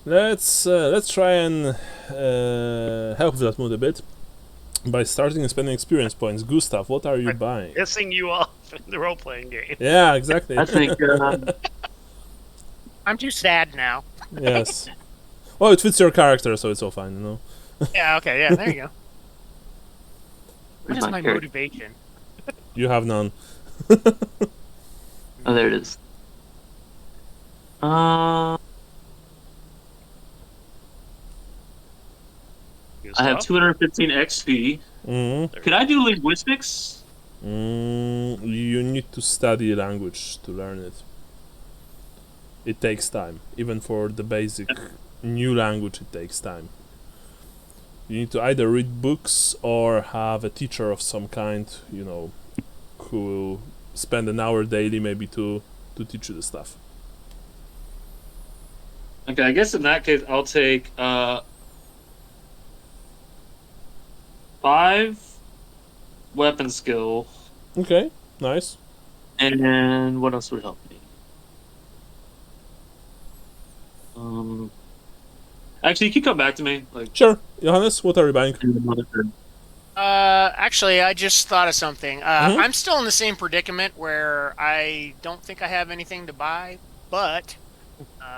let's try and help that mood a bit by starting and spending experience points. Gustav, what are you buying? Pissing you off in the role-playing game. Yeah, exactly. I think I'm too sad now. Yes. Well, it fits your character, so it's all fine, you know. Yeah, okay, yeah, there you go. What is my my character? motivation? You have none. Oh, there it is. I have 215 XP. Mm-hmm. Could I do linguistics? You need to study a language to learn it. It takes time. Even for the basic new language, it takes time. You need to either read books or have a teacher of some kind, you know, who will spend an hour daily maybe to teach you the stuff. Okay, I guess in that case, I'll take 5 weapon skill. Okay, nice. And what else would help me? Actually, you can come back to me. Like, Sure. Johannes, what are you buying? Actually, I just thought of something. Mhm. I'm still in the same predicament where I don't think I have anything to buy, but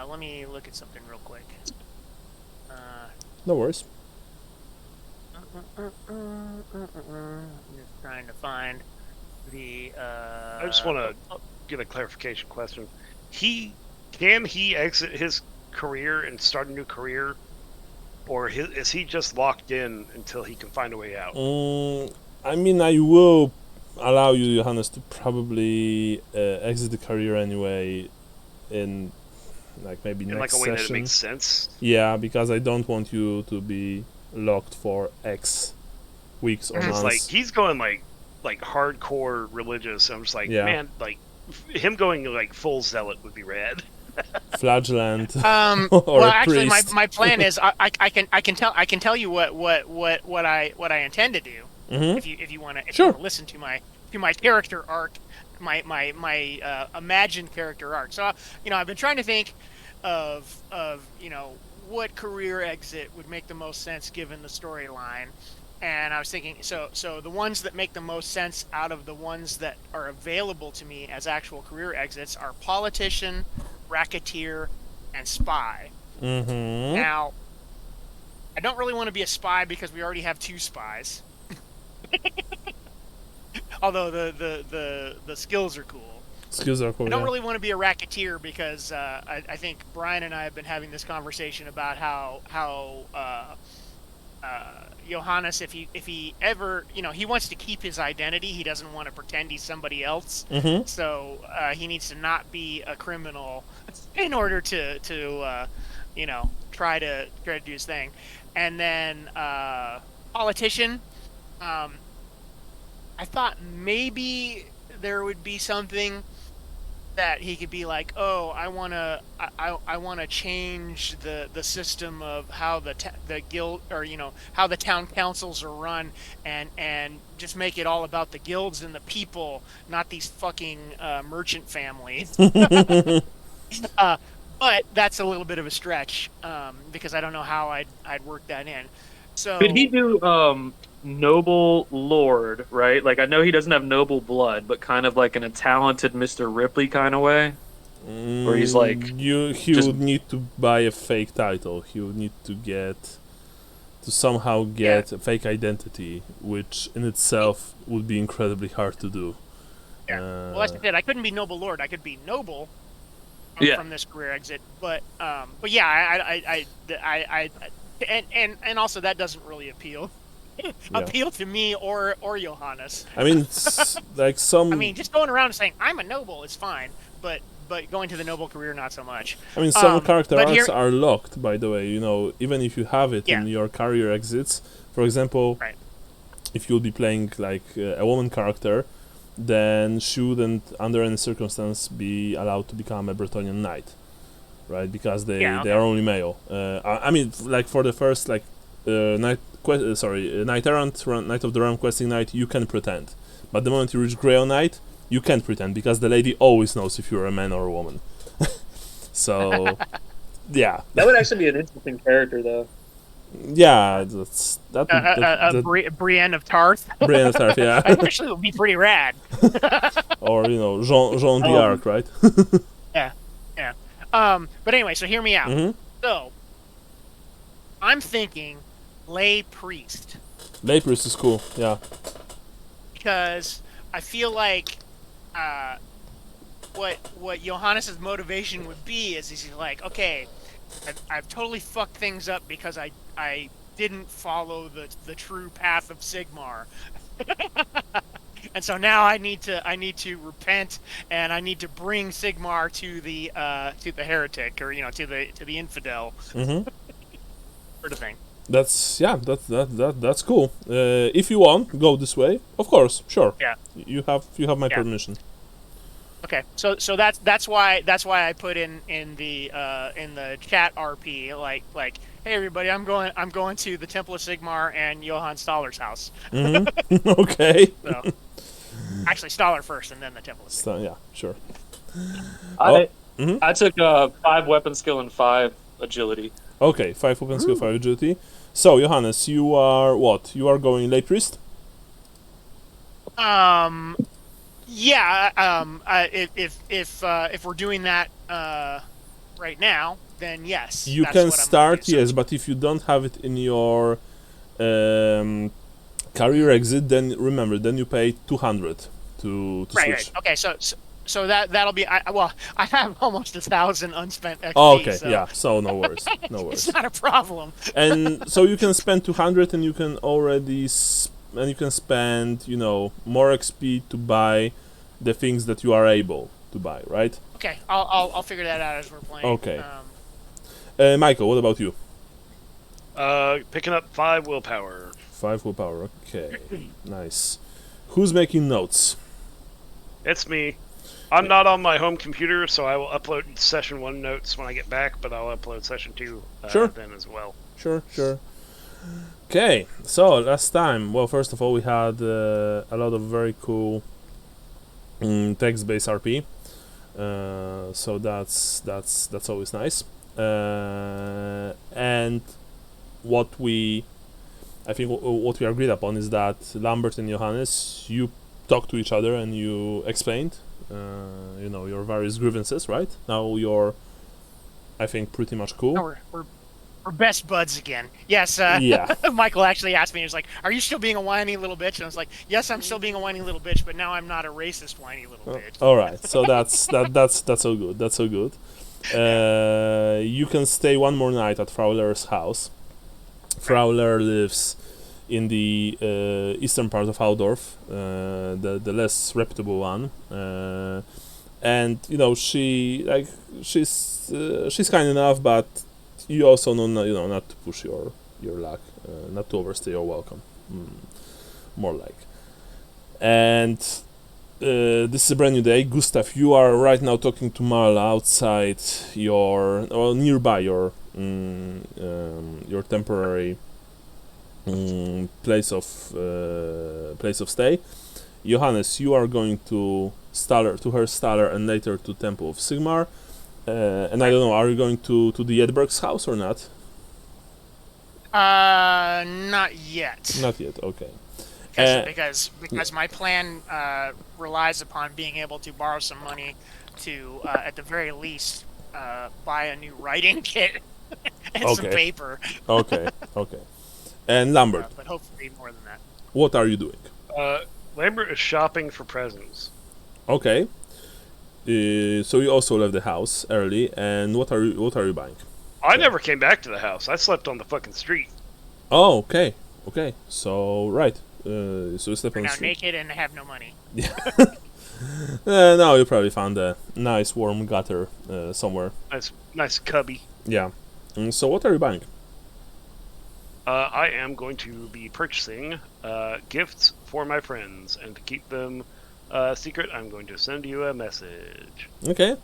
let me look at something real quick. No worries. I'm just trying to find the. I just want to get a clarification question. Can he exit his career and start a new career, or is he just locked in until he can find a way out? I mean, I will allow you, Johannes, to probably exit the career anyway in like maybe In next like a way that it session. makes sense. Yeah, because I don't want you to be locked for X weeks or It's months. like he's going like hardcore religious. I'm just like, Yeah. man, like him going like full zealot would be rad. Flagellant. or well, a actually, priest. my plan is I can tell you what I intend to do. Mhm. If you want to Sure. listen to my character arc, my imagined character arc. So I've been trying to think of what career exit would make the most sense given the storyline. And I was thinking, so the ones that make the most sense out of the ones that are available to me as actual career exits are politician, racketeer, and spy. Mm-hmm. Now, I don't really want to be a spy because we already have 2 spies. Although the skills are cool. Skills are cool. I don't yeah. really want to be a racketeer because I think Brian and I have been having this conversation about how Johannes, if he ever, he wants to keep his identity. He doesn't want to pretend he's somebody else. Mm-hmm. So he needs to not be a criminal in order to try to do his thing. And then politician. I thought maybe there would be something that he could be like, oh, I wanna change the system of how the guild, or how the town councils are run, and just make it all about the guilds and the people, not these fucking merchant families. But that's a little bit of a stretch because I don't know how I'd work that in. So could he do noble lord, right? Like, I know he doesn't have noble blood, but kind of like in a talented Mr. Ripley kind of way, where he's like, he just- would need to buy a fake title. He would need to somehow get a fake identity, which in itself would be incredibly hard to do. Yeah. Well, that's it. I couldn't be noble lord. I could be noble from this career exit, but yeah, and also that doesn't really appeal to me or Johannes. I mean, like some. I mean, just going around saying I'm a noble is fine, but going to the noble career, not so much. I mean, some character but arcs here- are locked, by the way. Even if you have it Yeah. in your career exits. For example, Right. if you'll be playing like a woman character, then she wouldn't, under any circumstance, be allowed to become a Bretonnian knight, right? Because they are only male. I mean, like for the first knight errant, knight of the realm questing knight, you can pretend, but the moment you reach Grail Knight, you can't pretend because the lady always knows if you're a man or a woman. So Yeah, That would actually be an interesting character, though. yeah, that Brienne of Tarth. Brienne of Tarth, yeah, That actually would be pretty rad. or Jean d'Arc, right? Yeah, yeah. But anyway, so hear me out. Mm-hmm. So, I'm thinking lay priest Lay priest is cool. Yeah. because I feel like what Johannes's motivation would be is he's like, okay, I've totally fucked things up because I didn't follow the true path of Sigmar. And so now I need to repent, and I need to bring Sigmar to the heretic, or to the infidel, Mm-hmm. sort of thing. That's cool. If you want, go this way. Of course, sure. Yeah. You have my Yeah. permission. Okay, so that's why I put in the chat RP like hey everybody, I'm going to the Temple of Sigmar and Johann Stahler's house. Mm-hmm. Okay. So actually Stahler first and then the Temple of Sigmar. So, yeah, sure. I took 5 weapon skill and 5 agility. Okay, 5 open skill, 5 agility. So, Johannes, you are what? You are going lay priest? Yeah. If we're doing that right now, then yes. You that's can what I'm start, gonna do. yes, but if you don't have it in your career exit, then remember, then you pay 200 to Right. switch. Okay. So that'll be I have almost 1,000 unspent XP. Oh, okay, so yeah. So no worries, no worries. it's not a problem. And so you can spend 200, and you can already and you can spend more XP to buy the things that you are able to buy, right? Okay, I'll figure that out as we're playing. Okay. Michael, what about you? Picking up 5 willpower. 5 willpower. Okay, nice. Who's making notes? It's me. I'm not on my home computer, so I will upload session 1 notes when I get back, but I'll upload session 2 Sure. then as well. Sure. Okay, so last time, well, first of all, we had a lot of very cool text-based RP. So that's always nice. And what we agreed upon is that Lambert and Johannes, you talked to each other and you explained, your various grievances. Right now, you're, I think, pretty much cool. No, we're best buds again. Yes. Yeah. Michael actually asked me. He was like, "Are you still being a whiny little bitch?" And I was like, "Yes, I'm still being a whiny little bitch, but now I'm not a racist whiny little bitch." All right. So that's so good. That's so good. You can stay one more night at Frauler's house. Frauler lives in the eastern part of Haldorf, the less reputable one, and she's kind enough, but you also know not to push your luck, not to overstay your welcome, more like. And this is a brand new day. Gustav, you are right now talking to Marla outside nearby your temporary place of stay. Johannes, you are going to her Staller, and later to Temple of Sigmar. And I don't know, are you going to the Edberg's house or not? Not yet. Not yet. Okay. Because my plan relies upon being able to borrow some money to, at the very least, buy a new writing kit and some paper. Okay. And Lambert. But hopefully more than that. What are you doing? Lambert is shopping for presents. Okay. So you also left the house early, and what are you buying? I never came back to the house. I slept on the fucking street. Oh, okay. So right. So you slept on the now street. Naked and have no money. Yeah. No, you probably found a nice warm gutter somewhere. Nice cubby. Yeah. So what are you buying? I am going to be purchasing gifts for my friends, and to keep them secret, I'm going to send you a message. Okay.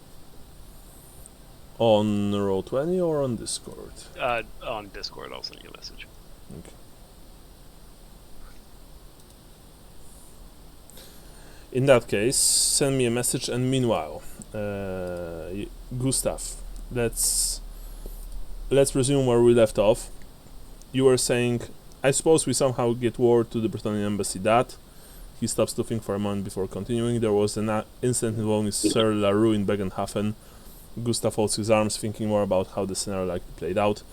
On Roll20 or on Discord? On Discord, I'll send you a message. Okay. In that case, send me a message, and meanwhile, Gustav, let's let's resume where we left off. You were saying, I suppose we somehow get word to the Bretonian embassy that he stops to think for a moment before continuing. There was an incident involving Sir LaRue in Bögenhafen. Gustav holds his arms, thinking more about how the scenario likely played out.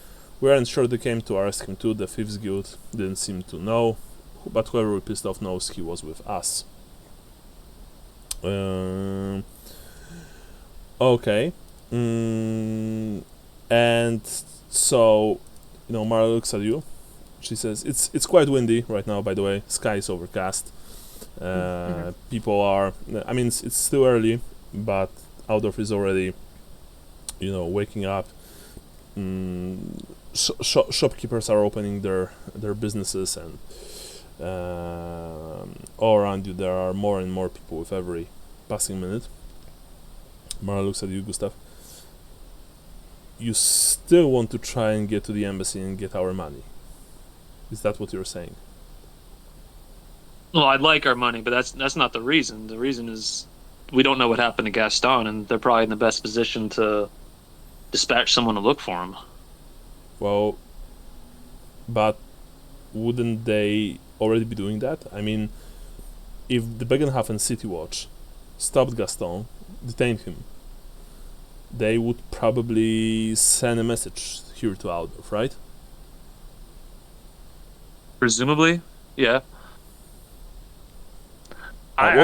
We aren't sure they came to arrest him too. The Thieves Guild didn't seem to know, but whoever we pissed off knows he was with us. Okay. And so, Mara looks at you. She says, "It's quite windy right now. By the way, sky is overcast. People are. I mean, it's still early, but Aldorf is already, waking up. Shopkeepers are opening their businesses, and all around you there are more and more people with every passing minute." Mara looks at you, Gustav. You still want to try and get to the embassy and get our money. Is that what you're saying? Well, I'd like our money, but that's not the reason. The reason is we don't know what happened to Gaston, and they're probably in the best position to dispatch someone to look for him. Well, but wouldn't they already be doing that? I mean, if the Bögenhafen City Watch stopped Gaston, detained him, they would probably send a message here to Aldorf, right? Presumably, yeah. I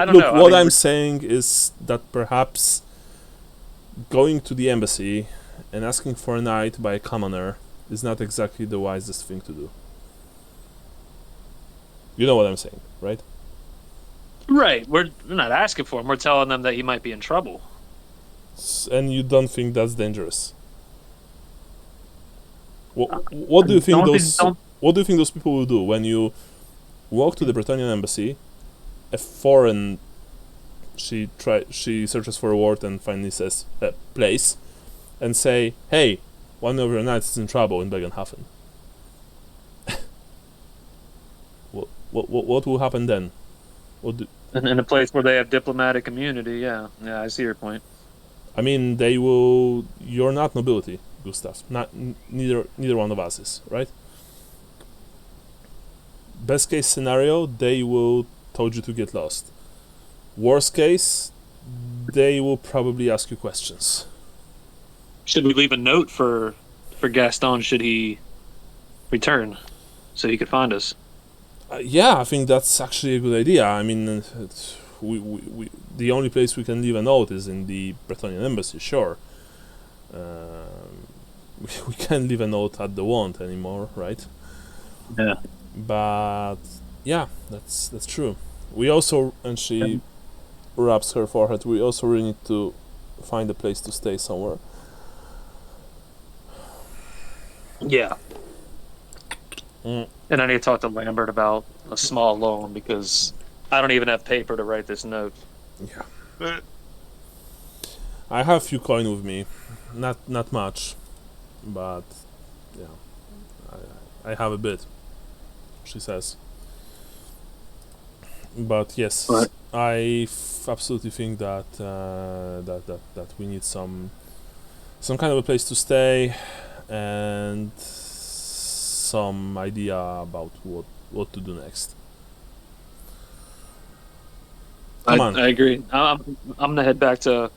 don't Look, know. what I'm saying is that perhaps going to the embassy and asking for a night by a commoner is not exactly the wisest thing to do. You know what I'm saying, right? Right. We're not asking for him. We're telling them that he might be in trouble. And you don't think that's dangerous? What do you think What do you think those people will do when you walk to the Bretonian embassy? A foreign, she searches for a word and finally says place, and say, "Hey, one of your knights is in trouble in Bögenhafen." What will happen then? In a place where they have diplomatic immunity, yeah, I see your point. I mean, they will. You're not nobility, Gustav. Neither one of us is, right? Best case scenario, they will told you to get lost. Worst case, they will probably ask you questions. Should we leave a note for Gaston should he return, so he could find us? Yeah, I think that's actually a good idea. I mean, we the only place we can leave a note is in the Bretonian embassy. Sure, we can't leave a note at the Wand anymore, right? Yeah. But yeah, that's true. We also, and she rubs her forehead, we also really need to find a place to stay somewhere. Yeah. And I need to talk to Lambert about a small loan because I don't even have paper to write this note. Yeah. I have a few coin with me, not much, but yeah, I have a bit. She says. But yes, right. I absolutely think that that we need some kind of a place to stay and some idea about what to do next. Come on. I agree. I'm gonna head back to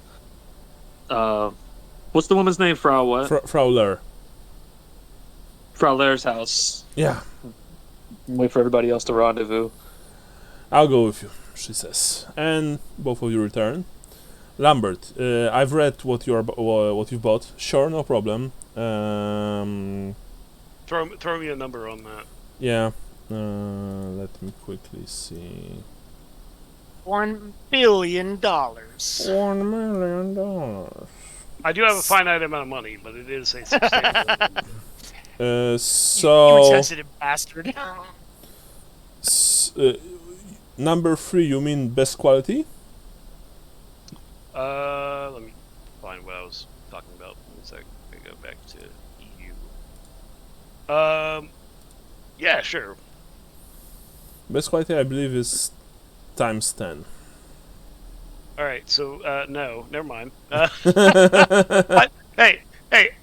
what's the woman's name? Frau what? Frau Lehr. Frau Lehr's house. Yeah. Wait for everybody else to rendezvous. I'll go with you, she says, and both of you return. Lambert, I've read what you've bought. Sure, no problem. Throw me a number on that. Yeah. Let me quickly see. $1 billion. $1 million. I do have a finite amount of money, but it is a substantial. So. You insensitive bastard. Number 3, you mean best quality? Let me find what I was talking about. 1 sec. I go back to EU. Yeah, sure. Best quality, I believe, is times 10. All right, so no, never mind. Hey,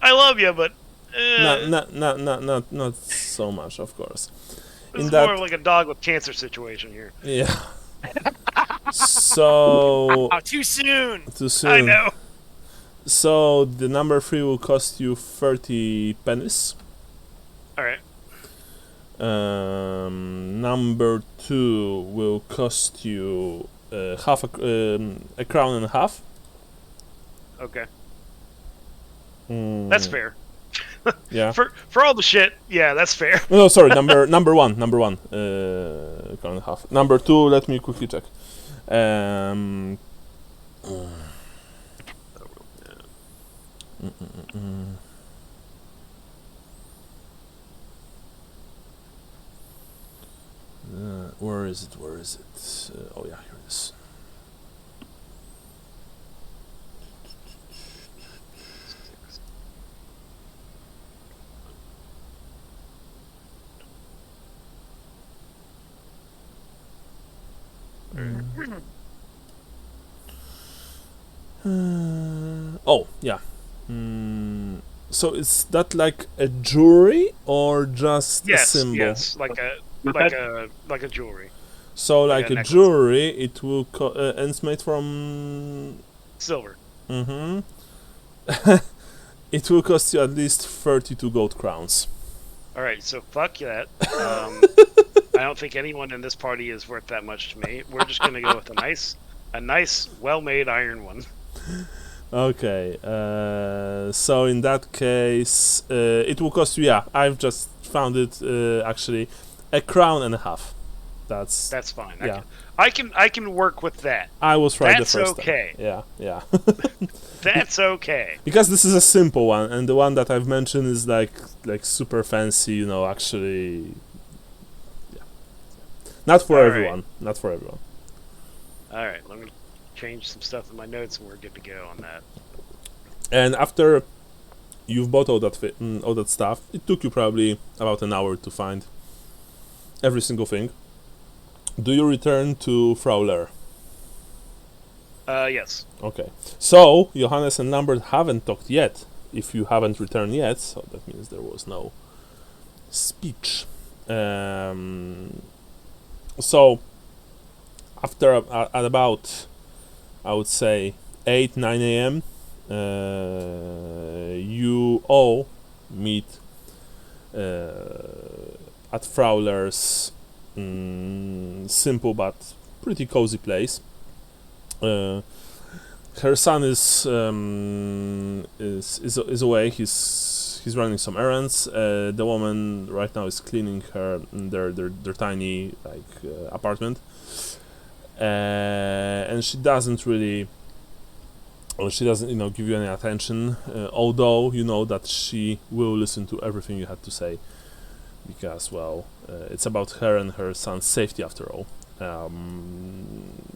I love you, but Not so much, of course. It's more like a dog with cancer situation here. Yeah. So Oh, too soon. too soon. I know. So the number 3 will cost you 30 pennies. All right. Number 2 will cost you a crown and a half. Okay. Mm, That's fair. Yeah. For all the shit, yeah, that's fair. No, sorry. Number one. Crown and a half. Number 2. Let me quickly check. Mm, mm, mm, mm. Where is it? Oh yeah, here it is. Oh yeah. So is that like a jewelry or just a symbol? Yes, like a jewelry. So like like a a necklace. jewelry, it will and it's made from. Silver. Mm-hmm. It will cost you at least 32 gold crowns. All right, so fuck that. I don't think anyone in this party is worth that much to me. We're just gonna go with a nice, well-made iron one. Okay. So in that case, it will cost you. Yeah, I've just found it. Actually, a crown and a half. That's fine. Yeah. I can work with that. I was right That's the first okay. time. Yeah. That's okay. Because this is a simple one, and the one that I've mentioned is like super fancy. Actually. Yeah. Not for All right. everyone. Not for everyone. All right, let me change some stuff in my notes, and we're good to go on that. And after you've bought all that stuff, it took you probably about an hour to find every single thing. Do you return to Frauler? Yes. Okay. So Johannes and Lambert haven't talked yet. If you haven't returned yet, so that means there was no speech. So after at about, I would say 8-9 a.m. You all meet at Frauler's simple but pretty cozy place. Her son is away. He's running some errands. The woman right now is cleaning their tiny apartment, and she doesn't really. Well, she doesn't, give you any attention. Although you know that she will listen to everything you had to say, because it's about her and her son's safety after all.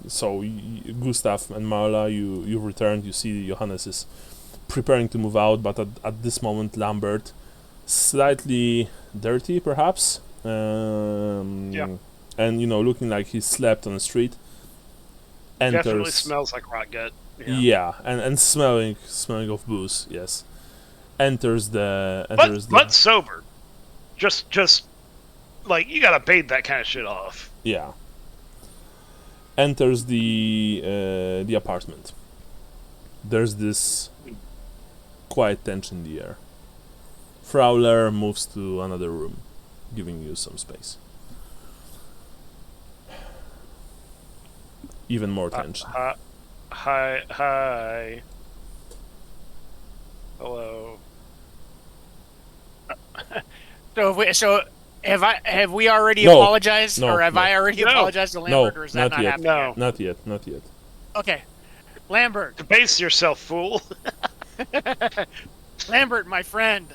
So Gustav and Marla, you've returned. You see Johannes is preparing to move out, but at this moment Lambert, slightly dirty perhaps, Yeah. and looking like he slept on the street. Definitely smells like rot gut. Yeah, and smelling of booze. Yes, enters the but sober. Just like you gotta bathe that kind of shit off. Yeah. Enters the apartment. There's this quiet tension in the air. Frauler moves to another room, giving you some space. Even more tension. Hi. Hello. So have we already No. apologized, No, or have no. I already No. apologized to Lambert, or is that not not yet. happening? No. Not yet. Okay, Lambert, Debase yourself, fool. Lambert, my friend.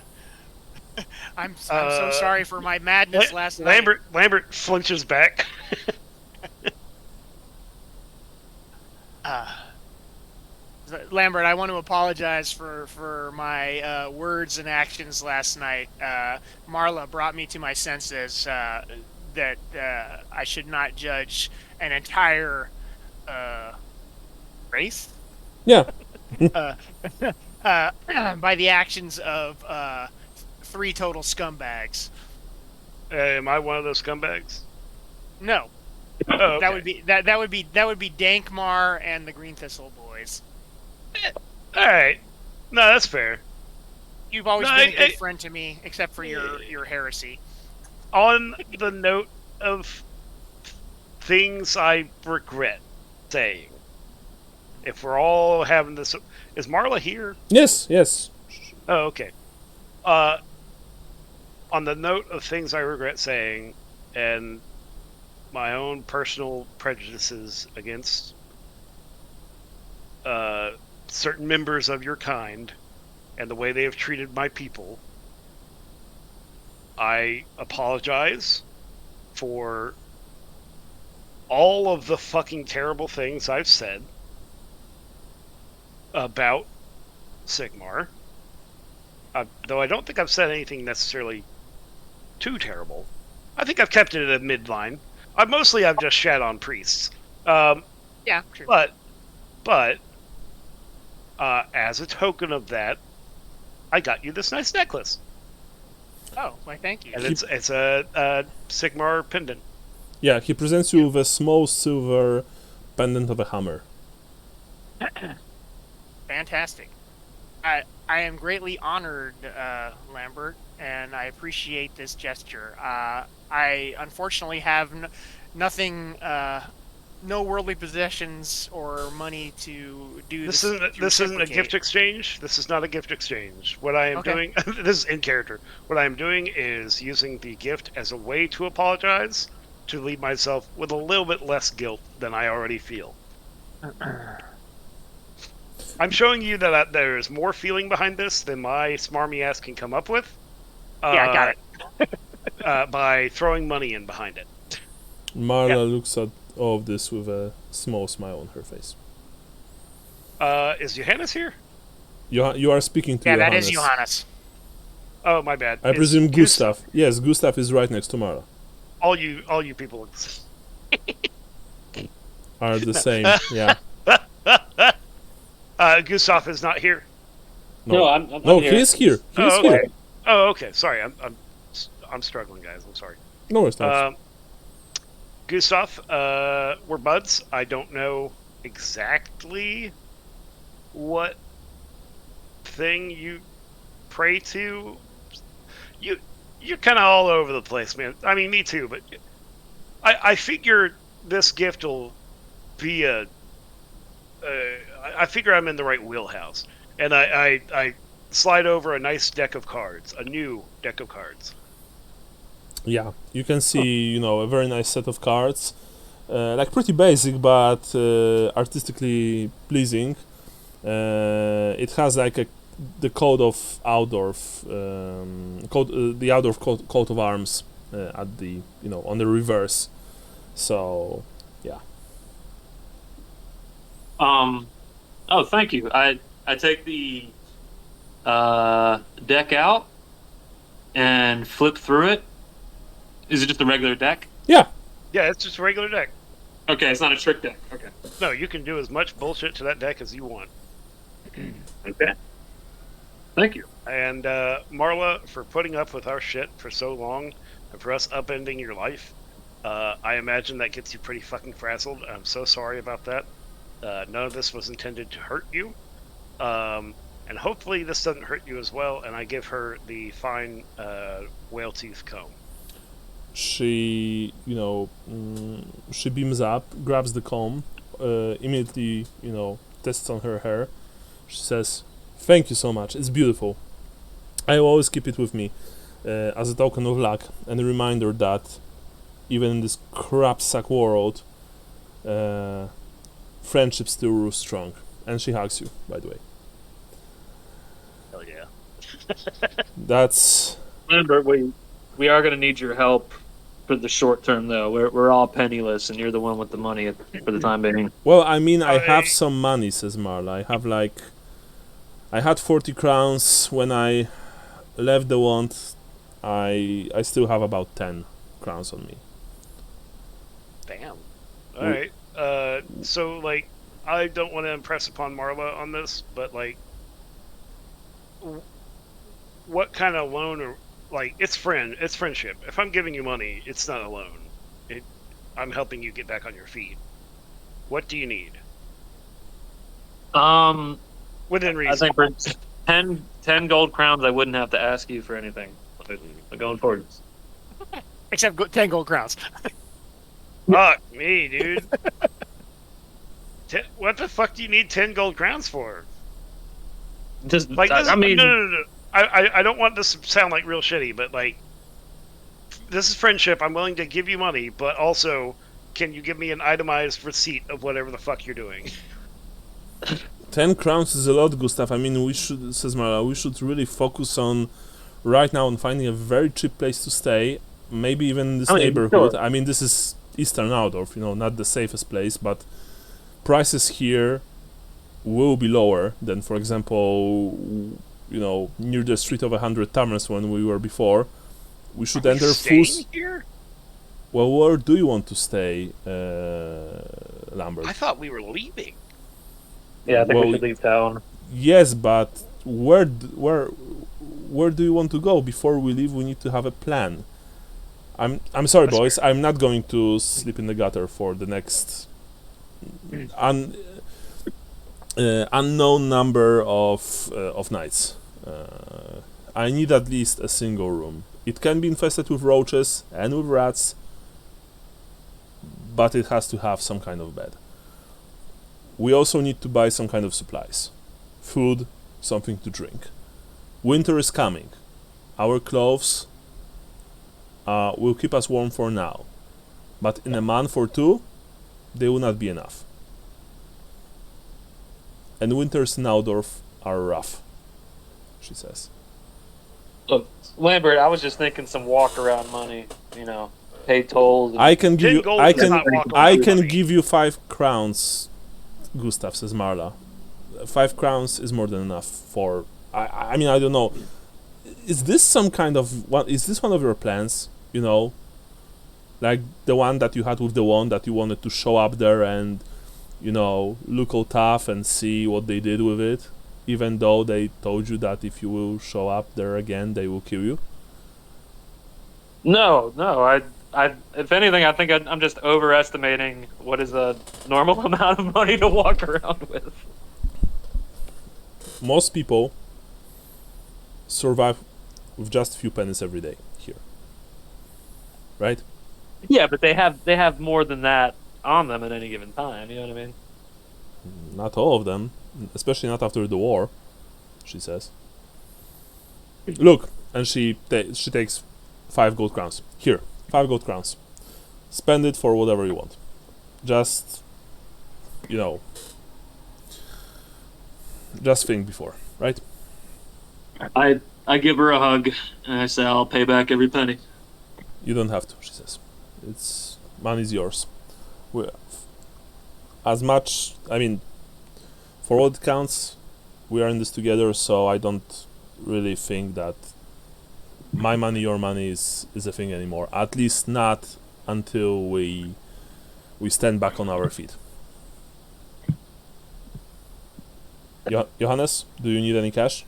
I'm so sorry for my madness last night. Lambert flinches back. Lambert, I want to apologize for my words and actions last night. Marla brought me to my senses that I should not judge an entire race Yeah. by the actions of 3 total scumbags. Am I one of those scumbags? No, Oh, okay. that would be Dankmar and the Green Thistle boys. All right. No, that's fair. You've always No, been a good friend to me, except for your heresy. On the note of things I regret saying, if we're all having this, is Marla here? Yes, yes. Oh, okay. On the note of things I regret saying, and my own personal prejudices against certain members of your kind, and the way they have treated my people, I apologize for all of the fucking terrible things I've said about Sigmar. Though I don't think I've said anything necessarily too terrible. I think I've kept it at a midline. I've just shat on priests. Yeah, true. But as a token of that, I got you this nice necklace. Oh, why, thank you. And it's a Sigmar pendant. Yeah, he presents you with a small silver pendant of a hammer. Fantastic. I am greatly honored, Lambert, and I appreciate this gesture. I unfortunately have nothing, no worldly possessions or money to do This isn't a gift exchange. This is not a gift exchange. What I am doing, this is in character. What I am doing is using the gift as a way to apologize, to leave myself with a little bit less guilt than I already feel. I'm showing you that there is more feeling behind this than my smarmy ass can come up with. Yeah, I got it. By throwing money in behind it. Marla looks at all of this with a small smile on her face. Is Johannes here? You are speaking to Johannes. Yeah, that is Johannes. Oh, my bad. I presume Gustav. Yes, Gustav is right next to Marla. All you people Are the same, yeah. Gustav is not here. No, I'm no, here. he is here. He is okay. here. Oh, okay. Sorry, I'm struggling, guys. I'm sorry. No worries. Gustav, we're buds. I don't know exactly what thing you pray to. You're kind of all over the place, man. I mean, me too, but I figure this gift will be I figure I'm in the right wheelhouse, and I slide over a nice deck of cards, a new deck of cards. Yeah, you can see, a very nice set of cards, like pretty basic but artistically pleasing. It has like the code of Aldorf, the Aldorf coat of arms at the on the reverse. So, yeah. Oh, thank you. I take the deck out and flip through it. Is it just a regular deck? Yeah. Yeah, it's just a regular deck. Okay, it's not a trick deck. Okay. No, you can do as much bullshit to that deck as you want. Okay. Thank you. And Marla, for putting up with our shit for so long, and for us upending your life, I imagine that gets you pretty fucking frazzled. I'm so sorry about that. None of this was intended to hurt you. And hopefully this doesn't hurt you as well, and I give her the fine whale tooth comb. She, she beams up, grabs the comb, immediately, tests on her hair. She says, "Thank you so much, it's beautiful. I will always keep it with me as a token of luck and a reminder that even in this crap sack world, friendship still rules strong." And she hugs you, by the way. Hell yeah. That's... Lambert, we are going to need your help for the short term, though. We're all penniless, and you're the one with the money for the time being. Well, I mean, I have some money, says Marla. I had 40 crowns when I left the wand. I still have about 10 crowns on me. Damn. Alright. So, I don't want to impress upon Marla on this, but, what kind of loan or like it's friendship. If I'm giving you money, it's not a loan. I'm helping you get back on your feet. What do you need? Within I reason. think for 10 gold crowns, I wouldn't have to ask you for anything going forward. Except 10 gold crowns. Fuck me, dude. What the fuck do you need 10 gold crowns for? Just Like, this, I mean, no. I don't want this to sound like real shitty, but like, this is friendship. I'm willing to give you money, but also, can you give me an itemized receipt of whatever the fuck you're doing? 10 crowns is a lot, Gustav. I mean, we should, says Marla, we should really focus on right now on finding a very cheap place to stay. Maybe even in this neighborhood. Sure. I mean, this is Eastern Outdorf, not the safest place, but prices here will be lower than, for example, near the Street of 100 Taverns when we were before. We should enter full. Here? Well, where do you want to stay, Lambert? I thought we were leaving. yeah, I think well, we should leave town. Yes, but where do you want to go? Before we leave, we need to have a plan. I'm sorry, That's boys. I'm not going to sleep in the gutter for the next unknown number of nights. I need at least a single room. It can be infested with roaches and with rats, but it has to have some kind of bed. We also need to buy some kind of supplies. Food, something to drink. Winter is coming. Our clothes will keep us warm for now, but in a month or two, they will not be enough. And winters in Outdorf are rough, she says. Look, Lambert, I was just thinking some walk around money, pay tolls. I can give 10 you. gold I does can. not walk I around can money. give you 5 crowns. Gustav, says Marla. 5 crowns is more than enough for. I mean, I don't know. Is this some kind of what? Is this one of your plans? Like the one that you had with the wand that you wanted to show up there and, look all tough and see what they did with it, even though they told you that if you will show up there again, they will kill you. No, I. If anything, I think I'm just overestimating what is a normal amount of money to walk around with. Most people survive with just a few pennies every day here, right? Yeah, but they have more than that on them at any given time. You know what I mean? Not all of them, especially not after the war, she says. Look, and she takes 5 gold crowns. Here, 5 gold crowns. Spend it for whatever you want. Just, just think before, right? I give her a hug and I say I'll pay back every penny. You don't have to, she says. Money's yours. As much, I mean, for what it counts, we are in this together, so I don't really think that my money, your money is a thing anymore. At least not until we stand back on our feet. Johannes, do you need any cash?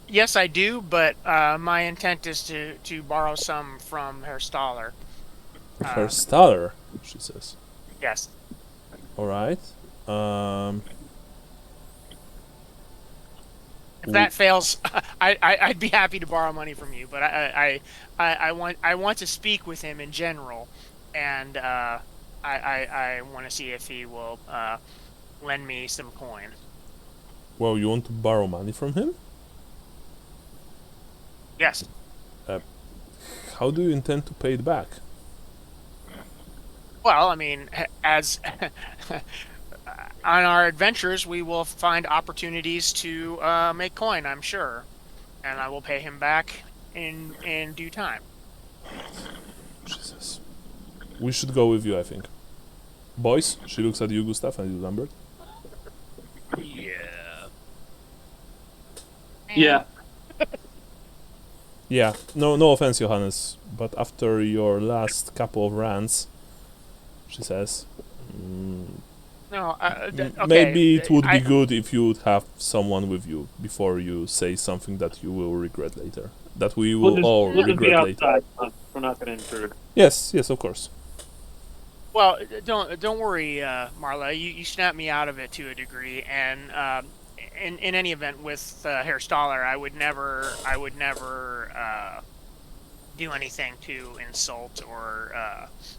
Yes, I do, but my intent is to borrow some from Herr Staller. Herr Staller, she says. Yes. All right. If that fails, I'd be happy to borrow money from you, but I want to speak with him in general, and I want to see if he will lend me some coin. Well, you want to borrow money from him? Yes. How do you intend to pay it back? Well, I mean, as on our adventures, we will find opportunities to make coin, I'm sure, and I will pay him back in due time. Jesus. We should go with you, I think. Boys, she looks at you, Gustav, and you, Lambert. Yeah. Yeah. Yeah, no offense, Johannes, but after your last couple of rants, she says, No, okay. Maybe it would be I- good if you would have someone with you before you say something that you will regret later. That we will all We'll just be regret later. outside. We're not going to intrude. Yes, of course. Well, don't worry, Marla. You snapped me out of it to a degree, and in any event, with Herr Staller, I would never do anything to insult or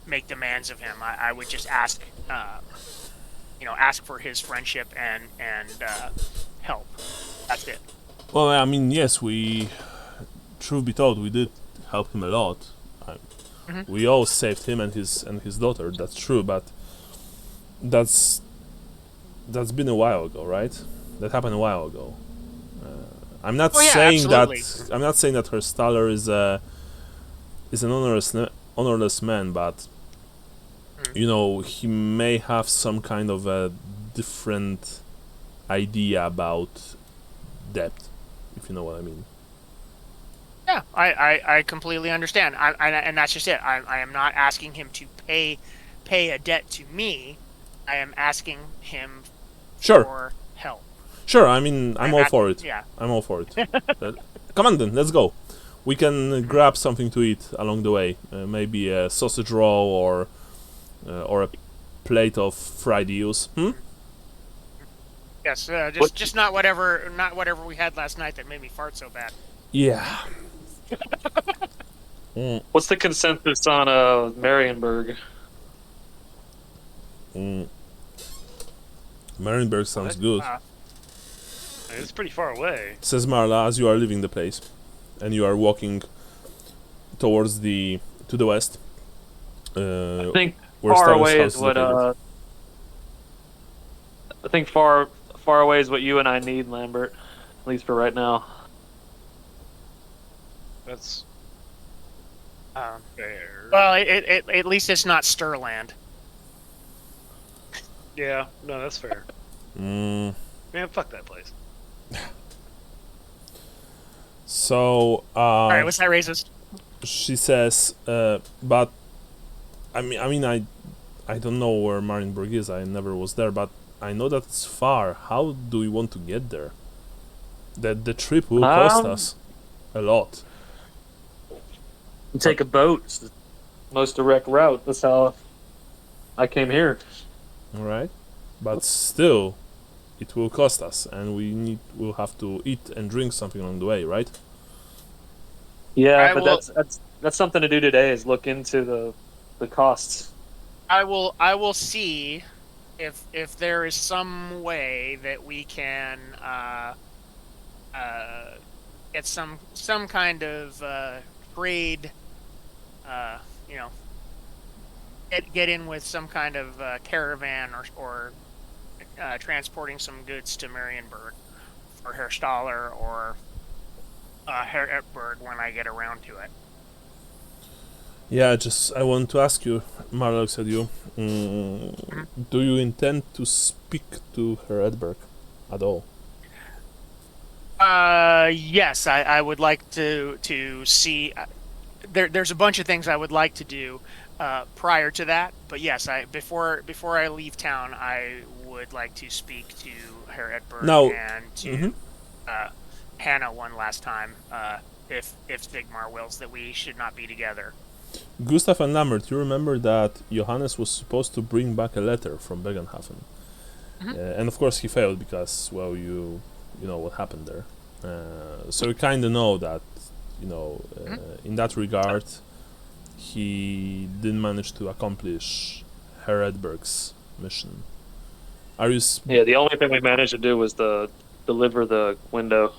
make demands of him. I would just ask, ask for his friendship and help. That's it. Well, I mean, yes, truth be told, we did help him a lot. We all saved him and his daughter. That's true, but that's been a while ago, right? That happened a while ago. I'm not saying absolutely. that Herr Staller is an honorless man, but he may have some kind of a different idea about debt, if you know what I mean. Yeah, I completely understand. And that's just it. I am not asking him to pay a debt to me. I am asking him for help. Sure, I mean, I'm all for it. Yeah. I'm all for it. Come on then, let's go. We can grab something to eat along the way. Maybe a sausage roll or a plate of fried eels. Yes, just not whatever we had last night that made me fart so bad. Yeah. What's the consensus on Marienburg? Marienburg sounds good. It's pretty far away. Says Marla as you are leaving the place, and you are walking towards to the west. I think where far Stalla's away house is what. located. I think far away is what you and I need, Lambert. At least for right now. That's fair. Well, at least it's not Stirland. Yeah, no, that's fair. Man, fuck that place. So, All right, what's that racist? she says, but I don't know where Marienburg is. I never was there, but I know that it's far. How do we want to get there? The trip will cost us a lot. Take a boat. It's the most direct route. That's how I came here. All right, but still, it will cost us, and we'll have to eat and drink something along the way, right? Yeah, but that's something to do today. Is look into the costs. I will see if there is some way that we can get some kind of trade. Get in with some kind of caravan or transporting some goods to Marienburg for Herr Staller or Herr Epberg when I get around to it. Yeah, I want to ask you, Marla looks at you. Do you intend to speak to Herr Edberg at all? Yes, I would like to see. There's a bunch of things I would like to do prior to that, but yes, before I leave town, I would like to speak to Herr Edberg and to Hannah one last time. If Stigmar wills that we should not be together. Gustav and Lambert, you remember that Johannes was supposed to bring back a letter from Bögenhafen, and of course he failed because, well, you know what happened there. So you kind of know that, in that regard, he didn't manage to accomplish Herr Edberg's mission. Are you? Yeah, the only thing we managed to do was deliver the window.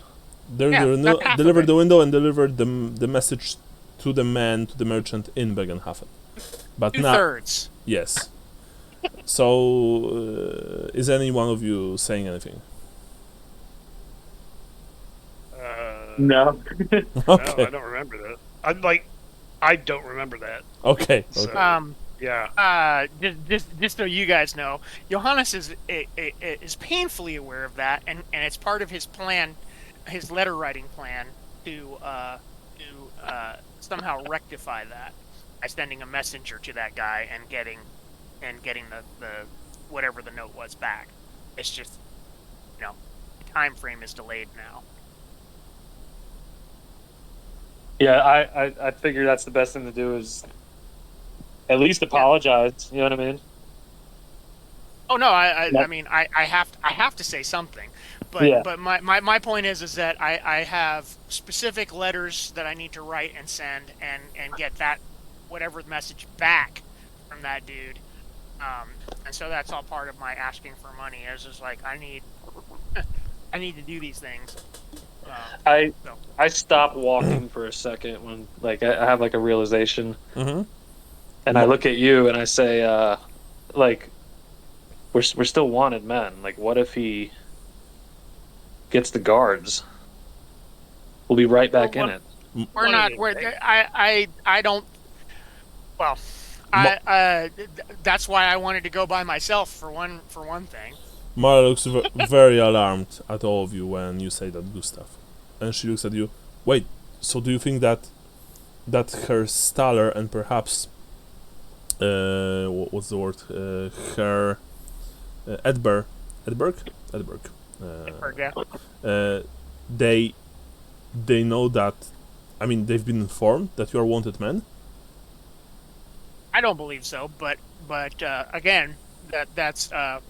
Deliver the window and deliver the message to the merchant in Bögenhafen. But Two-thirds. Yes. So, is any one of you saying anything? No. Okay. No, I don't remember that. I don't remember that. Okay. So, okay. Just so you guys know, Johannes is painfully aware of that, and it's part of his plan, his letter writing plan to somehow rectify that by sending a messenger to that guy and getting whatever the note was back. It's just, the time frame is delayed now. Yeah, I figure that's the best thing to do is at least apologize. You know what I mean? Oh no, Yeah. I mean I have to say something, but my point is that I have specific letters that I need to write and send and get that whatever message back from that dude, and so that's all part of my asking for money. Is just like I need to do these things. I stop walking for a second when I have like a realization, and I look at you and I say, we're still wanted men. Like, what if he gets the guards? We'll be right back in it. We're not. I don't. Well, that's why I wanted to go by myself for one thing. Mara looks very alarmed at all of you when you say that, Gustav. And she looks at you. Wait, so do you think that her Staller and perhaps what's the word? Her Edberg, Yeah. They know that. I mean, they've been informed that you are wanted men. I don't believe so, but again, that's why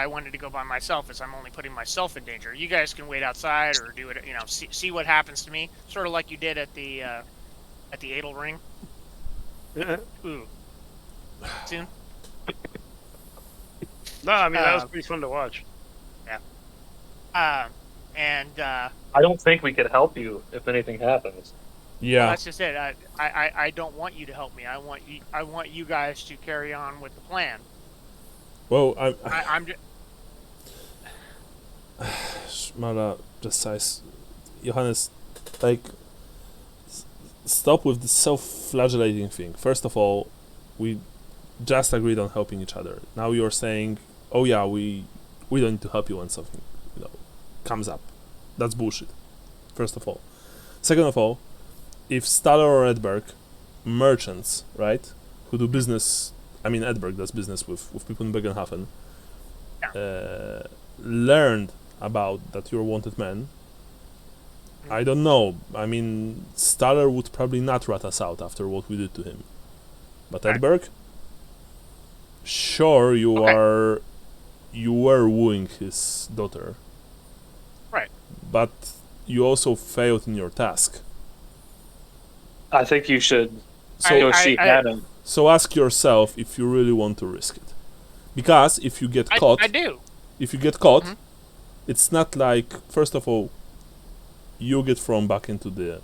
I wanted to go by myself, is I'm only putting myself in danger. You guys can wait outside or do it, see what happens to me, sort of like you did at the Adel Ring. Ooh. Soon. No, I mean that was pretty fun to watch. Yeah. I don't think we could help you if anything happens. Yeah. Well, that's just it. I don't want you to help me. I want you guys to carry on with the plan. Well, I'm just... Mara just says, Johannes, stop with the self-flagellating thing. First of all, we just agreed on helping each other. Now you're saying, oh yeah, we don't need to help you when something, comes up. That's bullshit. First of all. Second of all, if Staller or Edberg, merchants, right, who do business, I mean Edberg does business with people in Bögenhafen, learned about that you're wanted men, I don't know. I mean, Staller would probably not rat us out after what we did to him. But Edberg? Sure, you were wooing his daughter. Right. But you also failed in your task. I think you should go see Adam. So ask yourself if you really want to risk it. Because if you get caught... I do. If you get caught, it's not like, first of all, you get thrown back into jail.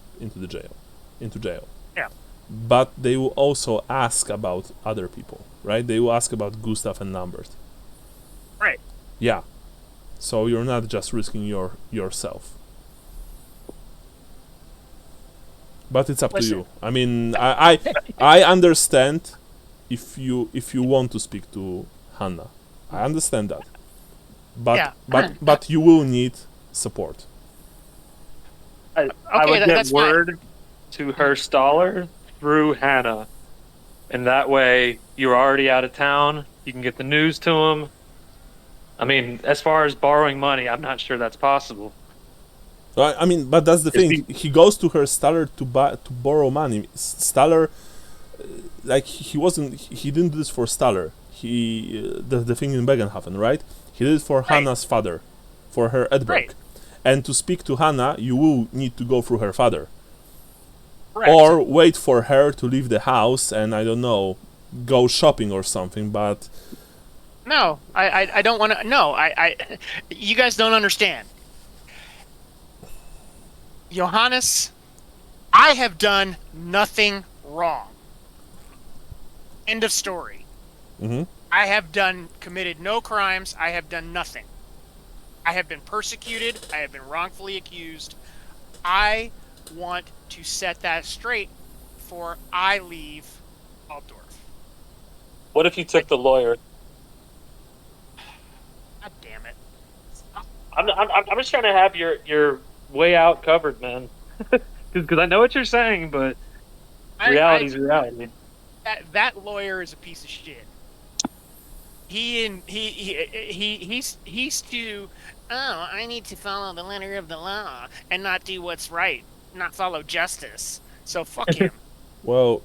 Yeah. But they will also ask about other people, right? They will ask about Gustav and Lambert. Right. Yeah. So you're not just risking yourself. But it's up to you. I mean, I understand if you want to speak to Hannah. I understand that. But you will need support. I would get word to her Staller through Hannah, and that way you're already out of town. You can get the news to him. I mean, as far as borrowing money, I'm not sure that's possible. I mean, but that's the thing. He goes to her Staller to borrow money. Staller, he didn't do this for Staller. The thing in Bögenhafen, right? He did it for Hannah's father, for her Edberg. Right. And to speak to Hannah, you will need to go through her father. Right. Or wait for her to leave the house and, I don't know, go shopping or something, but... No, I don't want to... No, you guys don't understand. Johannes, I have done nothing wrong. End of story. Mm-hmm. I have committed no crimes. I have done nothing. I have been persecuted. I have been wrongfully accused. I want to set that straight before I leave Altdorf. What if you took the lawyer? God damn it! I'm just trying to have your way out covered, man. Because I know what you're saying, but reality's reality. that lawyer is a piece of shit. He's too. Oh, I need to follow the letter of the law and not do what's right, not follow justice. So fuck him. Well,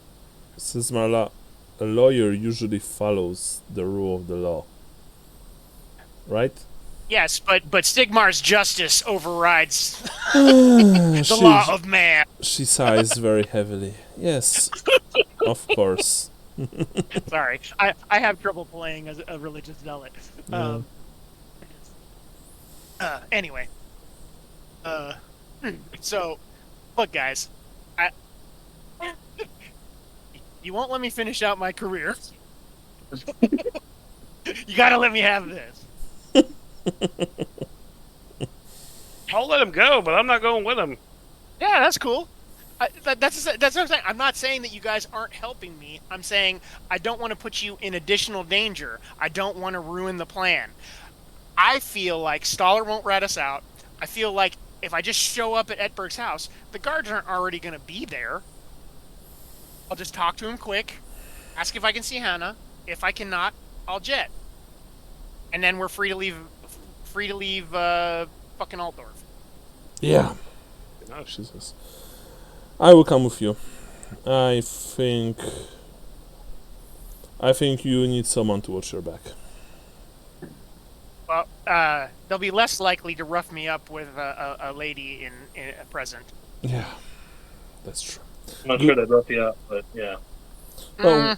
says Marla, a lawyer usually follows the rule of the law, right? Yes, but Stigmar's justice overrides the law of man. She sighs very heavily. Yes, of course. Sorry, I have trouble playing as a religious zealot. Yeah. Anyway, so look, guys, you won't let me finish out my career. You gotta let me have this. I'll let him go, but I'm not going with him. Yeah, that's cool. That's what I'm saying. I'm not saying that you guys aren't helping me. I'm saying I don't want to put you in additional danger. I don't want to ruin the plan. I feel like Stoller won't rat us out. I feel like if I just show up at Edberg's house, the guards aren't already going to be there. I'll just talk to him quick, ask if I can see Hannah. If I cannot, I'll jet. And then we're free to leave fucking Altdorf. Yeah. She says, I will come with you. I think you need someone to watch your back. Well, they'll be less likely to rough me up with a lady in a present. Yeah, that's true. I'm not sure they'd rough you up, but yeah. Oh,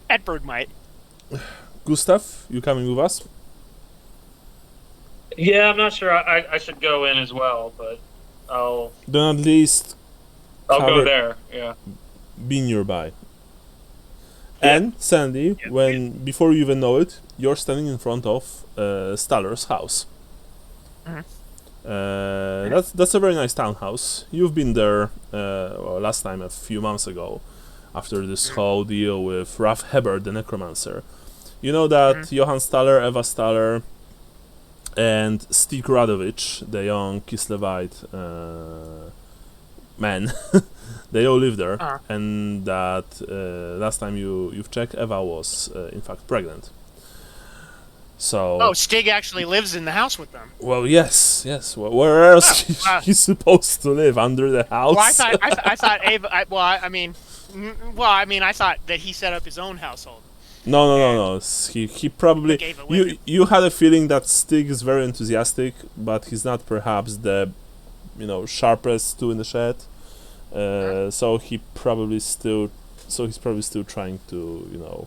Edberg might. Gustav, you coming with us? Yeah, I'm not sure. I should go in as well, but I'll Then at least go cover- there. Yeah. be nearby. And Sandy, before you even know it, you're standing in front of Staller's house. That's a very nice townhouse. You've been there last time a few months ago, after this whole deal with Ralph Hebert, the necromancer. You know that Johann Staller, Eva Staller, and Stig Radovich, the young Kislevite man, they all live there, and that last time you've checked, Eva was in fact pregnant. So. Oh, Stig actually lives in the house with them. Well, yes. Well, where else he's supposed to live? Under the house? Well, I thought Ava. I thought that he set up his own household. No. He probably. You had a feeling that Stig is very enthusiastic, but he's not perhaps the, sharpest tool in the shed. So he's probably still trying to,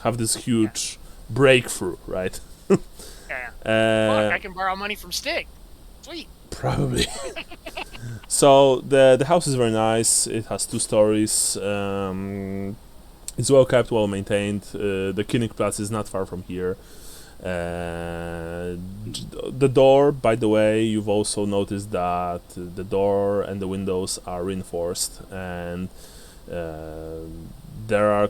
have this huge breakthrough, right? Yeah. Look, I can borrow money from Stig. Sweet. Probably. So the house is very nice. It has 2 stories. It's well kept, well maintained. The Königplatz is not far from here. The door, by the way, you've also noticed that the door and the windows are reinforced, and there are,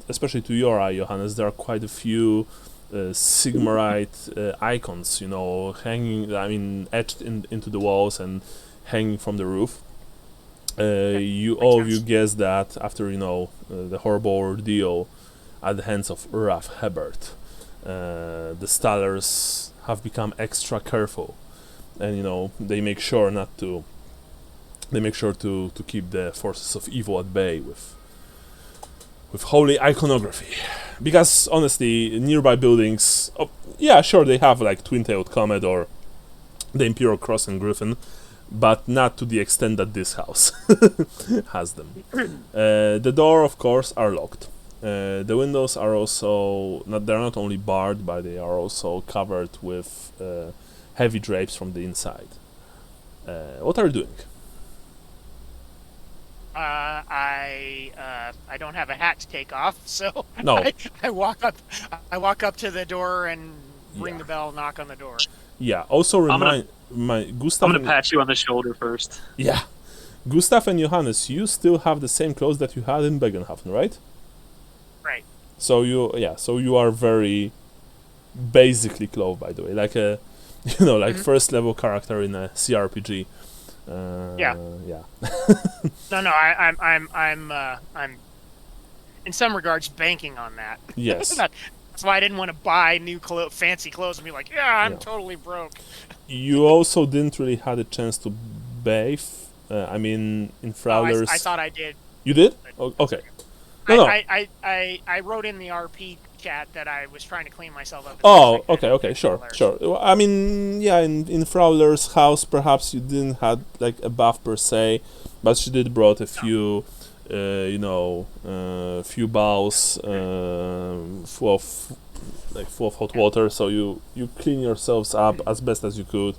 especially to your eye, Johannes, there are quite a few Sigmarite icons, hanging, etched into the walls and hanging from the roof. All of you guess that after the horrible ordeal at the hands of Ralph Hebert, the Stallers have become extra careful, and they make sure to keep the forces of evil at bay with holy iconography, because honestly, nearby buildings, sure, they have like Twin-tailed Comet or the Imperial Cross and Griffin, but not to the extent that this house has them. The door, of course, are locked. The windows are also they're not only barred, but they are also covered with heavy drapes from the inside. What are you doing? I don't have a hat to take off, so No. I walk up to the door and ring the bell, knock on the door. Yeah. Also Gustav. I'm gonna pat you on the shoulder first. Yeah. Gustav and Johannes, you still have the same clothes that you had in Bögenhafen, right? Right. So you are very basically clothed, by the way, like a first level character in a CRPG. Yeah. Yeah. No, I'm in some regards, banking on that. Yes. That's why I didn't want to buy new fancy clothes and be like, yeah, I'm Yeah. totally broke. You also didn't really had a chance to bathe. I mean, in Frawler's. I thought I did. You did? Okay. No. I wrote in the RP chat that I was trying to clean myself up. Oh, okay, sure. Well, I mean, yeah, in Frawler's house, perhaps you didn't have like a bath per se, but she did brought a few, few bowls full of hot water, so you clean yourselves up as best as you could.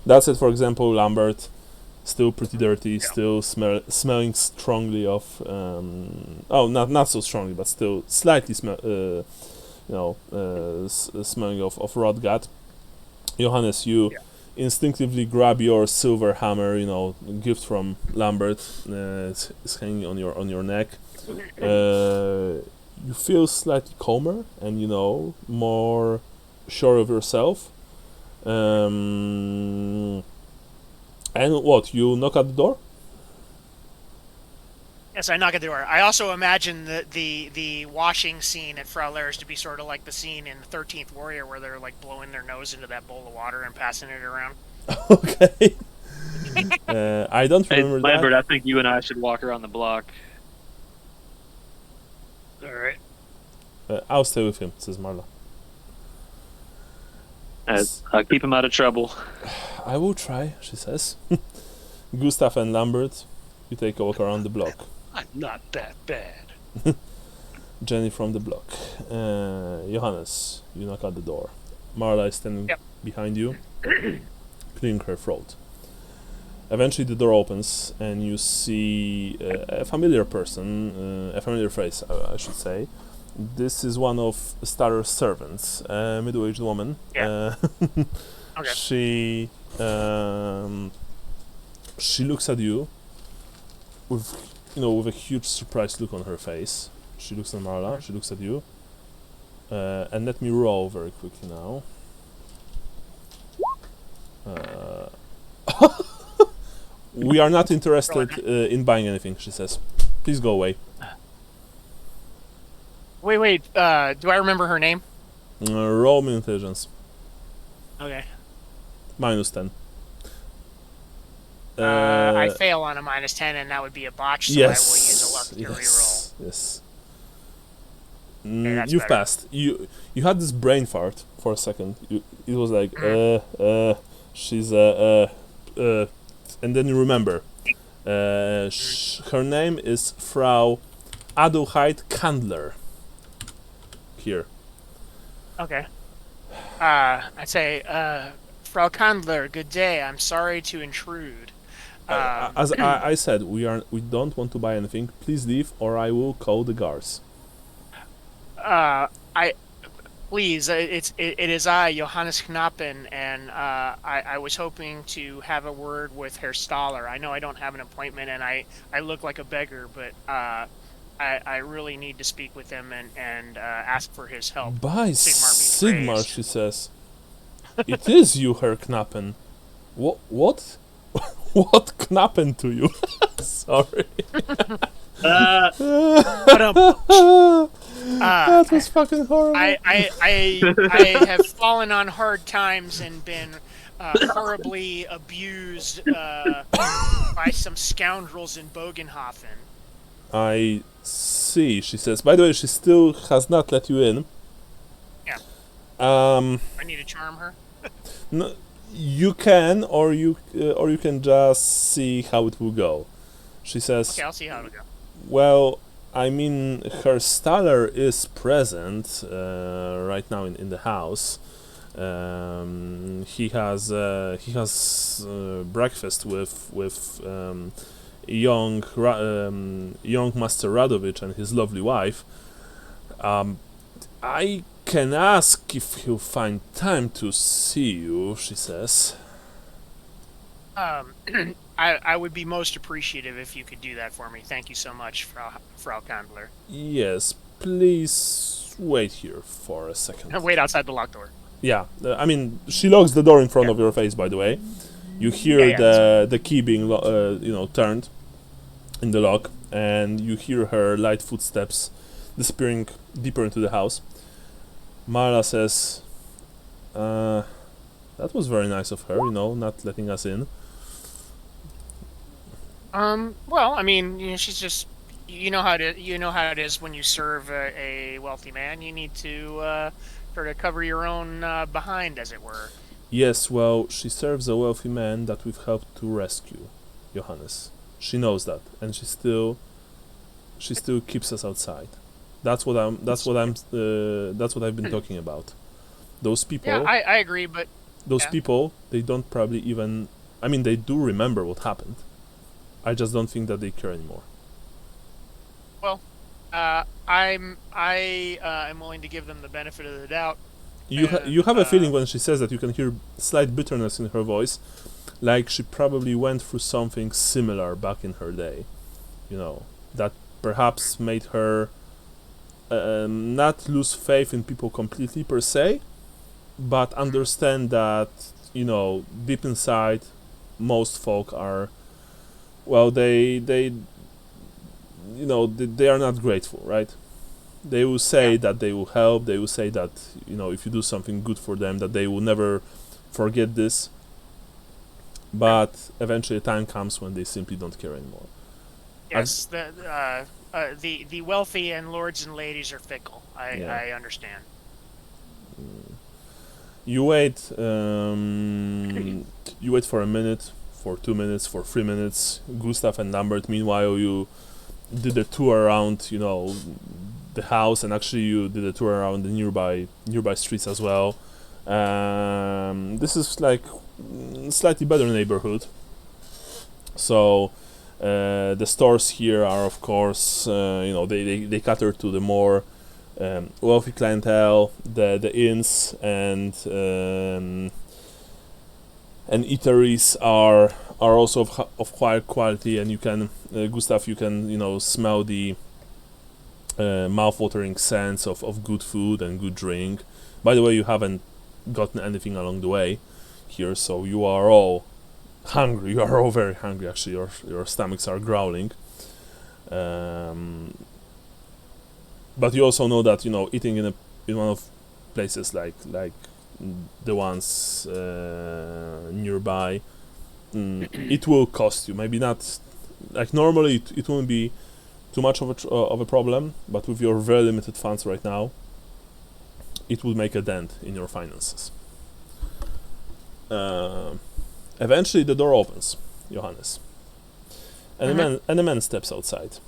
That's it. For example, Lambert, still pretty dirty, still smelling strongly of not so strongly, but still slightly smelling of rot gut. Johannes, you instinctively grab your silver hammer, gift from Lambert. It's hanging on your neck. You feel slightly calmer and more sure of yourself. And what? You knock at the door? Yes, I knock at the door. I also imagine the washing scene at Frauleur's to be sort of like the scene in the 13th Warrior where they're like blowing their nose into that bowl of water and passing it around. Okay. I don't remember that. Lambert, I think you and I should walk around the block. All right. I'll stay with him, says Marla. I'll keep him out of trouble. I will try, she says. Gustav and Lambert, you take a walk around the block. I'm not that bad. Jenny from the block. Johannes, you knock at the door. Marla is standing behind you, clearing her throat. Eventually the door opens and you see a familiar person, a familiar face, I should say. This is one of Starr's servants, a middle-aged woman. Yeah. Okay. She looks at you with a huge surprised look on her face. She looks at Marla. She looks at you. And let me roll very quickly now. We are not interested in buying anything, she says. Please go away. Wait. Do I remember her name? Roll me intelligence. Okay. -10. I fail on a -10, and that would be a botch, so I will use a luck to reroll. Yes. Okay, You've passed. You had this brain fart for a second. It was like, she's and then you remember. Her name is Frau Adelheid Kandler. Here. Okay. I'd say, Frau Kandler, good day. I'm sorry to intrude. As I said, we don't want to buy anything. Please leave, or I will call the guards. Please, it is I, Johannes Knappen, and I was hoping to have a word with Herr Staller. I know I don't have an appointment, and I look like a beggar, but I really need to speak with him and ask for his help. By Sigmar, she says. It is you, Herr Knappen. What? What Knappen to you? Sorry. That was fucking horrible. I have fallen on hard times and been horribly abused by some scoundrels in Bögenhafen. I see, she says. By the way, she still has not let you in. Yeah. I need to charm her. No, you can, or you can just see how it will go. She says. Okay, I'll see how it'll go. Well, I mean, Herr Staller is present right now in the house. He has breakfast with young Master Radovich and his lovely wife. I can ask if he'll find time to see you, she says. I would be most appreciative if you could do that for me. Thank you so much, Frau Kandler. Yes, please wait here for a second. Wait outside the locked door. Yeah, I mean, she locks the door in front of your face, by the way. You hear the key being, turned in the lock, and you hear her light footsteps disappearing deeper into the house. Marla says, that was very nice of her, not letting us in. Well, I mean, she's just, you know how it is when you serve a wealthy man. You need to sort of cover your own behind, as it were. Yes, well, she serves a wealthy man that we've helped to rescue, Johannes. She knows that, and she still keeps us outside. That's what I've been talking about. Those people. Yeah, I agree, but those people, they don't probably even. I mean, they do remember what happened. I just don't think that they care anymore. Well, I'm willing to give them the benefit of the doubt. You have a feeling when she says that, you can hear slight bitterness in her voice, like she probably went through something similar back in her day, that perhaps made her not lose faith in people completely per se, but understand that, deep inside, most folk are, well, they are not grateful, right? They will say that they will help. They will say that, if you do something good for them, that they will never forget this. But eventually, a time comes when they simply don't care anymore. Yes, the wealthy and lords and ladies are fickle. I understand. You wait. You wait for a minute, for 2 minutes, for 3 minutes. Gustav and Lambert, meanwhile, you did a tour around, the house, and actually you did a tour around the nearby streets as well. This is like slightly better neighborhood. So the stores here are, of course, they cater to the more wealthy clientele. The inns and eateries are also of high quality, and you can, Gustav, you can smell the mouth-watering scents of good food and good drink. By the way, you haven't gotten anything along the way here, so you are all hungry. You are all very hungry. Actually, your stomachs are growling. But you also know that eating in one of places like the ones nearby, it will cost you. Maybe not like normally. It won't be too much of a problem, but with your very limited funds right now, it will make a dent in your finances. Eventually, the door opens, Johannes, and a man steps outside.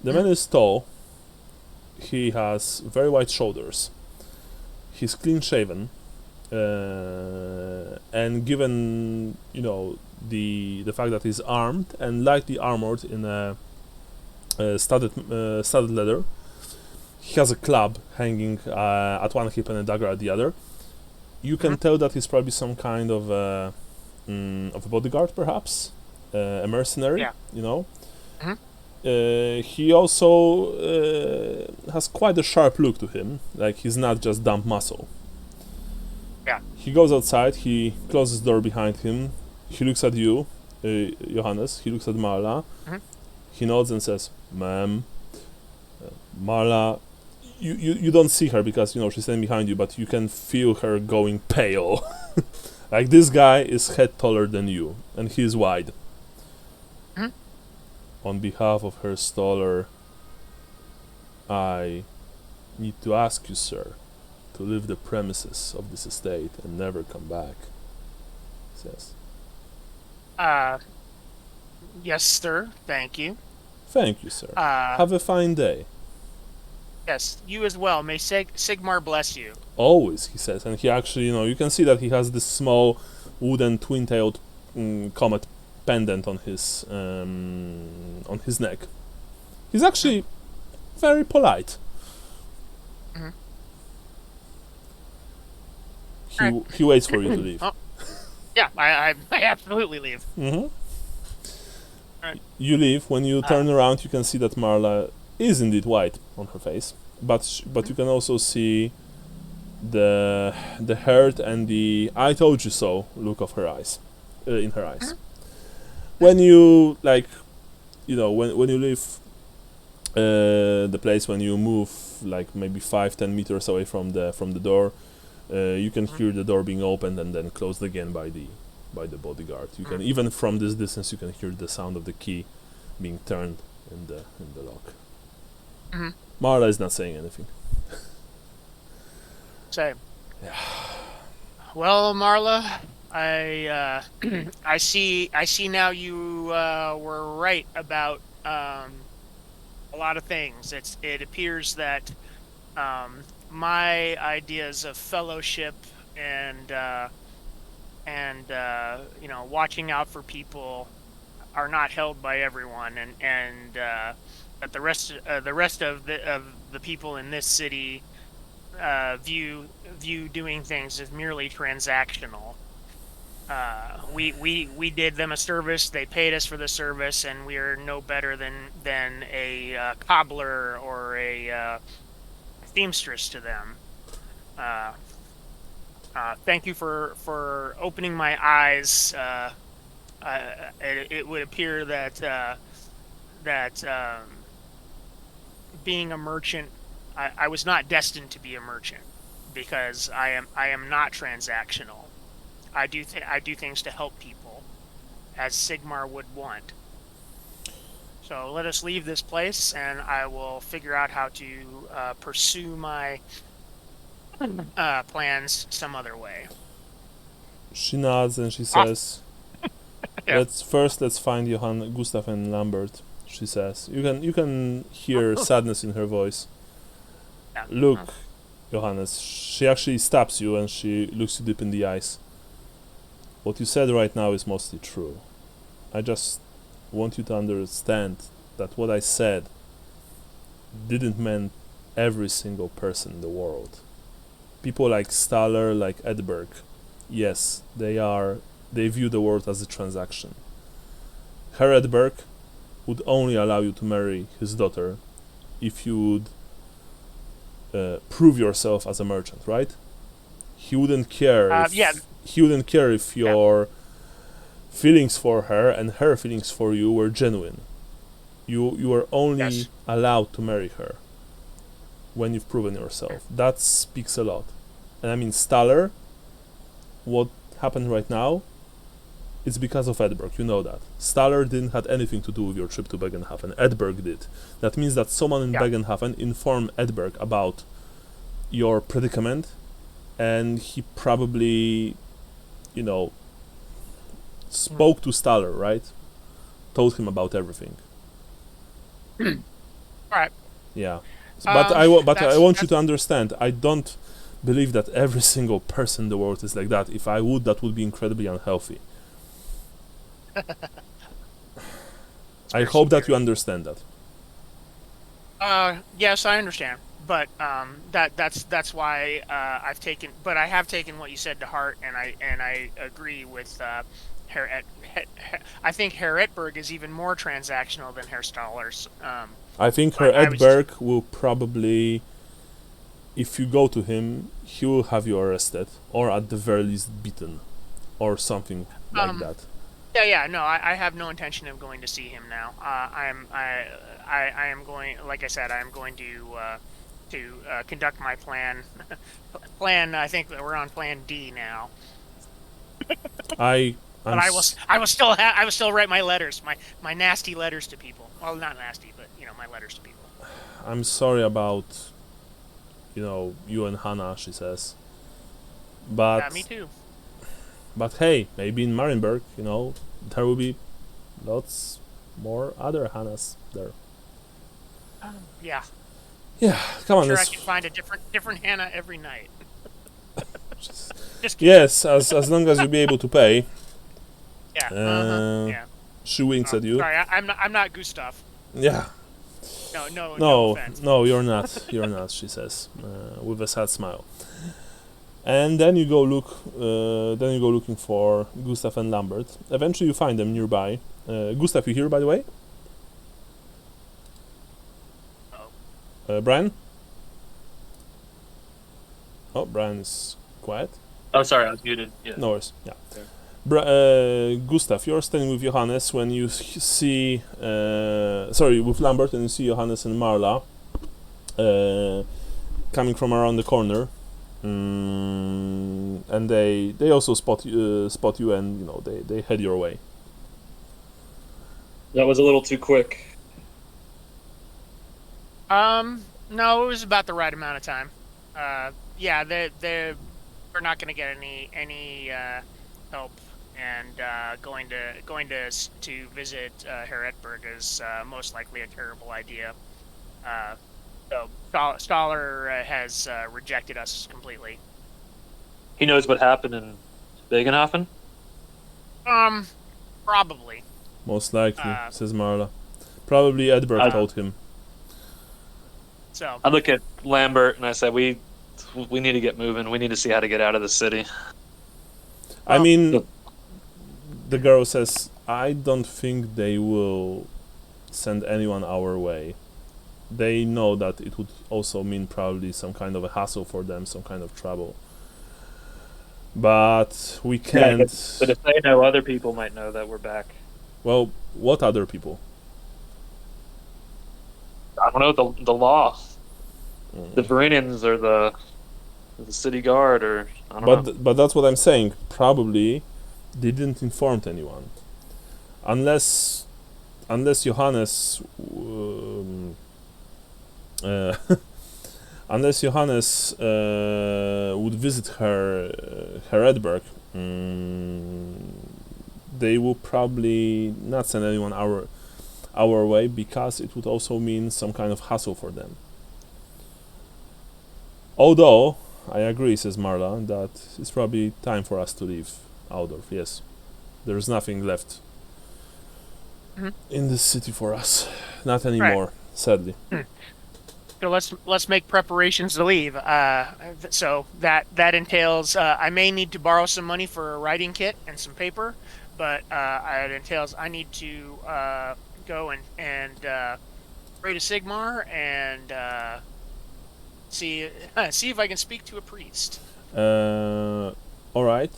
The man is tall. He has very wide shoulders. He's clean shaven, and given the fact that he's armed and lightly armored in a studded leather, he has a club hanging at one hip and a dagger at the other. You can tell that he's probably some kind of a bodyguard, perhaps a mercenary. He also has quite a sharp look to him, like he's not just dumb muscle. He goes outside, he closes the door behind him, he looks at you, Johannes, he looks at Marla, he nods and says, "Ma'am." Marla, you don't see her because she's standing behind you, but you can feel her going pale. Like, this guy is head taller than you, and he's wide. On behalf of her staller, I need to ask you, sir, to leave the premises of this estate and never come back, he says. Yes, sir. Thank you. Thank you, sir. Have a fine day. Yes, you as well. May Sigmar bless you. Always, he says, and he actually, you can see that he has this small wooden twin-tailed comet pendant on his neck. He's actually very polite. He waits for you to leave. Yeah, I absolutely leave. Right. You leave. When you turn around, you can see that Marla is indeed white on her face, but you can also see the hurt and the "I told you so" look of her eyes, in her eyes. When you when you leave the place when you move like maybe 5-10 meters away from the door, you can hear the door being opened and then closed again by the bodyguard. You can even from this distance you can hear the sound of the key being turned in the lock. Marla is not saying anything. Same. Well, Marla, I I see now you were right about a lot of things. It appears that my ideas of fellowship and you know, watching out for people are not held by everyone, and that the rest of the people in this city view doing things as merely transactional. We did them a service, they paid us for the service, and we are no better than a cobbler or a seamstress to them. Thank you for opening my eyes. It would appear that being a merchant, I was not destined to be a merchant, because I am not transactional. I do things to help people, as Sigmar would want. So let us leave this place, and I will figure out how to pursue my plans some other way. She nods and she says, Yeah. Let's find Johann, Gustav and Lambert. She says, you can hear sadness in her voice. Yeah. Look, Johannes, she actually stops you and she looks you deep in the eyes. What you said right now is mostly true. I just want you to understand that what I said didn't mean every single person in the world. People like Staller, like Edberg, yes, they view the world as a transaction. Herr Edberg would only allow you to marry his daughter if you would prove yourself as a merchant, right? He wouldn't care. He wouldn't care if your feelings for her and her feelings for you were genuine. You were only allowed to marry her when you've proven yourself. That speaks a lot. And I mean, Staller, what happened right now, it's because of Edberg, you know that. Staller didn't have anything to do with your trip to Bögenhafen. Edberg did. That means that someone in Bögenhafen informed Edberg about your predicament, and he probably, you know, spoke to Staller, right? Told him about everything. Alright. Yeah. But I want you to understand, I don't believe that every single person in the world is like that. If I would, that would be incredibly unhealthy. I hope that you understand that. Yes, I understand, but that's why I have taken what you said to heart, and I agree with I think Herr Edberg is even more transactional than Herr Stallers. I think Herr Edberg will probably, if you go to him, he will have you arrested, or at the very least beaten, or something like that. No, I have no intention of going to see him now. I am going, like I said, I am going to conduct my plan. I think that we're on plan D now. I will still write my letters, my nasty letters to people. Well, not nasty, but you know, my letters to people. I'm sorry about, you and Hannah, she says. But yeah, me too. But hey, maybe in Marienburg, there will be lots more other Hannahs there. Yeah. Yeah, come on. I'm sure I can find a different Hannah every night. Just yes, as long as you'll be able to pay. Yeah. Yeah. She winks at you. Sorry, I'm not Gustav. Yeah. No offense. No, you're not. You're not. She says with a sad smile. And then you go looking for Gustav and Lambert. Eventually, you find them nearby. Gustav, you here, by the way? Brian? Oh, Brian is quiet. Oh, sorry, I was muted. Yeah. No worries. Yeah. Gustav, you're staying with Johannes when you see, with Lambert, and you see Johannes and Marla coming from around the corner, and they also spot you, and they head your way. That was a little too quick. No, it was about the right amount of time. Yeah, they're not going to get any help, and going to visit Herr Edberg is most likely a terrible idea. So Staller has rejected us completely. He knows what happened in Bögenhafen? Probably. Most likely, says Marla. Probably Edberg told him. So I look at Lambert and I say, we need to get moving. We need to see how to get out of the city. I mean, the girl says, I don't think they will send anyone our way. They know that it would also mean probably some kind of a hassle for them, some kind of trouble. But we can't... Yeah, but if they know, other people might know that we're back. Well, what other people? I don't know, the law. The Verenians or the city guard, or I don't know. But that's what I'm saying. Probably they didn't inform anyone, unless Johannes unless Johannes would visit her Edberg. They will probably not send anyone our way, because it would also mean some kind of hassle for them. Although, I agree, says Marla, that it's probably time for us to leave Aldorf. Yes, there's nothing left in this city for us. Not anymore, sadly. So let's make preparations to leave. So that entails I may need to borrow some money for a writing kit and some paper, but it entails I need to go and pray to Sigmar and see if I can speak to a priest. All right.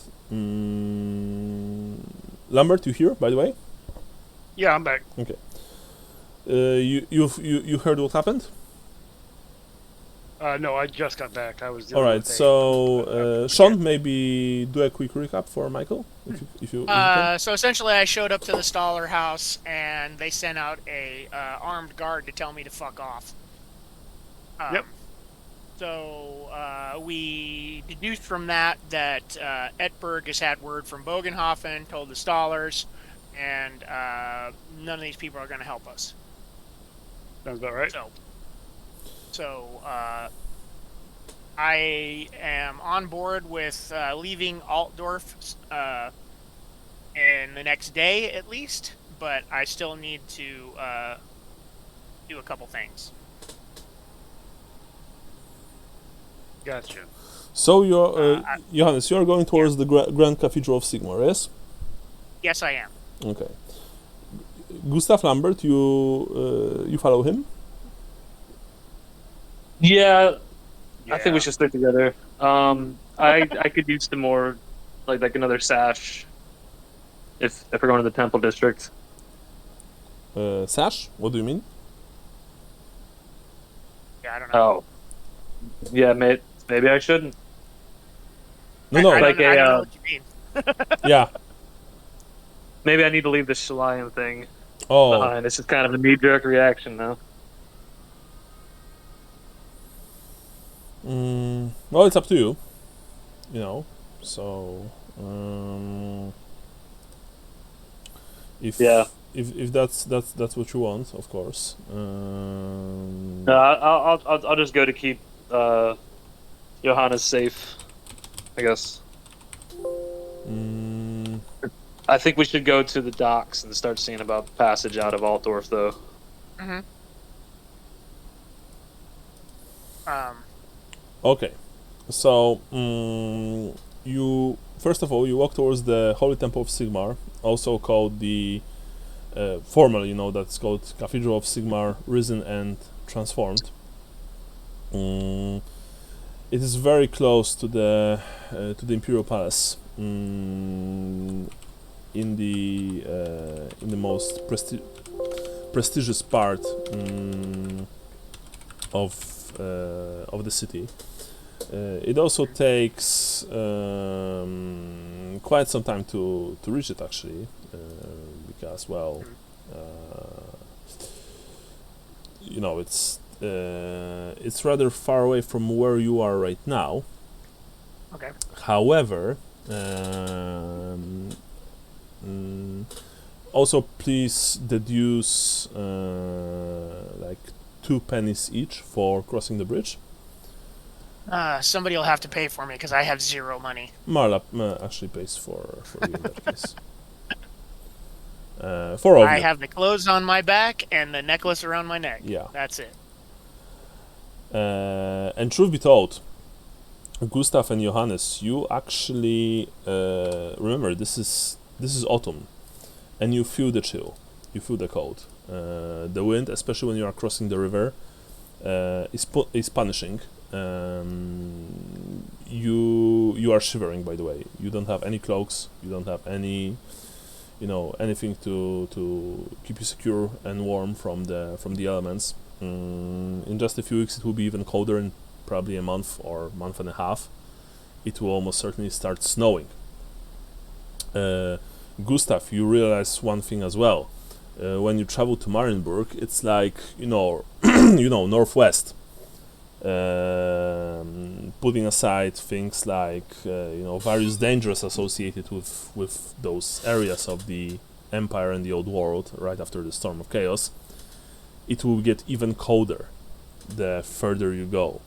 Lambert, you here, by the way? Yeah, I'm back. Okay. You heard what happened? No, I just got back. I was. All right. So, Sean, maybe do a quick recap for Michael, if you can. So essentially, I showed up to the Staller house, and they sent out a armed guard to tell me to fuck off. Yep. So we deduced from that Etberg has had word from Bögenhafen, told the Stallers, and none of these people are going to help us. Sounds about right. So I am on board with leaving Altdorf in the next day at least, but I still need to do a couple things. Gotcha. So you're Johannes, you're going towards the Grand Cathedral of Sigmar, yes? Yes, I am. Okay. Gustav Lambert, you follow him? Yeah, I think we should stick together. I could use some more, like another sash, if we're going to the Temple District. Sash? What do you mean? Yeah, I don't know. Oh, yeah, maybe I shouldn't. No, I like don't know what you mean. yeah. Maybe I need to leave the Shalayim thing Oh. behind. It's just kind of a knee-jerk reaction now. Well, it's up to you. So if that's what you want, of course. No, I'll just go to keep Johannes safe, I guess. I think we should go to the docks and start seeing about the passage out of Altdorf, though. Mm-hmm. Okay, so you first of all you walk towards the Holy Temple of Sigmar, also called the formally, that's called Cathedral of Sigmar, Risen and Transformed. It is very close to the Imperial Palace. in the most prestigious part of the city. It also takes quite some time to reach it, actually, because, well, you know, it's rather far away from where you are right now. Okay. However, also please deduce like 2 pennies each for crossing the bridge. Somebody will have to pay for me because I have 0 money. Marla actually pays for you in that case. 4 of I you. have the clothes on my back and the necklace around my neck. Yeah. That's it. And truth be told, Gustav and Johannes, you actually remember this is autumn, and you feel the chill, you feel the cold. The wind, especially when you are crossing the river, is punishing. You are shivering. By the way, you don't have any cloaks. You don't have any, anything to keep you secure and warm from the elements. In just a few weeks, it will be even colder. In probably a month or month and a half, it will almost certainly start snowing. Gustav, you realize one thing as well. When you travel to Marienburg, it's like northwest. Putting aside things like various dangers associated with those areas of the Empire and the Old World right after the Storm of Chaos, it will get even colder the further you go.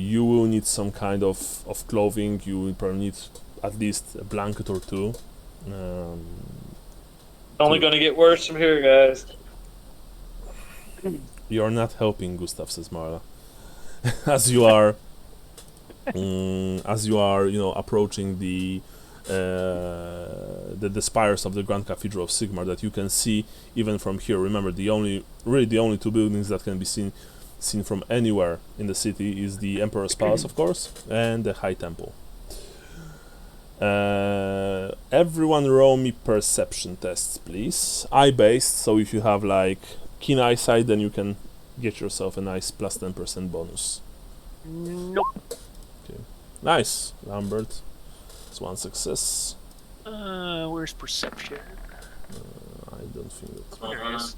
You will need some kind of clothing. You will probably need at least a blanket or 2. Only going to get worse from here, guys. You're not helping, Gustav, says Marla. as you are, approaching the spires of the Grand Cathedral of Sigmar that you can see even from here. Remember, the only 2 buildings that can be seen from anywhere in the city is the Emperor's Palace, of course, and the High Temple. Everyone roll me perception tests, please. Eye-based, so if you have like keen eyesight, then you can get yourself a nice plus 10% bonus. Nope. Okay. Nice, Lambert. It's 1 success. Where's perception? I don't think that. There it is.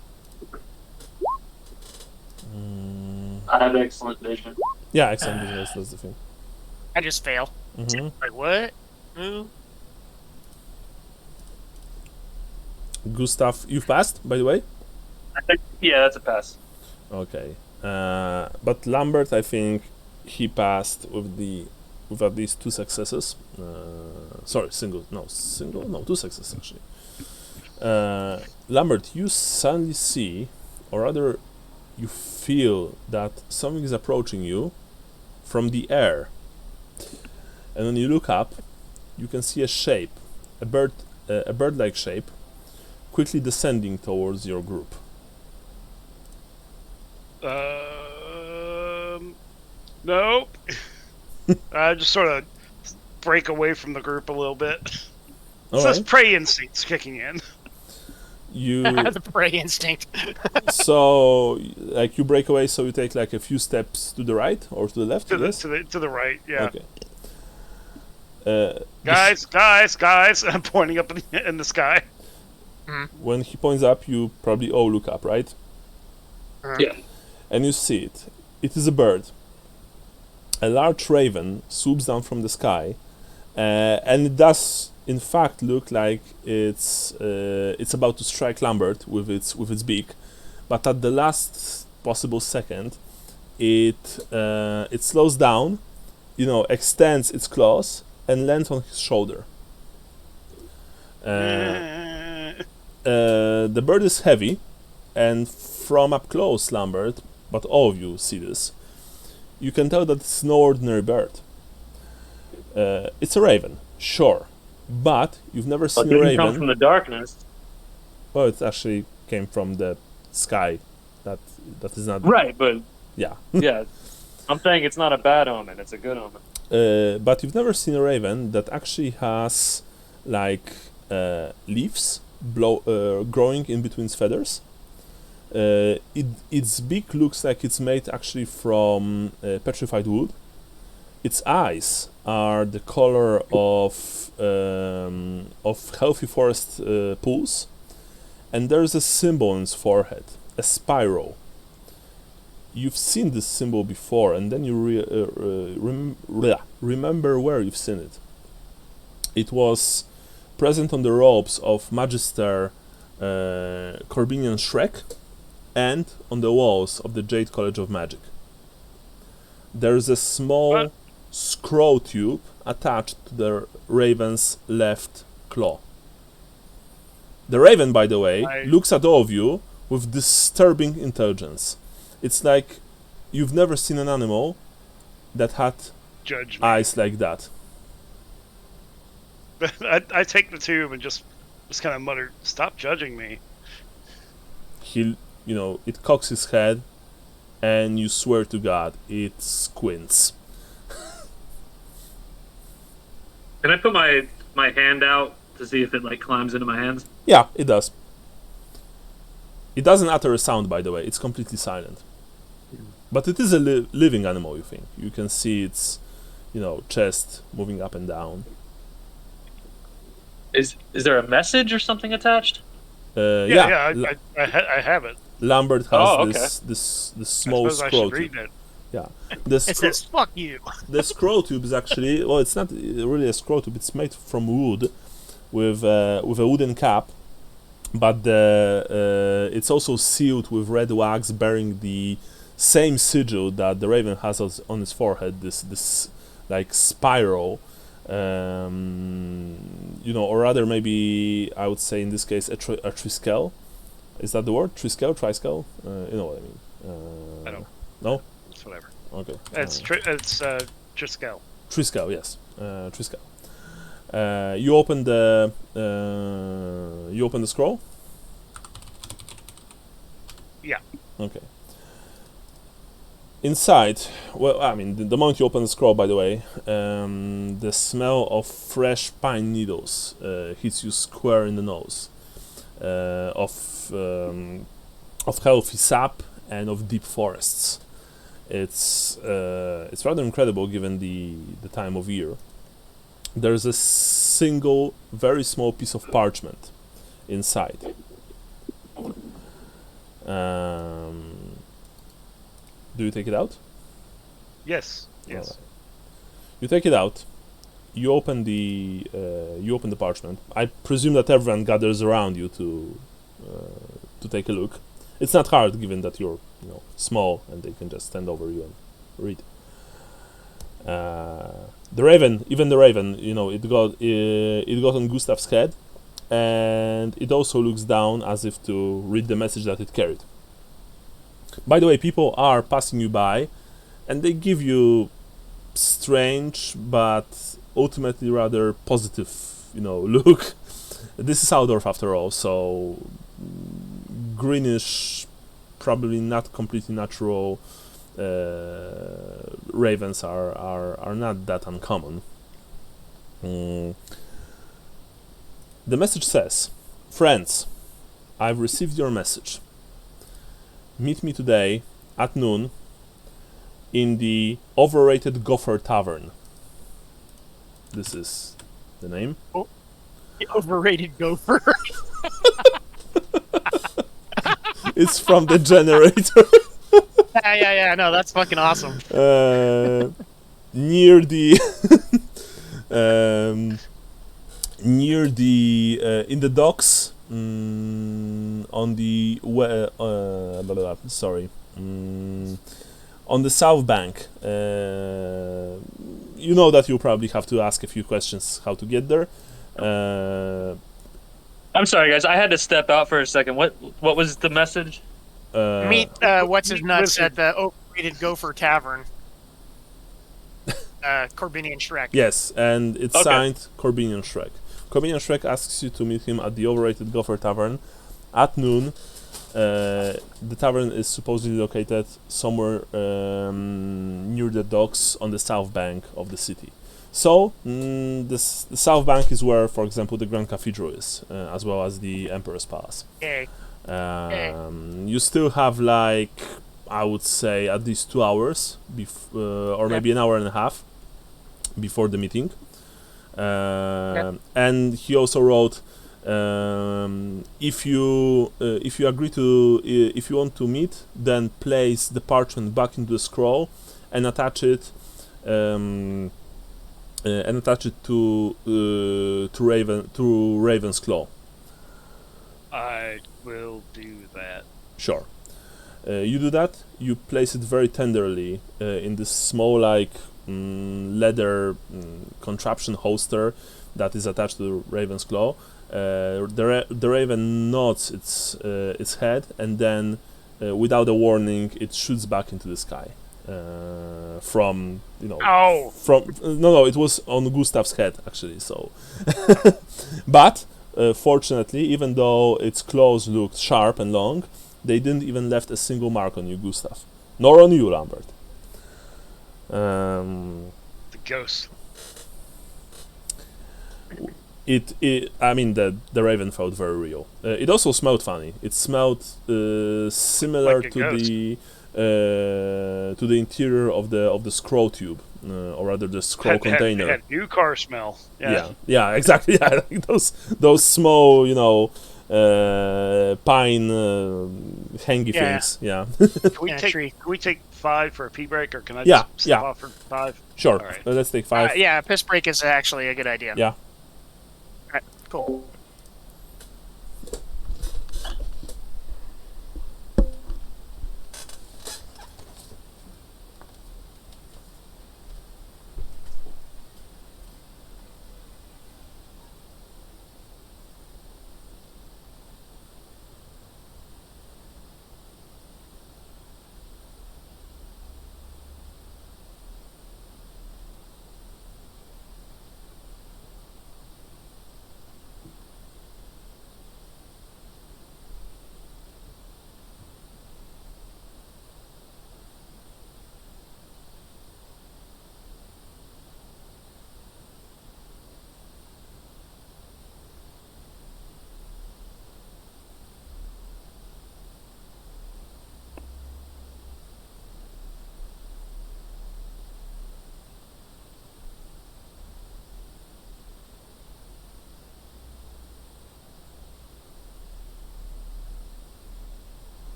I have excellent vision. Yeah, excellent business, that's the thing. I just fail. Mm-hmm. Like what? Ooh. Gustav, you've passed, by the way? I think, yeah, that's a pass. Okay. But Lambert, I think he passed with at least 2 successes. Sorry, 2 successes actually. Lambert, you suddenly see, or rather, you feel that something is approaching you from the air. And when you look up, you can see a shape, a bird-like shape, quickly descending towards your group. Nope. I just sort of break away from the group a little bit. It says prey instincts kicking in. You the prey instinct. so like you break away, so you take like a few steps to the right or to the left. To the right, yeah. Okay. Guys! I'm pointing up in the sky. When he points up, you probably all look up, right? Yeah. And you see it. It is a bird. A large raven swoops down from the sky, and it does, in fact, look like it's about to strike Lambert with its beak, but at the last possible second, it slows down, extends its claws and lands on his shoulder. The bird is heavy, and from up close, Lambert, but all of you see this, you can tell that it's no ordinary bird. It's a raven, sure, but you've never seen a raven. Come from the darkness. Well, it actually came from the sky. That is not right, but yeah. yeah. I'm saying it's not a bad omen; it's a good omen. but you've never seen a raven that actually has like leaves growing in between its feathers. Its beak looks like it's made actually from petrified wood. Its eyes are the color of healthy forest pools, and there's a symbol on its forehead, a spiral. You've seen this symbol before, and then you remember where you've seen it. It was present on the robes of Magister Corbinian Shrek and on the walls of the Jade College of Magic. There's a small scroll tube attached to the raven's left claw. The raven, by the way, looks at all of you with disturbing intelligence. It's like you've never seen an animal that had eyes like that. I take the tube and just kind of mutter, "Stop judging me." It cocks his head, and you swear to God, it squints. Can I put my hand out to see if it like climbs into my hands? Yeah, it does. It doesn't utter a sound, by the way. It's completely silent. But it is a living animal, you think. You can see its, chest moving up and down. Is there a message or something attached? I have it. Lambert has this small scroll tube. Yeah. It says, "Fuck you." The scroll tube is actually, well, it's not really a scroll tube. It's made from wood with a wooden cap, but it's also sealed with red wax bearing the same sigil that the raven has on his forehead, this like spiral, or rather maybe I would say in this case a triskel. Is that the word? Triskel? Triskel? You know what I mean. I don't. No? It's whatever. Okay. It's Triskel. Triskel, yes. Triskel. You open the scroll? Yeah. Okay. Inside, well, I mean, the moment you open the scroll, by the way, the smell of fresh pine needles hits you square in the nose, of healthy sap and of deep forests. It's rather incredible given the time of year. There's a single, very small piece of parchment inside. Do you take it out? Yes. Yes. Right. You take it out. You open the parchment. I presume that everyone gathers around you to take a look. It's not hard, given that you're small and they can just stand over you and read. The raven, it got on Gustav's head, and it also looks down as if to read the message that it carried. By the way, people are passing you by, and they give you strange but ultimately rather positive, look. This is Aldorf after all, so greenish, probably not completely natural ravens are not that uncommon. The message says, "Friends, I've received your message. Meet me today at noon in the Overrated Gopher Tavern." This is the name. Oh, the Overrated Gopher. It's from the generator. Yeah. No, that's fucking awesome. Near the in the docks, on the on the south bank. You know that you'll probably have to ask a few questions how to get there. I'm sorry, guys. I had to step out for a second. What was the message? Meet what's his nuts at the Overrated Gopher Tavern. Corbinian Shrek. Yes, and it's signed Corbinian Shrek. Corbinian Shrek asks you to meet him at the Overrated Gopher Tavern at noon The tavern is supposedly located somewhere near the docks on the south bank of the city. So, the south bank is where, for example, the Grand Cathedral is, as well as the Emperor's Palace. Okay. You still have, like, I would say, at least 2 hours, or maybe an hour and a half before the meeting. And he also wrote, if you agree to, if you want to meet, then place the parchment back into the scroll and attach it. To Raven's Claw. I will do that. Sure. You do that. You place it very tenderly in this small, like leather contraption holster that is attached to Raven's Claw. The raven nods its head, and then, without a warning, it shoots back into the sky. From no, it was on Gustav's head actually. So, but fortunately, even though its claws looked sharp and long, they didn't even left a single mark on you, Gustav, nor on you, Lambert. The ghost. I mean, the raven felt very real. It also smelled funny. It smelled similar Like a to ghost. to the interior of the scroll tube, or rather the scroll container. Had new car smell. Yeah, exactly. Yeah, like those small, pine hangy things. Yeah. Can we take 5 for a pee break, or can I Yeah, just step off for 5? Sure. All right. Let's take 5. Yeah, piss break is actually a good idea. Yeah. Alright, cool.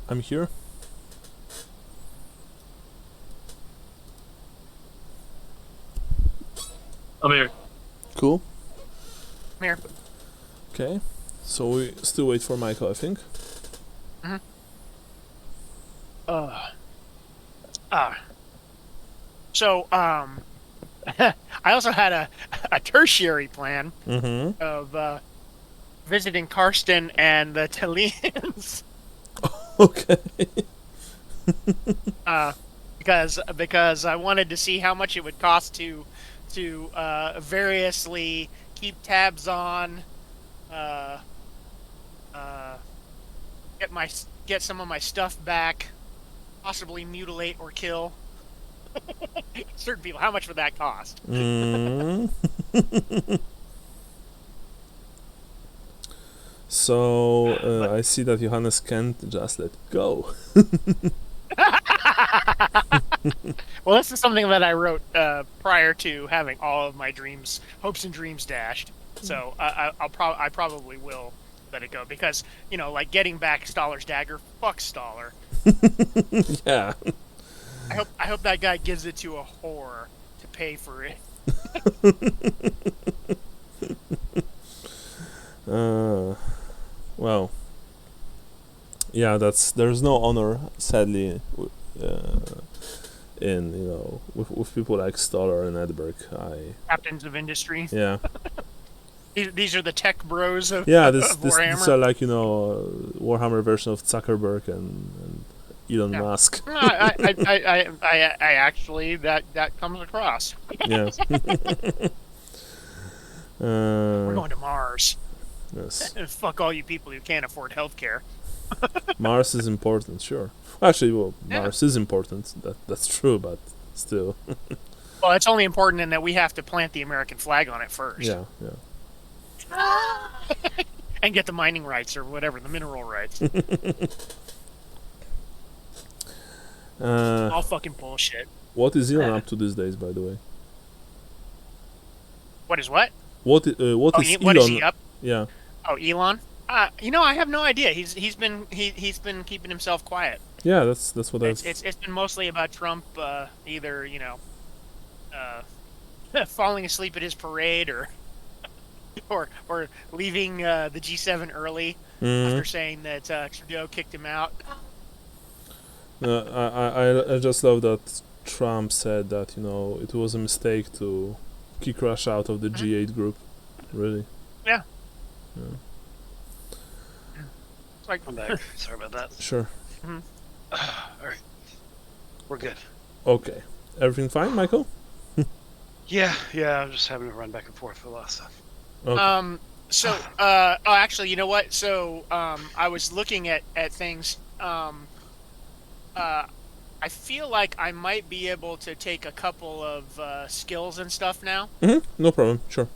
I'm here. I'm here. Cool. Come here. Okay. So we still wait for Michael, I think. So, I also had a tertiary plan Mm-hmm. of visiting Karsten and the Talians. Okay. Because I wanted to see how much it would cost to variously keep tabs on, get some of my stuff back, possibly mutilate or kill certain people. How much would that cost? Mm. So I see that Johannes can't just let go. Well, this is something that I wrote prior to having all of my dreams, hopes and dreams dashed. So I probably will let it go because like getting back Stahler's dagger. Fuck Stahler. Yeah. I hope that guy gives it to a whore to pay for it. Well. Yeah, there's no honor, sadly, in with people like Stoller and Edberg. Captains of industry. Yeah. These are the tech bros of These Warhammer. are like Warhammer version of Zuckerberg and Elon Musk. I actually that comes across. Yeah. We're going to Mars. Yes. Fuck all you people who can't afford healthcare. Mars is important, sure. Actually, Yeah. Mars is important. That's true, but still. Well, it's only important in that we have to plant the American flag on it first. Yeah. And get the mining rights or whatever, the mineral rights. All fucking bullshit. What is Elon up to these days, by the way? What is what? What is Elon? What is he up? Yeah. Oh, Elon? I have no idea. He's been keeping himself quiet. Yeah, that's what I've. It's been mostly about Trump, either falling asleep at his parade or leaving the G7 early after saying that Trudeau kicked him out. I just love that Trump said that it was a mistake to kick Russia out of the G8 group. Really. Yeah. I'm back. Sorry about that. Sure. All right, we're good. Okay. Everything fine, Michael? Yeah. I'm just having to run back and forth for a lot of stuff. Okay. Actually, you know what? So, I was looking at things. I feel like I might be able to take a couple of skills and stuff now. No problem. Sure.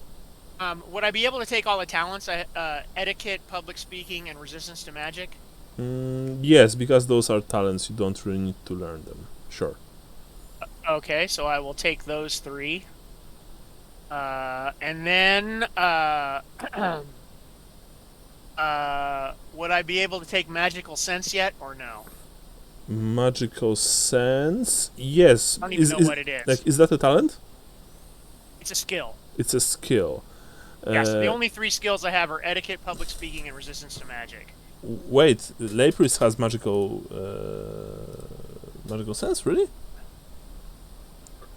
Would I be able to take all the talents? Etiquette, public speaking, and resistance to magic? Yes, because those are talents. You don't really need to learn them. Sure. Okay, so I will take those 3. And then, would I be able to take magical sense yet, or no? Magical sense? Yes. I don't even know what it is. Is that a talent? It's a skill. It's a skill. Yeah, so the only 3 skills I have are etiquette, public speaking, and resistance to magic. Wait, Lay Priest has magical sense, really?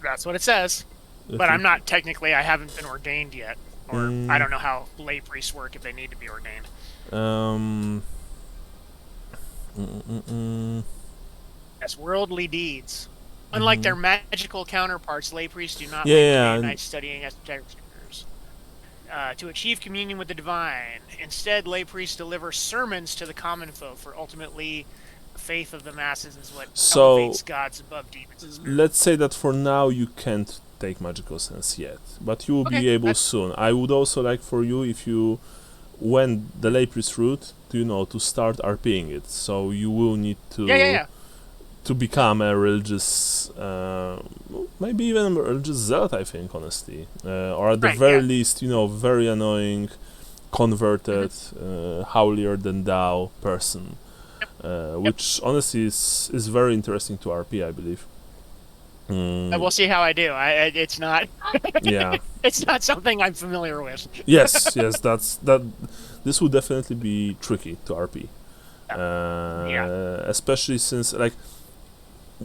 That's what it says. But I'm not technically. I haven't been ordained yet, or I don't know how lay priests work if they need to be ordained. As worldly deeds, unlike their magical counterparts, lay priests do not night studying esoteric scriptures. To achieve communion with the divine, instead, lay priests deliver sermons to the common folk, for ultimately, the faith of the masses is what elevates gods above demons. Let's say that for now you can't take magical sense yet, but you will be able soon. I would also like for you, if you went the lay priest route, to start RPing it. So you will need to to become a religious, maybe even a religious zealot, I think, honestly, or at the very least, very annoying, converted, holier than thou person. which honestly is very interesting to RP, I believe. We'll see how I do. It's not. Yeah. It's not something I'm familiar with. Yes. That. This would definitely be tricky to RP. Especially since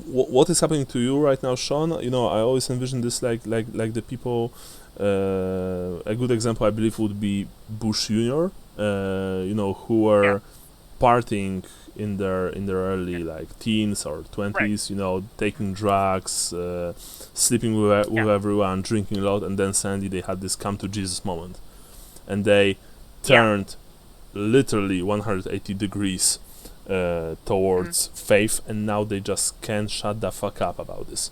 what is happening to you right now, Sean? I always envision this like the people. A good example, I believe, would be Bush Jr. Who were partying in their early teens or 20s. Right. Taking drugs, sleeping with everyone, drinking a lot, and then suddenly they had this come to Jesus moment, and they turned literally 180 degrees towards faith, and now they just can't shut the fuck up about this.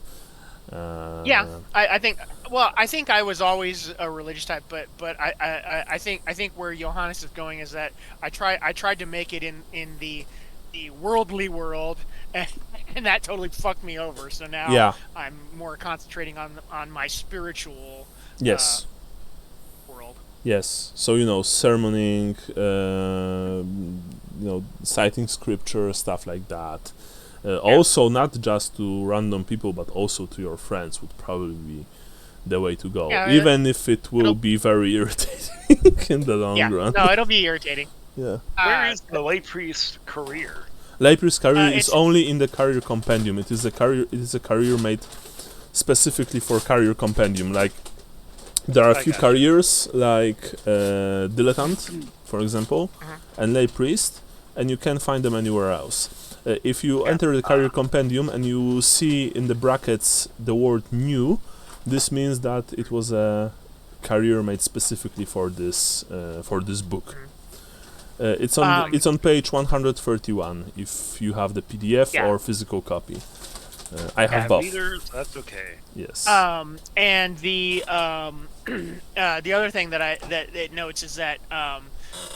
I think. Well, I think I was always a religious type, but I think where Johannes is going is that I tried to make it in the worldly world, and that totally fucked me over. So now I'm more concentrating on my spiritual world. Yes, so sermoning, citing scripture, stuff like that. Also, not just to random people, but also to your friends would probably be the way to go. Even if it will be very irritating in the long run. No, it'll be irritating. Yeah. Where is the lay priest career? Lay priest career is only in the career compendium. It is a career made specifically for career compendium. There are a few careers like dilettante, for example, and lay priest, and you can't find them anywhere else. If you enter the career compendium and you see in the brackets the word new, this means that it was a career made specifically for this book. It's on page 131 if you have the PDF or physical copy. I have both. Meters, that's okay. Yes. And the other thing that it notes is that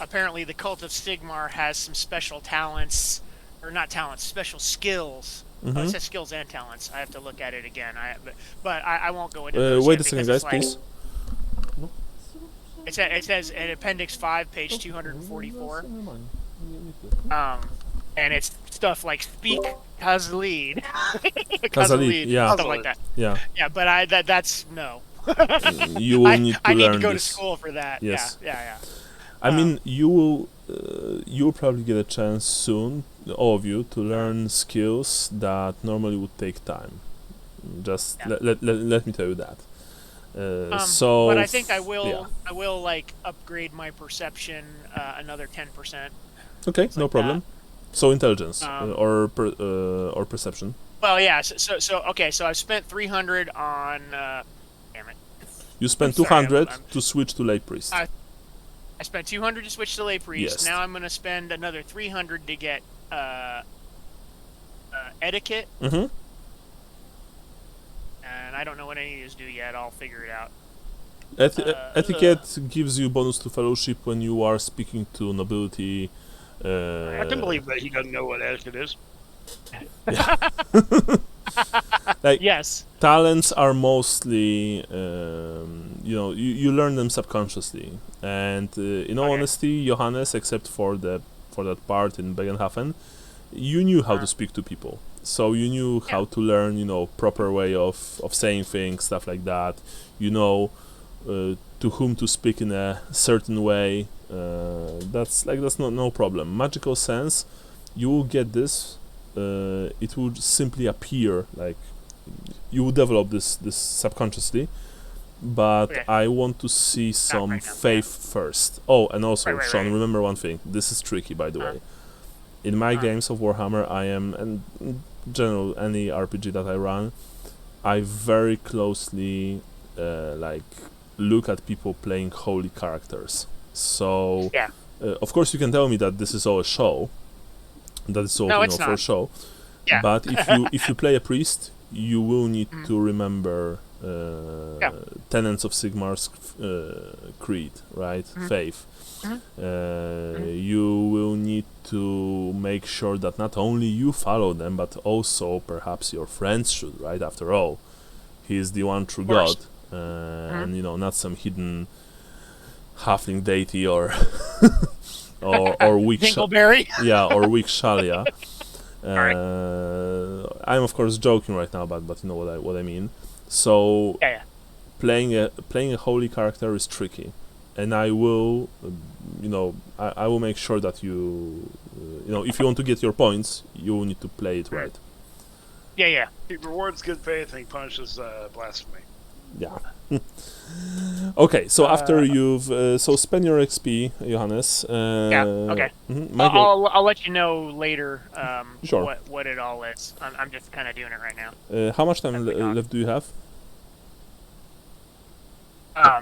apparently the Cult of Sigmar has some special talents. Or not talents, special skills. It says skills and talents. I have to look at it again. But I won't go into those wait yet a second, guys, please. It says in Appendix 5, page 244. And it's stuff like speak Khazalid. Khazalid, yeah. Stuff like that. Yeah. Yeah, but that's no. You will need to I need learn to go this. to school for that. Yes. Yeah. I mean, you'll probably get a chance soon, all of you, to learn skills that normally would take time. Just let me tell you that. But I think I will upgrade my perception another 10%. Okay, no problem. So intelligence or perception. Well, yeah. So I've spent 300 on. Damn it. You spent 200 to switch to lay priest. I spent 200 to switch to lay priest. Yes. Now I'm going to spend another 300 to get etiquette. Mm-hmm. And I don't know what any of these do yet. I'll figure it out. Etiquette gives you bonus to fellowship when you are speaking to nobility. I can believe that he doesn't know what etiquette is. Yes. Talents are mostly, you learn them subconsciously. And in all honesty, Johannes, except for that part in Bögenhafen, you knew how to speak to people. So you knew how to learn, proper way of saying things, stuff like that. To whom to speak in a certain way. That's no problem. Magical sense, you will get this. It would simply appear you will develop this subconsciously, but I want to see some faith first. Oh, and also, Sean, remember one thing. This is tricky, by the way. In my games of Warhammer, I am, and in general, any RPG that I run, I very closely look at people playing holy characters. So, of course, you can tell me that this is all a show. That is all for a show. Yeah. But if you play a priest, you will need to remember tenets of Sigmar's creed, right? Faith. You will need to make sure that not only you follow them, but also perhaps your friends should, right? After all, he is the one true God, and not some hidden halfling deity or or weak Dingleberry. or weak Shalia. Alright. I'm of course joking right now, but you know what I mean. So Yeah. playing a holy character is tricky, and I will, I will make sure that if you want to get your points, you will need to play it right. Yeah. He rewards good faith and he punishes blasphemy. Yeah. Okay, so after you've spend your XP, Johannes. Okay. Michael, I'll let you know later. Sure. What it all is. I'm just kind of doing it right now. how much time left do you have?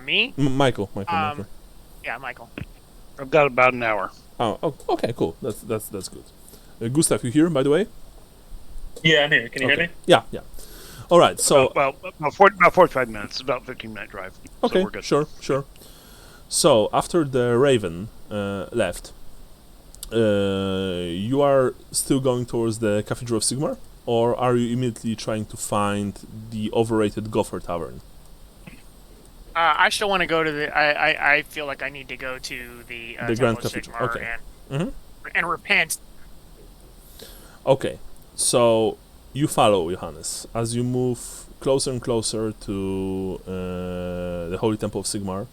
Me? Michael. Yeah, Michael. I've got about an hour. Oh, okay, cool. That's good. Gustav, you here, by the way? Yeah, I'm here. Can you hear me? Yeah. All right, so about 45 minutes, about 15-minute drive. okay, So we're good. sure. So after the Raven left, you are still going towards the Cathedral of Sigmar, or are you immediately trying to find the overrated Gopher Tavern? I still want to go to the. I feel like I need to go to the Grand Temple of Cathedral. Sigmar Okay. and repent. Okay, so you follow Johannes as you move closer and closer to the Holy Temple of Sigmar.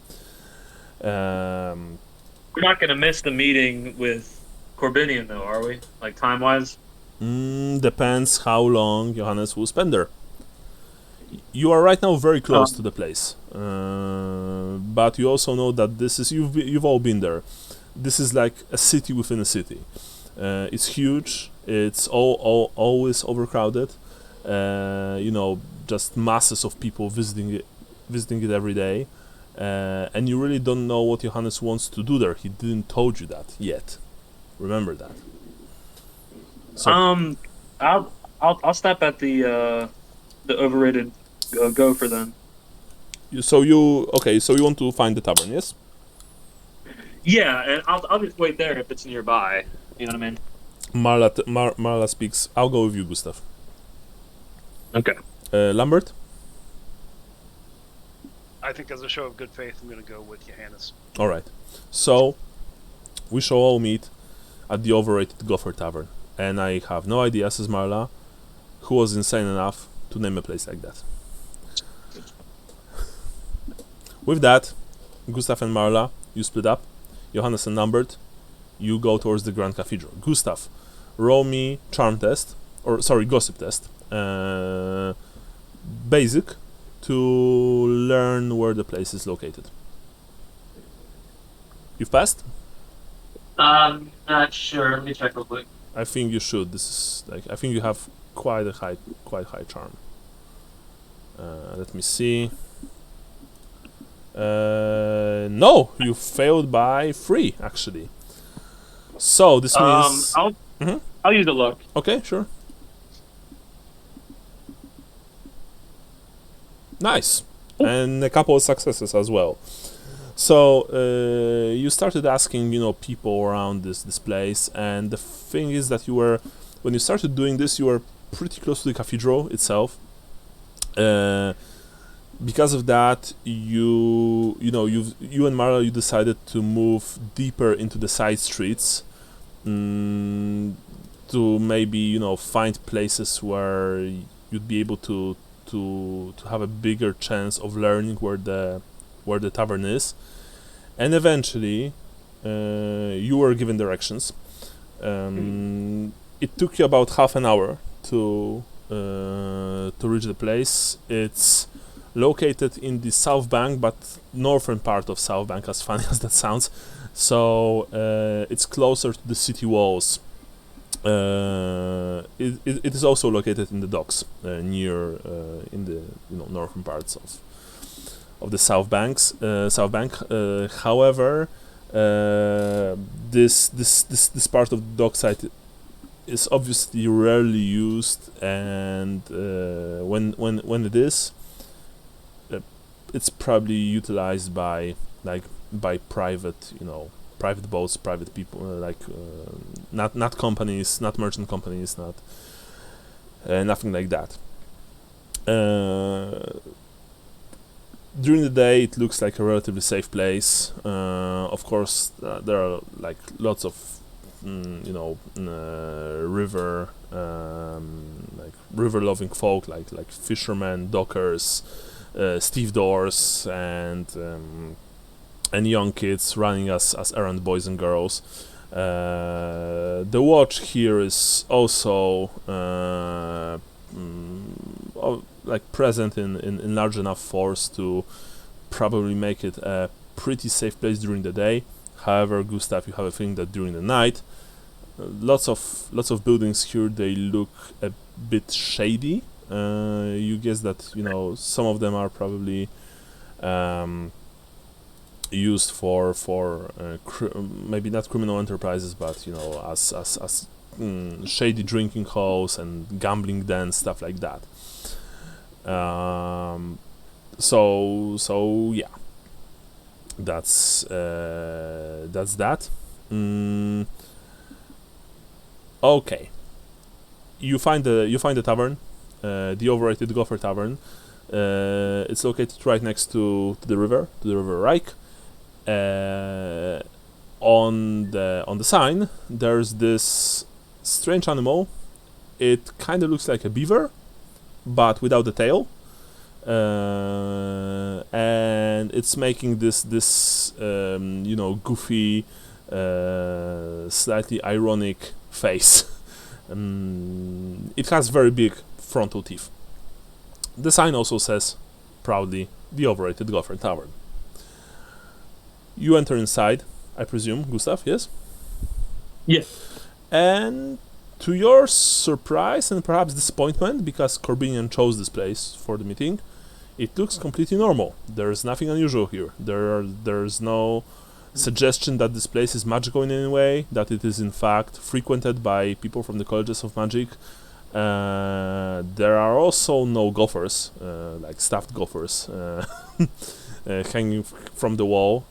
We're not going to miss the meeting with Corbinian, though, are we? Like, time-wise? Depends how long Johannes will spend there. You are right now very close to the place, but you also know that this is you've all been there. This is like a city within a city. It's huge. It's always overcrowded. Just masses of people visiting it every day, and you really don't know what Johannes wants to do there. He didn't told you that yet. Remember that. So, I'll stop at the overrated gopher then. So you want to find the tavern, yes? Yeah, and I'll just wait there if it's nearby. You know what I mean? Marla speaks. I'll go with you, Gustav. Okay. Lambert? I think as a show of good faith, I'm going to go with Johannes. All right. So we shall all meet at the overrated Gopher Tavern, and I have no idea, says Marla, who was insane enough to name a place like that. With that, Gustav and Marla, you split up. Johannes and Lambert, you go towards the Grand Cathedral. Gustav, roll me gossip test. Basic, to learn where the place is located. You've passed? Not sure. Let me check real quick. I think you should. I think you have quite high charm. Let me see. No, you failed by 3 actually. So this means I'll use a look. okay, sure. Nice, and a couple of successes as well. So you started asking, people around this place, and the thing is that when you started doing this, you were pretty close to the cathedral itself. Because of that, you and Mara, you decided to move deeper into the side streets to maybe find places where you'd be able to have a bigger chance of learning where the tavern is, and eventually you were given directions. It took you about half an hour to reach the place. It's located in the South Bank, but northern part of South Bank, as funny as that sounds. So it's closer to the city walls. It is also located in the docks, near in the northern parts of the South Bank. However, this part of the dockside is obviously rarely used, and when it is, it's probably utilized by private boats, private people, not companies, not merchant companies, not nothing like that. during the day, it looks like a relatively safe place. Of course, there are like lots of, river, like river-loving folk, like fishermen, dockers, stevedores, and young kids running as errand boys and girls. The watch here is also like present in large enough force to probably make it a pretty safe place during the day. However, Gustav, you have a feeling that during the night, lots of buildings here, they look a bit shady. You guess that some of them are probably used for maybe not criminal enterprises, but as shady drinking halls and gambling dens, stuff like that. So yeah, that's that. Okay, you find the tavern, the overrated Gopher Tavern. It's located right next to the river Reich. On the sign, there's this strange animal. It kind of looks like a beaver, but without the tail, and it's making this goofy, slightly ironic face. It has very big frontal teeth. The sign also says proudly the overrated Gopher Tavern. You enter inside, I presume, Gustav, yes? Yes. And to your surprise and perhaps disappointment, because Corbinian chose this place for the meeting, it looks completely normal. There's nothing unusual here. There's no suggestion that this place is magical in any way, that it is in fact frequented by people from the colleges of magic. There are also no gophers, like stuffed gophers, hanging from the wall.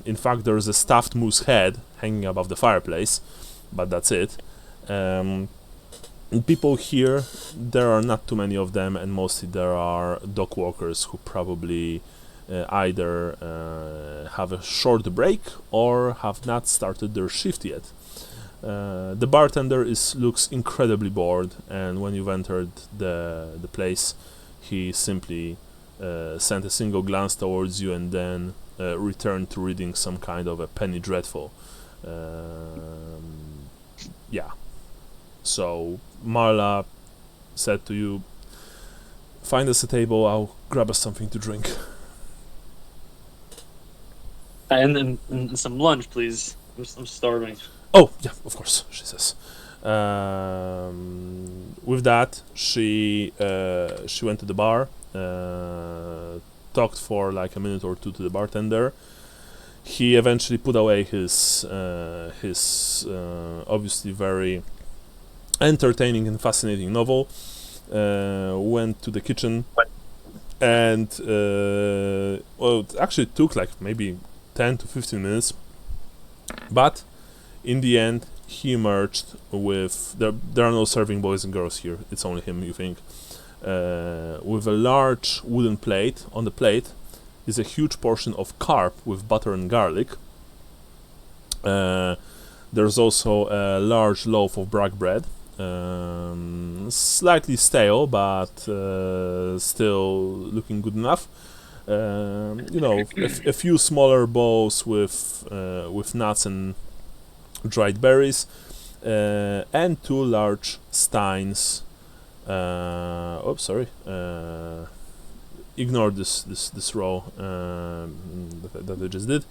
In fact, there's a stuffed moose head hanging above the fireplace, but that's it. People here, there are not too many of them, and mostly there are dock workers who probably either have a short break or have not started their shift yet. The bartender looks incredibly bored, and when you've entered the place, he simply sent a single glance towards you and then returned to reading some kind of a penny dreadful. Yeah. So Marla said to you, "Find us a table, I'll grab us something to drink." And some lunch, please. I'm starving. Oh, yeah, of course, she says. With that, she went to the bar, talked for like a minute or two to the bartender. He eventually put away his obviously very entertaining and fascinating novel, went to the kitchen, and it actually took like maybe 10 to 15 minutes, but in the end he emerged with there are no serving boys and girls here, it's only him, you think, with a large wooden plate. On the plate is a huge portion of carp with butter and garlic. There's also a large loaf of black bread, slightly stale, but still looking good enough. A few smaller bowls with nuts and dried berries, and two large steins. Ignore this row that I just did.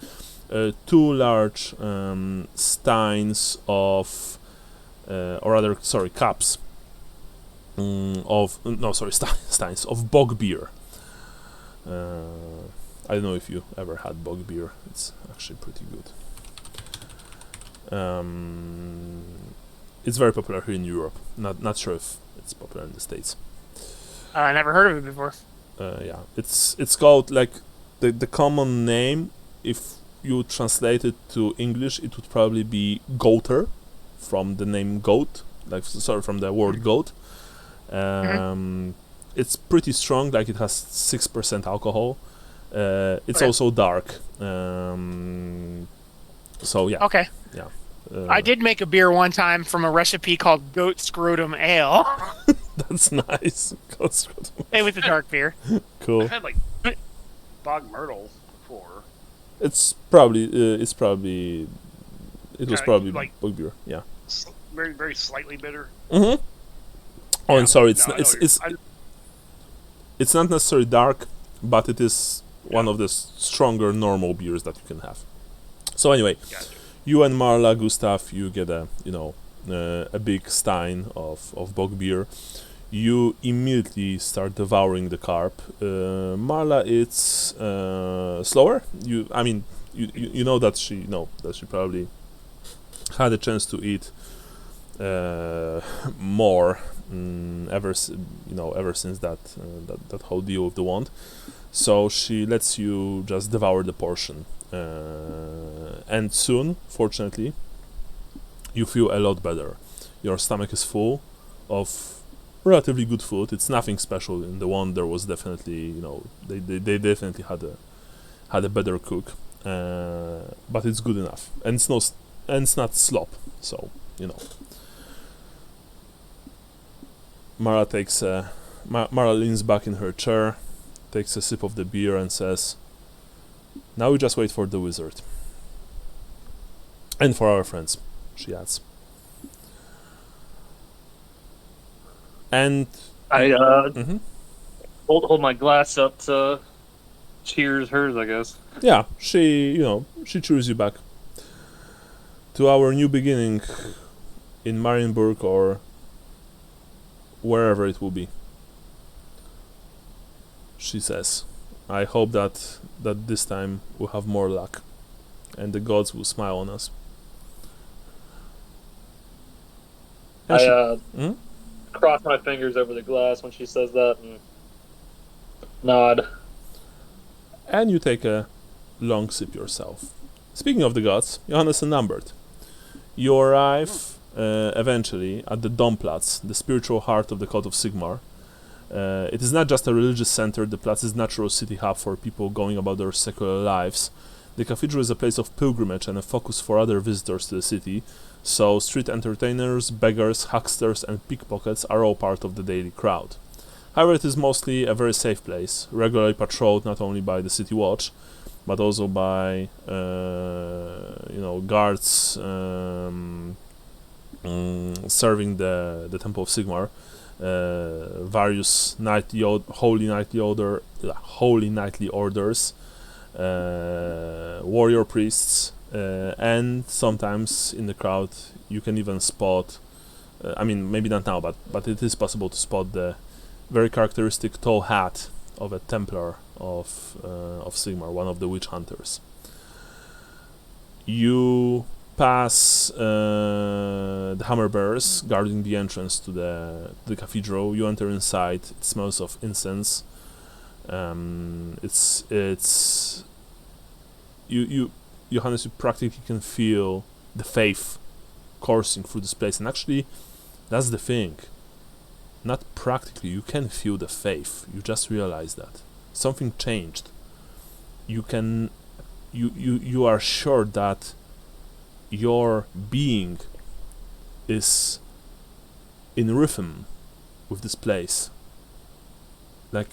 Two large steins of, cups steins of bog beer. I don't know if you ever had bog beer. It's actually pretty good. It's very popular here in Europe. Not sure if it's popular in the States. I never heard of it before. Yeah, it's called, like, the common name, if you translate it to English, it would probably be goater, from the name goat, from the word goat. it's pretty strong. Like it has 6% alcohol. It's Okay. also dark. So yeah. Okay. Yeah. I did make a beer one time from a recipe called Goat Scrotum Ale. That's nice. It was a dark beer. Cool. I've had like Bog Myrtle before. It was probably Like- bug beer. Yeah. Very, very slightly bitter. Mm-hmm. Oh, Yeah. and sorry, No, I know it's not necessarily dark, but it is one of the stronger normal beers that you can have. So anyway, Gotcha. you and Marla, Gustav, you get a big stein of bog beer. You immediately start devouring the carp. Marla, it's slower. You know that she probably had a chance to eat more ever since that whole deal with the wand. So she lets you just devour the portion, and soon, fortunately, you feel a lot better. Your stomach is full of relatively good food. It's nothing special. In the one, there was definitely, they definitely had a better cook, but it's good enough, and it's not slop. So Mara Mara leans back in her chair, takes a sip of the beer, and says, "Now we just wait for the wizard. And for our friends," she adds. And I mhm. hold my glass up to cheers hers, I guess. Yeah, she cheers you back to our new beginning in Marienburg or wherever it will be. She says, "I hope that this time we'll have more luck, and the gods will smile on us." And Mhm. Cross my fingers over the glass when she says that and nod. And you take a long sip yourself. Speaking of the gods, Johannes and Lambert, you arrive eventually at the Domplatz, the spiritual heart of the cult of Sigmar. It is not just a religious center, the Platz is a natural city hub for people going about their secular lives. The cathedral is a place of pilgrimage and a focus for other visitors to the city, so street entertainers, beggars, hucksters and pickpockets are all part of the daily crowd. However, it is mostly a very safe place, regularly patrolled not only by the city watch, but also by guards serving the Temple of Sigmar, various holy nightly orders, warrior priests, and sometimes in the crowd you can even spot, maybe not now, but it is possible to spot the very characteristic tall hat of a Templar of Sigmar, one of the witch hunters. You pass the hammer bearers guarding the entrance to the cathedral. You enter inside. It smells of incense. Johannes, you practically can feel the faith coursing through this place, and actually, that's the thing. Not practically, you can feel the faith. You just realize that something changed. You are sure that your being is in rhythm with this place. Like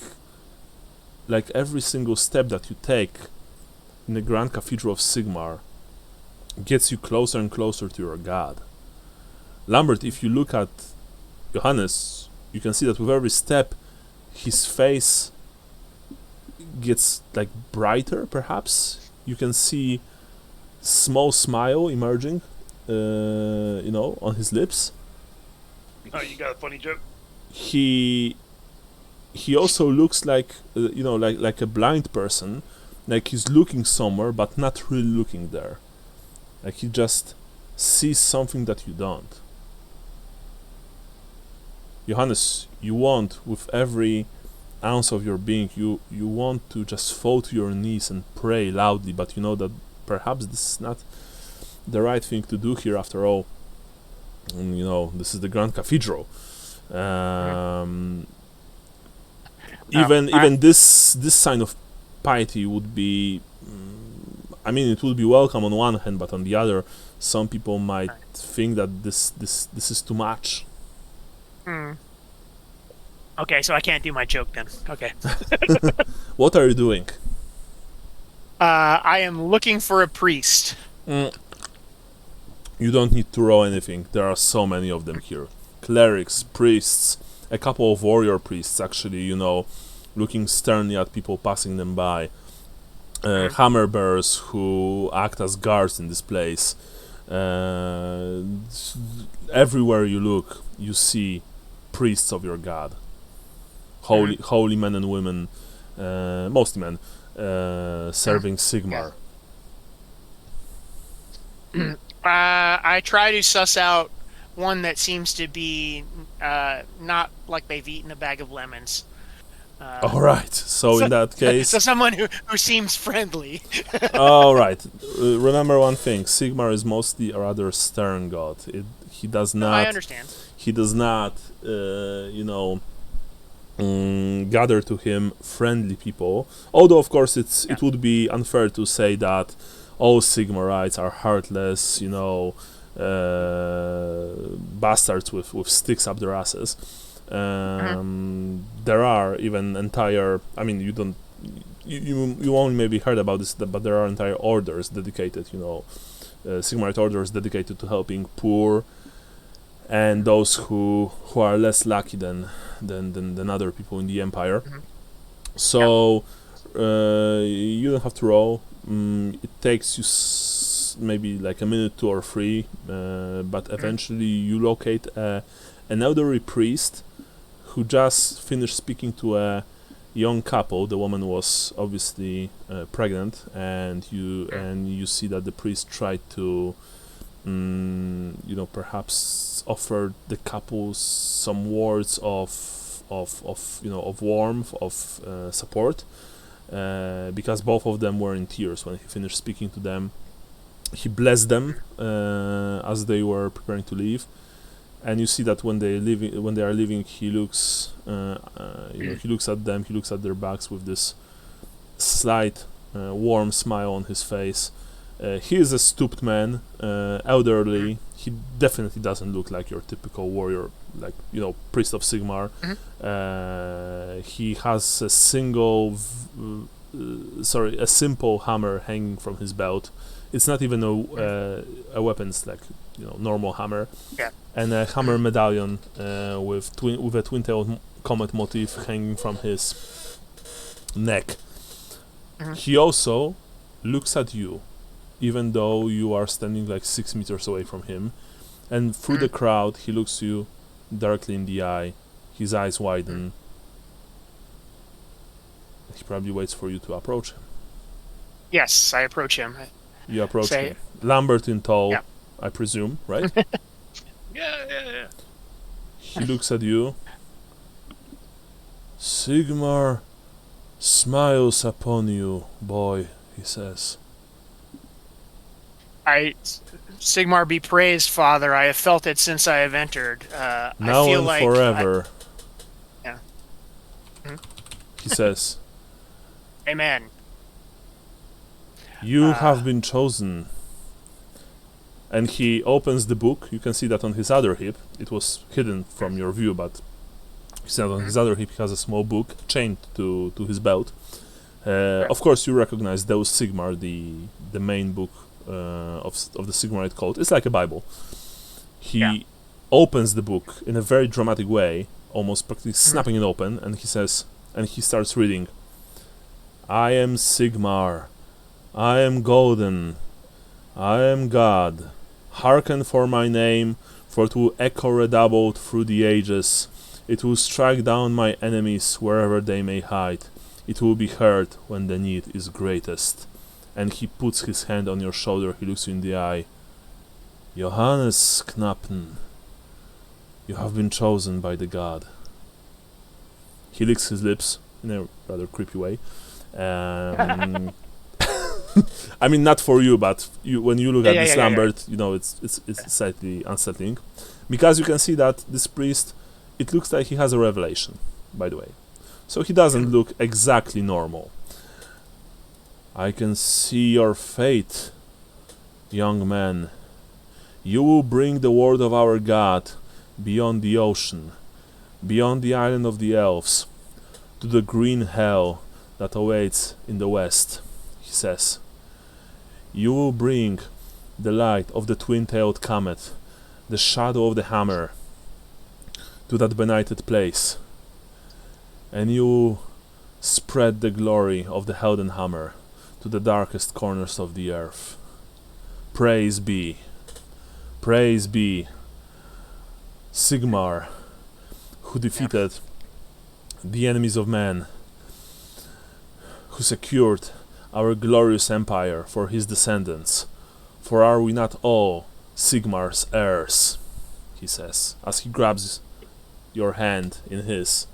every single step that you take in the Grand Cathedral of Sigmar gets you closer and closer to your god. Lambert, if you look at Johannes, you can see that with every step his face gets like brighter, perhaps. You can see small smile emerging on his lips. Oh, you got a funny joke? He also looks like like a blind person, like he's looking somewhere but not really looking there, like he just sees something that you don't. Johannes, you want, with every ounce of your being, you want to just fall to your knees and pray loudly, but you know that perhaps this is not the right thing to do here after all. And, this is the Grand Cathedral. even this sign of piety would be, I mean, it would be welcome on one hand, but on the other, some people might think that this is too much. Okay, so I can't do my joke then. Okay. What are you doing? I am looking for a priest. You don't need to roll anything. There are so many of them here. Clerics, priests, a couple of warrior priests, actually, you know, looking sternly at people passing them by. Hammer bearers who act as guards in this place. Everywhere you look, you see priests of your god. Holy men and women, mostly men, serving Sigmar. I try to suss out one that seems to be not like they've eaten a bag of lemons. All right. So in that case, so someone who seems friendly. all right. Remember one thing: Sigmar is mostly a rather stern god. He does not. I understand. He does not, gather to him friendly people. Although, of course, it would be unfair to say that all Sigmarites are heartless, bastards with sticks up their asses. There are even entire. I mean, you only maybe heard about this, but there are entire orders dedicated, Sigmarite orders dedicated to helping poor and those who are less lucky than other people in the empire. So you don't have to roll. It takes you maybe like a minute, 2 or 3, but eventually you locate an elderly priest who just finished speaking to a young couple. The woman was obviously pregnant, and you see that the priest tried to perhaps offer the couple some words of warmth, of support, because both of them were in tears when he finished speaking to them. He blessed them as they were preparing to leave, and you see that when they are leaving, he looks he looks at them, he looks at their backs with this slight warm smile on his face. He is a stooped man, elderly. He definitely doesn't look like your typical warrior, like priest of Sigmar. He has a simple hammer hanging from his belt. It's not even a weapon; it's like normal hammer, and a hammer medallion with a twin-tailed comet motif hanging from his neck. He also looks at you, even though you are standing like 6 meters away from him, and through the crowd he looks you directly in the eye. His eyes widen. He probably waits for you to approach him. Yes, I approach him. You approach him. Lambert in tall, Yeah. I presume, right? Yeah. He looks at you. Sigmar smiles upon you, boy, he says. Sigmar be praised, Father. I have felt it since I have entered. Now I feel and like forever. Yeah. He says, Amen. you have been chosen. And he opens the book. You can see that on his other hip. It was hidden from your view, but he said on his other hip he has a small book chained to his belt. Of course, you recognize Deus Sigmar, the main book of the Sigmarite cult. It's like a Bible. He opens the book in a very dramatic way, almost practically snapping it open, and he says, and he starts reading, I am Sigmar, I am golden, I am God. Hearken for my name, for it will echo redoubled through the ages. It will strike down my enemies wherever they may hide. It will be heard when the need is greatest. And he puts his hand on your shoulder, he looks you in the eye. Johannes Knappen, you have been chosen by the god. He licks his lips in a rather creepy way. I mean, not for you, but when you look at this Lambert, it's slightly unsettling. Because you can see that this priest, it looks like he has a revelation, by the way. so he doesn't look exactly normal. I can see your fate, young man. You will bring the word of our God beyond the ocean, beyond the island of the elves, to the green hell that awaits in the west, he says. You will bring the light of the twin-tailed comet, the shadow of the hammer, to that benighted place, and you will spread the glory of the Heldenhammer to the darkest corners of the earth. Praise be, Sigmar, who defeated the enemies of man, who secured our glorious empire for his descendants. For are we not all Sigmar's heirs? He says, as he grabs your hand in his,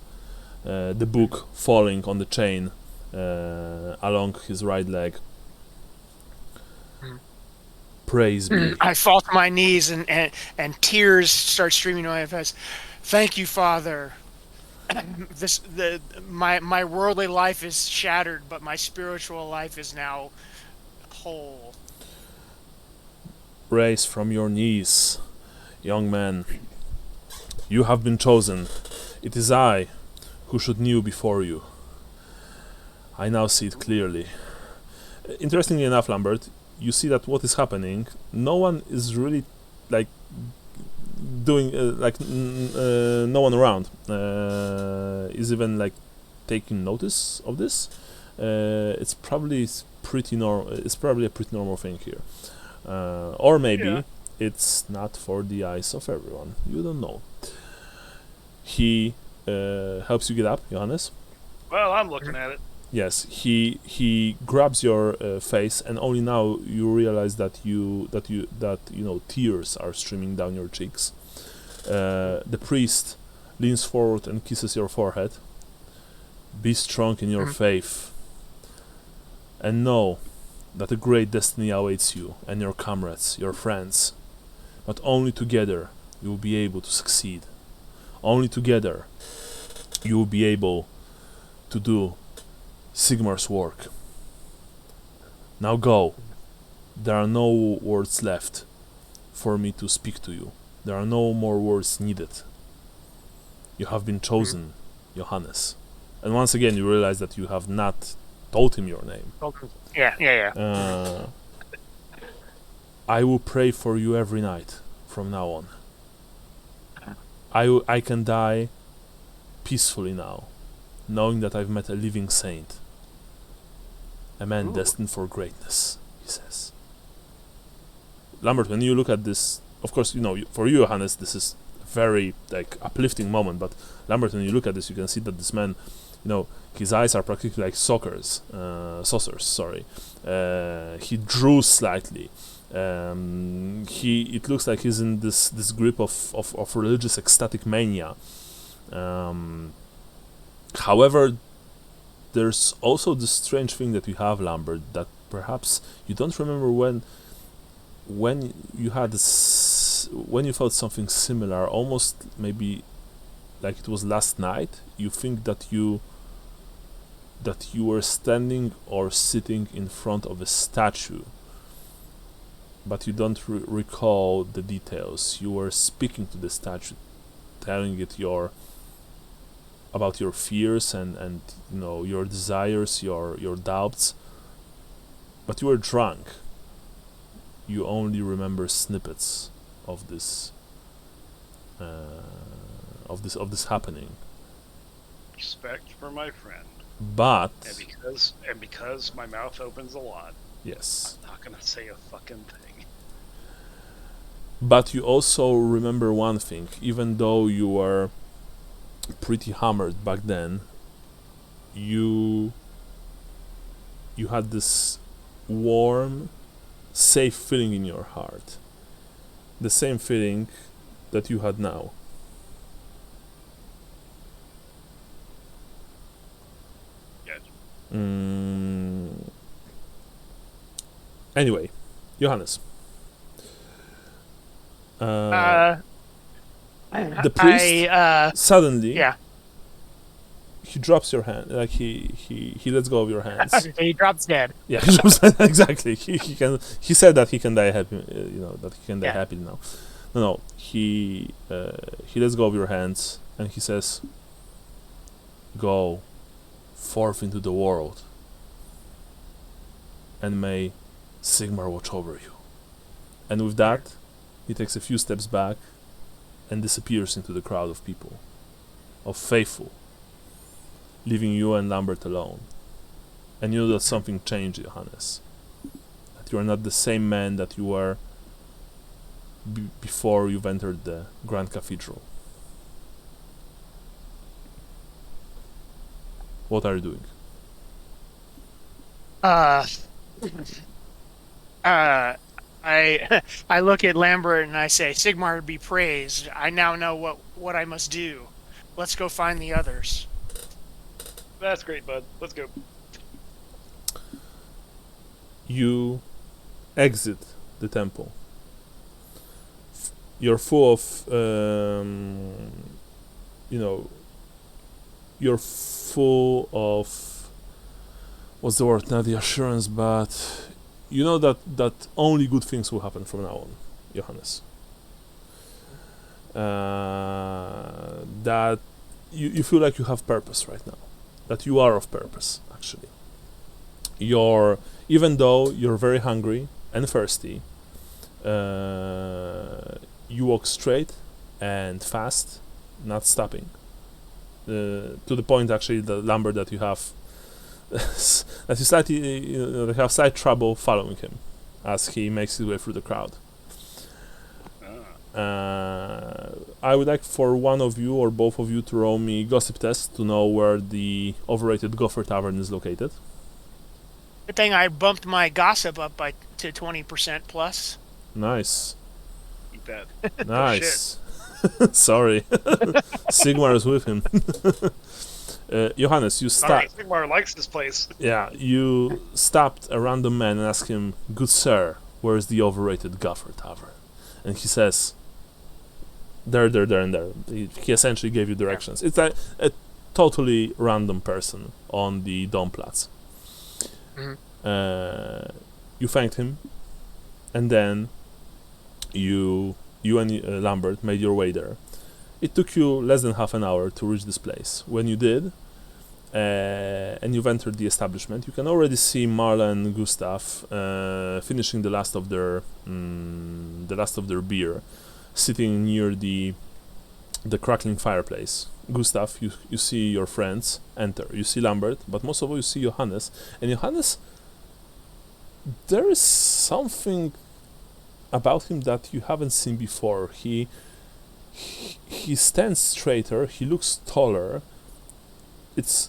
the book falling on the chain along his right leg. Praise be. I fall to my knees and tears start streaming down my face. Thank you, Father. My worldly life is shattered, but my spiritual life is now whole. Rise from your knees, young man. You have been chosen. It is I who should kneel before you. I now see it clearly. Interestingly enough, Lambert, you see that what is happening, no one is really like doing no one around is even like taking notice of this. It's probably pretty normal. It's probably a pretty normal thing here, or maybe it's not for the eyes of everyone. You don't know. He helps you get up, Johannes. Well, I'm looking at it. Yes, he grabs your face, and only now you realize that you know tears are streaming down your cheeks. The priest leans forward and kisses your forehead. Be strong in your faith, and know that a great destiny awaits you and your comrades, your friends. But only together you will be able to succeed. Only together you will be able to do Sigmar's work. Now go. There are no words left for me to speak to you. There are no more words needed. You have been chosen, Johannes. And once again you realize that you have not told him your name. Yeah. I will pray for you every night from now on. I can die peacefully now, knowing that I've met a living saint. A man destined for greatness, he says. Lambert, when you look at this, of course, you know, for you, Johannes, this is a very like uplifting moment. But Lambert, when you look at this, you can see that this man, you know, his eyes are practically like saucers. Sorry. He drew slightly. It looks like he's in this grip of religious ecstatic mania. However, there's also this strange thing that you have, Lambert, that perhaps you don't remember when you had this, when you felt something similar, almost maybe like it was last night. You think that you were standing or sitting in front of a statue, but you don't recall the details. You were speaking to the statue, telling it about your fears and you know your desires, your doubts, but you were drunk. You only remember snippets of this happening. Respect for my friend. But and because my mouth opens a lot, yes, I'm not gonna say a fucking thing. But you also remember one thing, even though you were pretty hammered back then, you had this warm, safe feeling in your heart. The same feeling that you had now. Yes. Anyway, Johannes. The priest suddenly he drops your hand, like he lets go of your hands. He drops dead. Yeah, he drops exactly. He can. He said that he can die happy. That he can die happily now. No. He lets go of your hands and he says, "Go forth into the world, and may Sigmar watch over you." And with that, he takes a few steps back and disappears into the crowd of people, of faithful, leaving you and Lambert alone. And you know that something changed, Johannes. That you are not the same man that you were before you've entered the Grand Cathedral. What are you doing? I look at Lambert and I say, "Sigmar be praised. I now know what I must do. Let's go find the others." That's great, bud. Let's go. You exit the temple. You're full of, you're full of, what's the word? Not the assurance, but you know that only good things will happen from now on, Johannes. That you feel like you have purpose right now. That you are of purpose, actually. Even though you're very hungry and thirsty, you walk straight and fast, not stopping. To the point, actually, the Lambert, that you have that you slightly have slight trouble following him as he makes his way through the crowd. I would like for one of you or both of you to roll me gossip test to know where the overrated Gopher Tavern is located. Good thing I bumped my gossip up to 20% plus. Nice. You bet. Nice. Sorry. Sigmar is with him. Johannes, you stopped. Sigmar likes this place. Yeah, you stopped a random man and asked him, "Good sir, where is the overrated Gopher Tavern?" And he says, there, and there. He essentially gave you directions. It's a totally random person on the Domplatz. Mm-hmm. You thanked him, and then you and Lambert made your way there. It took you less than half an hour to reach this place. When you did, and you've entered the establishment, you can already see Marla and Gustav finishing the last of their beer, sitting near the crackling fireplace. Gustav, you see your friends enter. You see Lambert, but most of all you see Johannes. And Johannes, there is something about him that you haven't seen before. He stands straighter. He looks taller.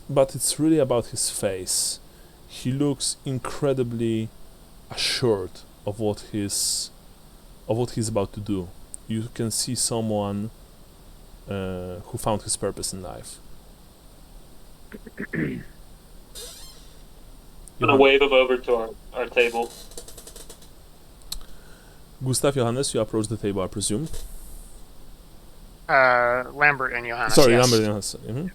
But it's really about his face. He looks incredibly assured of what he's about to do. You can see someone who found his purpose in life. I'm gonna wave him over to our table. Gustav, Johannes, you approach the table, I presume. Lambert and Johannes. Sorry, yes. Lambert and Johannes. Mm-hmm.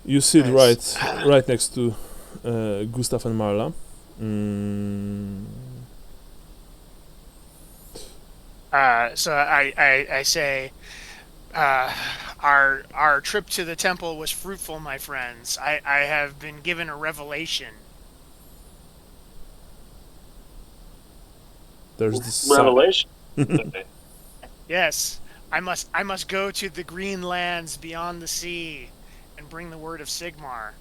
You sit right next to Gustav and Marla. So I say, our trip to the temple was fruitful, my friends. I have been given a revelation. There's this revelation. Yes, I must go to the green lands beyond the sea and bring the word of Sigmar.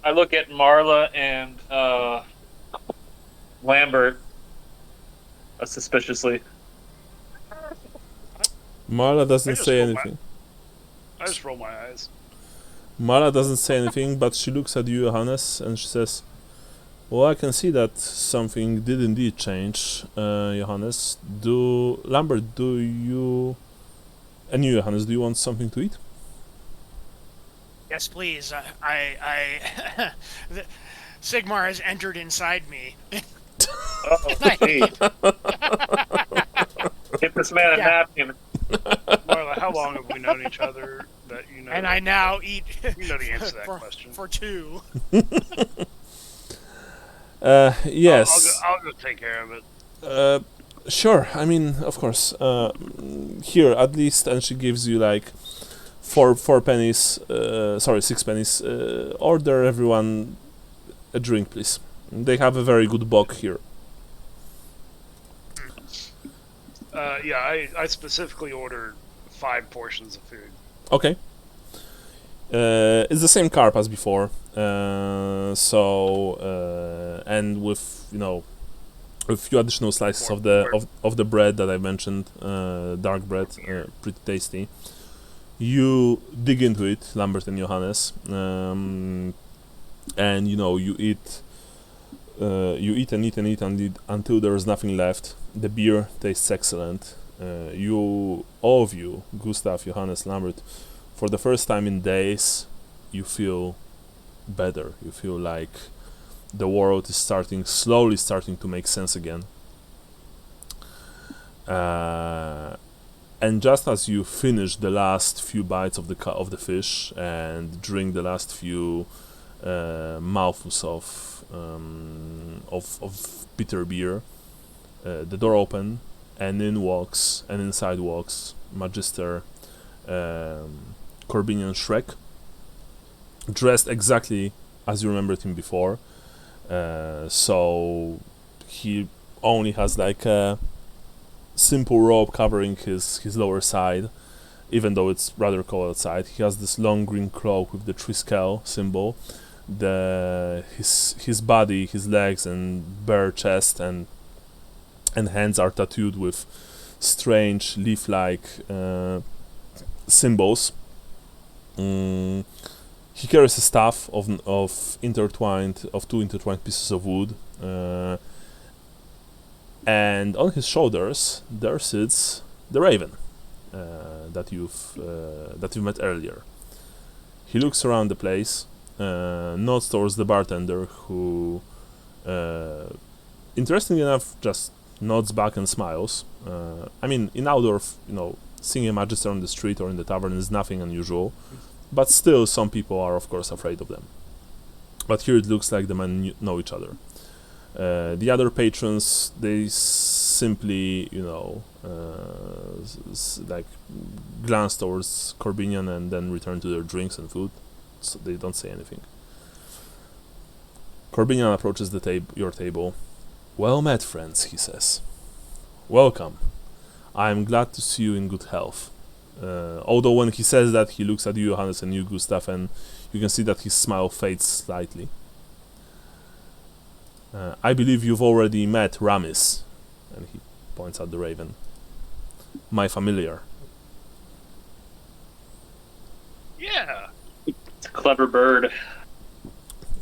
I look at Marla and Lambert suspiciously. Marla doesn't say anything. I just roll my eyes. Marla doesn't say anything, but she looks at you, Johannes, and she says, "Well, I can see that something did indeed change, Johannes. Lambert, and you, Johannes, do you want something to eat?" Yes, please. Sigmar has entered inside me. Oh, gee. Get this man a napkin. Marla, how long have we known each other that you know? And I now eat You know the answer to that for, question. for two. Yes. I'll go take care of it. Sure. I mean, of course. Here, at least, and she gives you like four pennies. Sorry, 6 pennies. Order everyone a drink, please. They have a very good bock here. Yeah, I specifically ordered 5 portions of food. Okay. It's the same carp as before. And with a few additional slices of the bread that I mentioned, dark bread, pretty tasty. You dig into it, Lambert and Johannes, and you eat and eat and eat until there is nothing left. The beer tastes excellent. All of you, Gustav, Johannes, Lambert, for the first time in days, you feel better. You feel like the world is slowly starting to make sense again. And just as you finish the last few bites of the fish and drink the last few mouthfuls of bitter beer, the door opens and inside walks Magister Corbinian Shrek, dressed exactly as you remembered him before. So he only has like a simple robe covering his lower side, even though it's rather cold outside. He has this long green cloak with the Triskel symbol. His body, his legs and bare chest and hands are tattooed with strange leaf-like symbols. He carries a staff of two intertwined pieces of wood, and on his shoulders there sits the raven that you've met earlier. He looks around the place, nods towards the bartender, who, interestingly enough, just nods back and smiles. I mean, in Outdorf, seeing a magister on the street or in the tavern is nothing unusual, but still some people are of course afraid of them. But here it looks like the men know each other. The other patrons, they simply, like glance towards Corbinian and then return to their drinks and food, so they don't say anything. Corbinian approaches your table. "Well met, friends," he says. "Welcome. I am glad to see you in good health." Although when he says that, he looks at you, Johannes, and you, Gustav, and you can see that his smile fades slightly. "I believe you've already met Ramis," and he points at the raven. "My familiar." Yeah. It's a clever bird.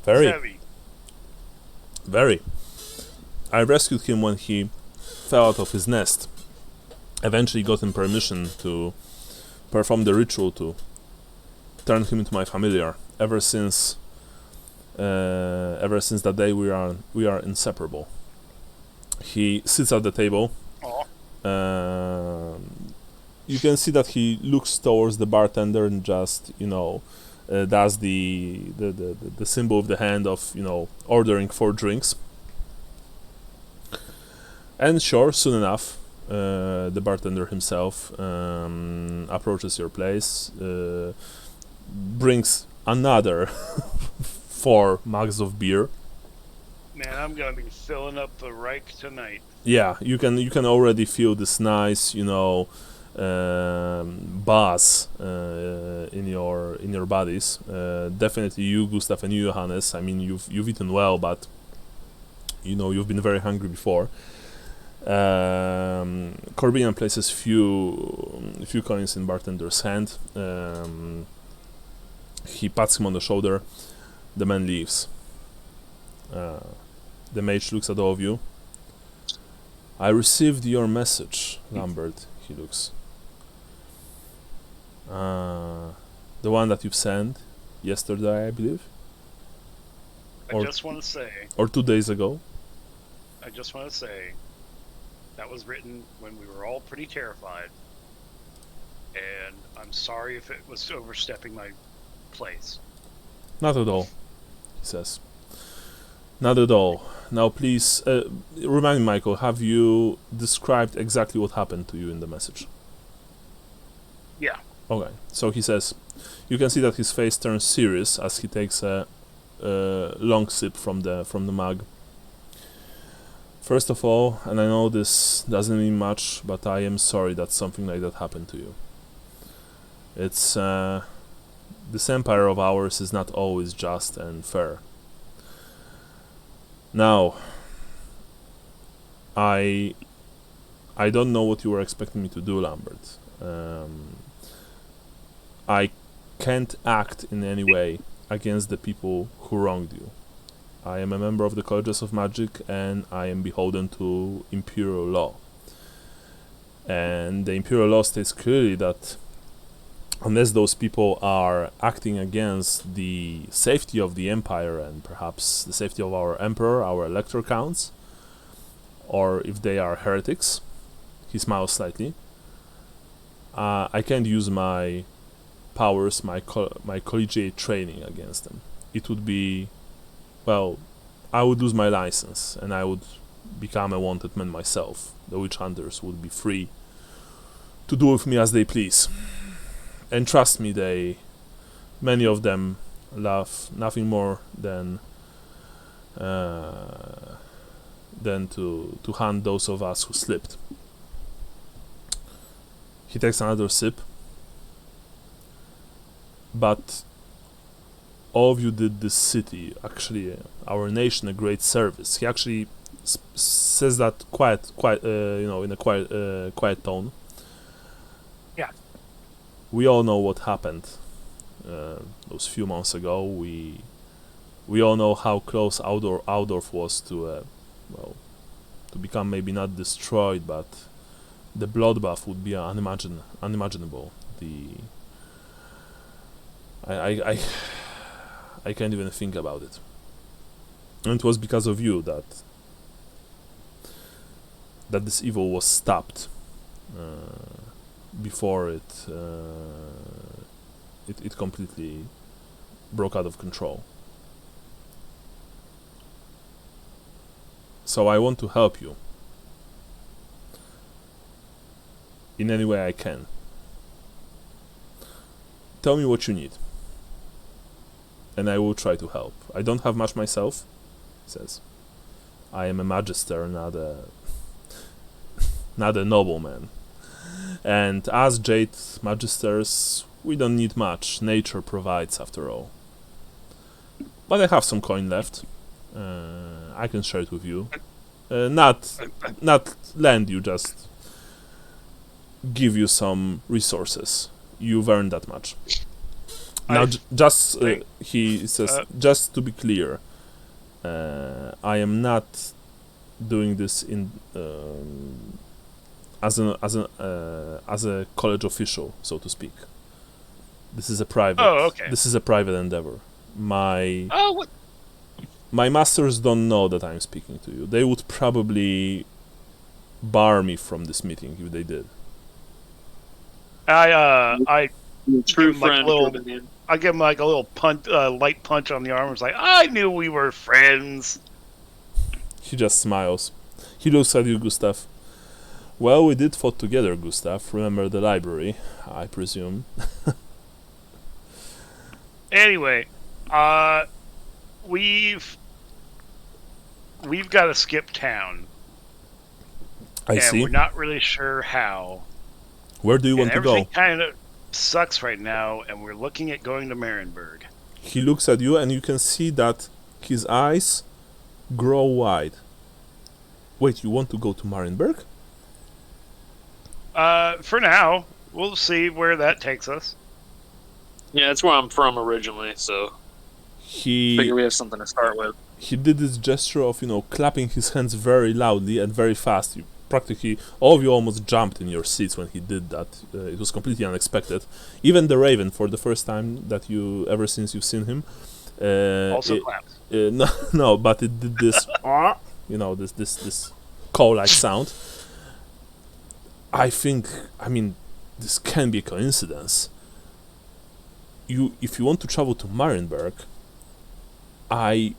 Very. Heavy. Very. I rescued him when he fell out of his nest. Eventually got him permission to perform the ritual to turn him into my familiar. Ever since that day, we are inseparable. He sits at the table. You can see that he looks towards the bartender and just does the symbol of the hand of ordering 4 drinks. And sure, soon enough, the bartender himself approaches your place, brings another 4 mugs of beer. Man, I'm gonna be filling up the Reich tonight. Yeah, you can already feel this nice, buzz in your bodies. Definitely you, Gustav, and you, Johannes. I mean, you've eaten well, but you've been very hungry before. Corbinian places few coins in bartender's hand. He pats him on the shoulder. The man leaves. The mage looks at all of you. "I received your message, Lambert," he looks. The one that you've sent yesterday, I believe? I just want to say, Or 2 days ago? that was written when we were all pretty terrified. and I'm sorry if it was overstepping my place. Not at all, he says. Not at all. Now, please, remind me, Michael, have you described exactly what happened to you in the message? Yeah. Okay, so he says, you can see that his face turns serious as he takes a long sip from the mug. First of all, and I know this doesn't mean much, but I am sorry that something like that happened to you. It's this empire of ours is not always just and fair. Now, I don't know what you were expecting me to do, Lambert. I can't act in any way against the people who wronged you. I am a member of the Colleges of Magic, and I am beholden to Imperial law. And the Imperial law states clearly that unless those people are acting against the safety of the Empire and perhaps the safety of our Emperor, our Elector Counts, or if they are heretics, he smiles slightly, I can't use my powers, my collegiate training against them. It would be, well, I would lose my license and I would become a wanted man myself. The witch hunters would be free to do with me as they please. And trust me, many of them love nothing more than to hunt those of us who slipped. He takes another sip. But all of you did this city, actually, our nation, a great service. He actually says that in a quiet tone. Yeah. We all know what happened those few months ago. We all know how close Aldorf was to become maybe not destroyed, but the bloodbath would be unimaginable. I can't even think about it. And it was because of you that this evil was stopped before it completely broke out of control. So I want to help you in any way I can. Tell me what you need, and I will try to help. I don't have much myself, he says. I am a magister, not a nobleman. And as Jade magisters, we don't need much. Nature provides, after all. But I have some coin left. I can share it with you. Not lend you, just give you some resources. You've earned that much. Now, he says, just to be clear, I am not doing this in as a college official, so to speak. This is a private. Oh, okay. This is a private endeavor. My what? My masters don't know that I'm speaking to you. They would probably bar me from this meeting if they did. I True give him like friend. I give him like a little light punch on the arm. It's like, I knew we were friends. He just smiles. He looks at you, Gustav. Well, we did fought together, Gustav. Remember the library, I presume. Anyway, we've got to skip town. I see. We're not really sure how. Where do you want to go? Everything kind of sucks right now, and we're looking at going to Marienburg. He looks at you, and you can see that his eyes grow wide. Wait, you want to go to Marienburg? For now, we'll see where that takes us. Yeah, that's where I'm from originally, so figure we have something to start with. He did this gesture of, clapping his hands very loudly and very fast. Practically, all of you almost jumped in your seats when he did that. It was completely unexpected. Even the Raven, for the first time ever since you've seen him, also clapped. No, but it did this, this call-like sound. I this can be a coincidence. If you want to travel to Marienburg, I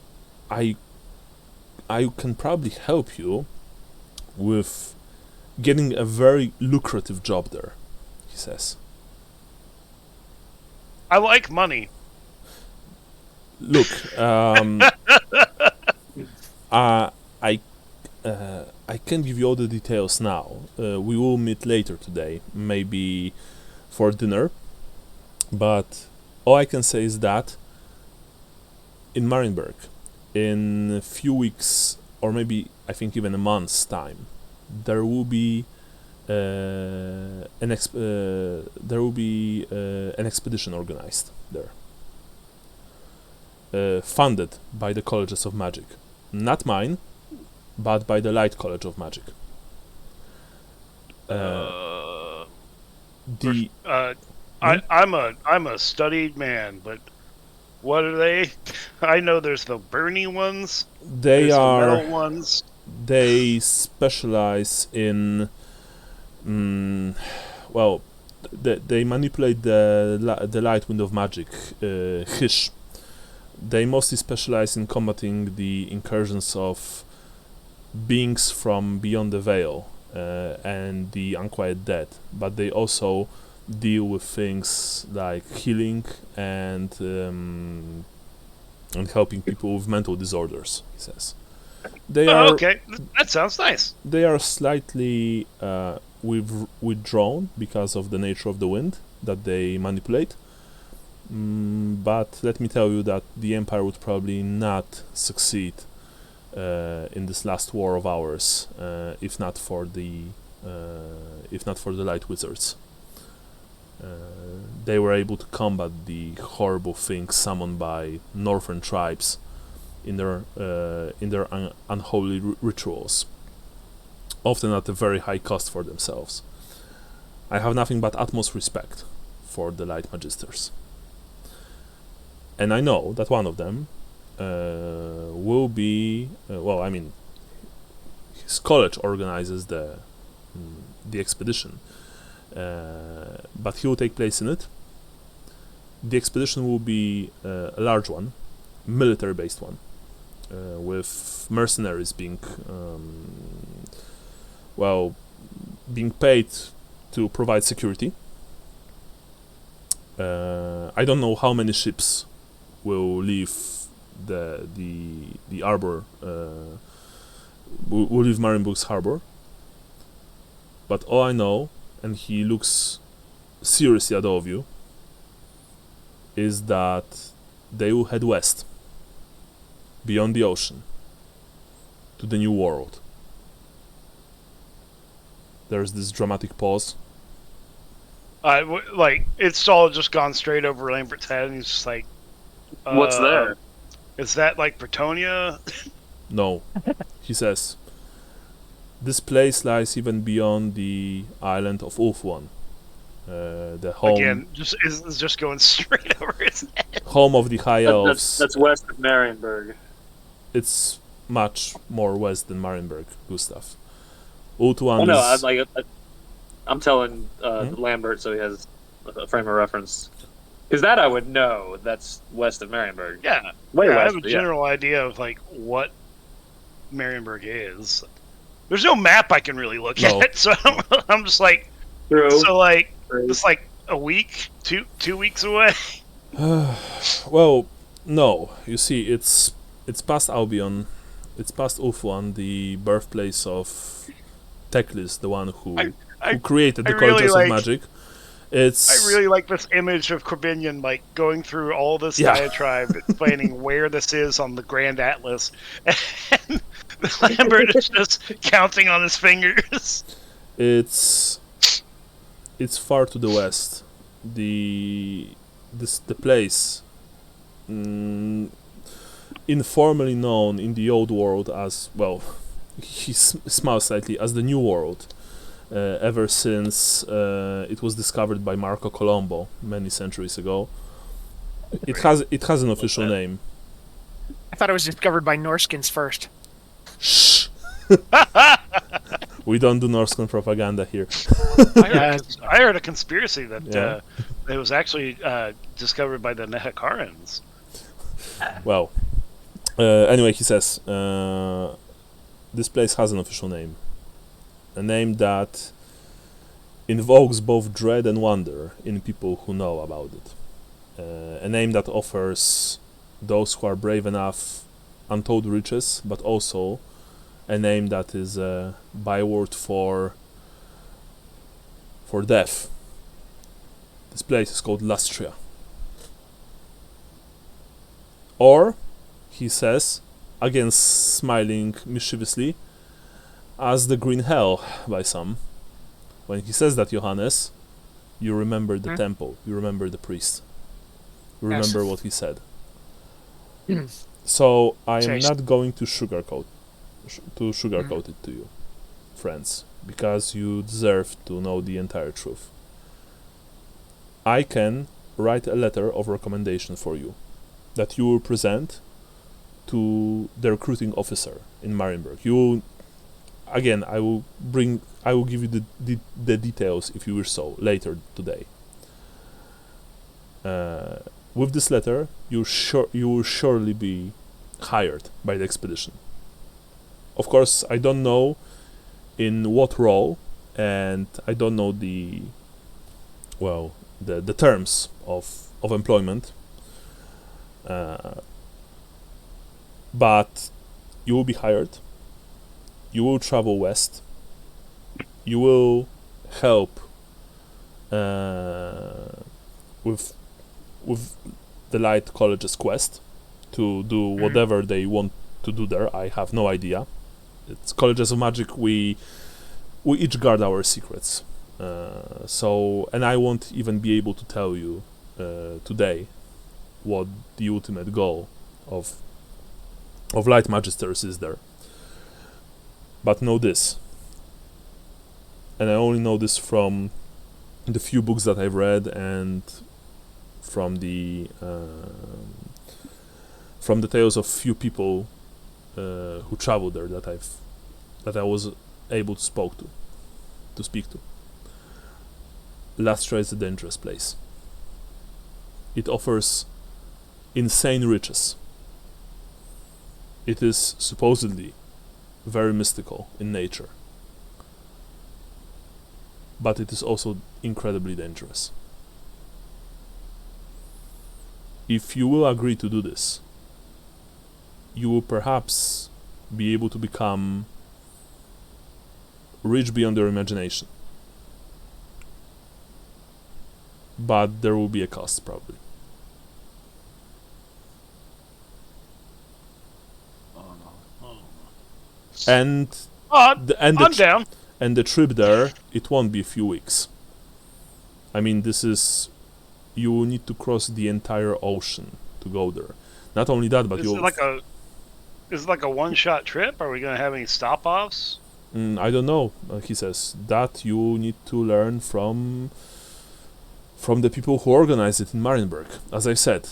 can probably help you with getting a very lucrative job there, he says. I like money. Look, I can't give you all the details now. We will meet later today, maybe for dinner. But all I can say is that in Marienburg, in a few weeks, or maybe I think even a month's time, there will be an expedition organized there, funded by the colleges of magic, not mine, but by the Light College of Magic. I'm a studied man, but what are they? I know there's the Bernie ones. They the are metal ones. They specialize in well, they manipulate the light wind of magic, Hish. They mostly specialize in combating the incursions of beings from beyond the veil and the unquiet dead, but they also deal with things like healing and helping people with mental disorders, he says. Okay, that sounds nice. They are slightly withdrawn because of the nature of the wind that they manipulate. But let me tell you that the Empire would probably not succeed in this last war of ours, if not for the Light Wizards. They were able to combat the horrible things summoned by northern tribes in their unholy rituals, often at a very high cost for themselves. I have nothing but utmost respect for the Light Magisters. And I know that one of them will be, his college organizes the expedition, but he will take place in it. The expedition will be a large one, military-based one, with mercenaries being paid to provide security. I don't know how many ships will leave the harbor, will leave Marienburg's harbor. But all I know, and he looks seriously at all of you, is that they will head west, beyond the ocean, to the New World. There's this dramatic pause. It's all just gone straight over Lambert's head, and he's just like, what's there? Is that like Bretonia? No, he says. This place lies even beyond the island of Ulfuan. The home. Again, is just going straight over his head. Home of the High Elves. That's west of Marienburg. It's much more west than Marienburg, Gustav. Ultuan I'm telling Lambert so he has a frame of reference. Because that I would know. That's west of Marienburg. Yeah, Way west, I have a general idea of like what Marienburg is. There's no map I can really look at, so I'm just like, True. so like, it's like a week, 2 weeks away. Well, no. You see, it's past Albion, it's past Ulfuan, the birthplace of Teclis, the one who created the Colleges of Magic. I really like this image of Corbinian like going through all this diatribe, explaining where this is on the Grand Atlas, and Lambert is just counting on his fingers. It's far to the west. The place, informally known in the old world as, well, he smiles slightly, as the New World, ever since it was discovered by Marco Colombo many centuries ago. It has an official name. I thought it was discovered by Norskins first. Shh. We don't do Norseman propaganda here. I heard a conspiracy that it was actually discovered by the Nehakarans. Well, anyway, he says, this place has an official name. A name that invokes both dread and wonder in people who know about it. A name that offers those who are brave enough untold riches, but also a name that is a byword for death. This place is called Lastria. Or, he says, again smiling mischievously, as the Green Hell by some. When he says that, Johannes, you remember the temple, you remember the priest, you remember what he said. So I am not going to sugarcoat it to you, friends, because you deserve to know the entire truth. I can write a letter of recommendation for you that you will present to the recruiting officer in Marienburg. I will give you the details, if you wish so, later today. With this letter, you will surely be hired by the expedition. Of course, I don't know in what role, and I don't know the terms of employment. But you will be hired. You will travel west. You will help with the Light College's quest to do whatever they want to do there. I have no idea. It's Colleges of Magic. We each guard our secrets. And I won't even be able to tell you today what the ultimate goal of Light Magisters is there. But know this, and I only know this from the few books that I've read and from the tales of few people who traveled there that I was able to speak to. Lastria is a dangerous place. It offers insane riches. It is supposedly very mystical in nature, but it is also incredibly dangerous. If you will agree to do this, you will perhaps be able to become rich beyond your imagination. But there will be a cost, probably. And I'm down. And the trip there, it won't be a few weeks. I mean, you will need to cross the entire ocean to go there. Not only that, but is it like a one-shot trip? Are we going to have any stop-offs? I don't know. He says that you need to learn from the people who organize it in Marienburg. As I said,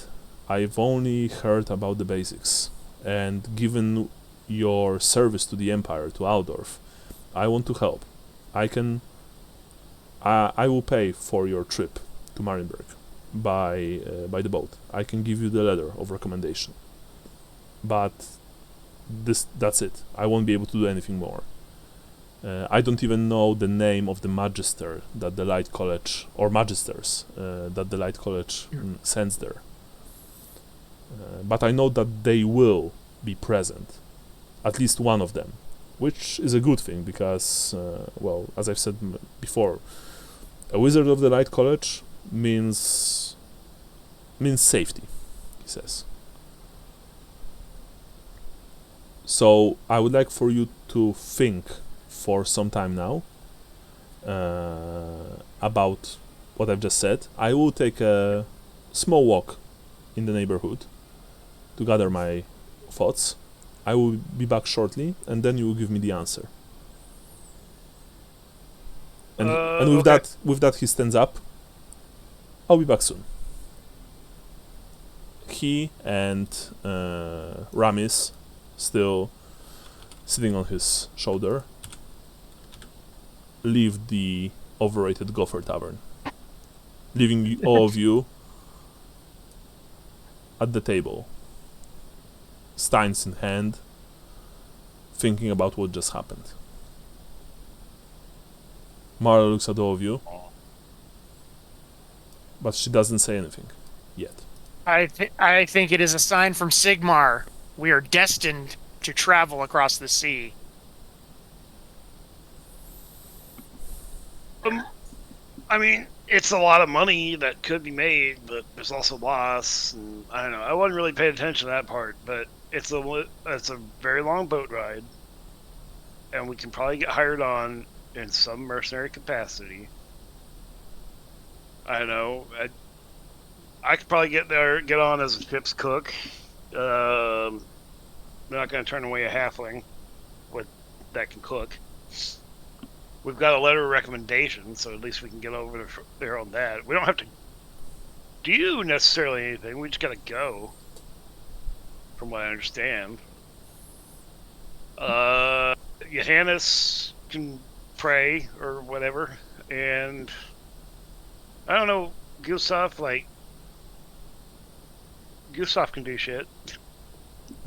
I've only heard about the basics, and given your service to the Empire, to Aldorf, I want to help. I will pay for your trip to Marienburg by the boat. I can give you the letter of recommendation, but that's it. I won't be able to do anything more. I don't even know the name of the magister that the Light College, or magisters that the Light College sends there. But I know that they will be present, at least one of them, which is a good thing because, as I've said before, a wizard of the Light College means safety, he says. So I would like for you to think for some time now about what I've just said. I will take a small walk in the neighborhood to gather my thoughts. I will be back shortly, and then you will give me the answer. And with okay. with that, he stands up. I'll be back soon. He and Ramis, still sitting on his shoulder, leave the overrated Gopher Tavern, leaving all of you at the table, steins in hand, thinking about what just happened. Marla looks at all of you, but she doesn't say anything yet. I think it is a sign from Sigmar. We are destined to travel across the sea. I mean, it's a lot of money that could be made, but there's also loss. And I don't know. I wasn't really paying attention to that part, but it's a very long boat ride, and we can probably get hired on in some mercenary capacity. I don't know. I could probably get on as a ship's cook. We're not going to turn away a halfling that can cook. We've got a letter of recommendation, so at least we can get over there on that. We don't have to do necessarily anything. We just got to go, from what I understand. Johannes can pray or whatever, and I don't know, Gustav can do shit.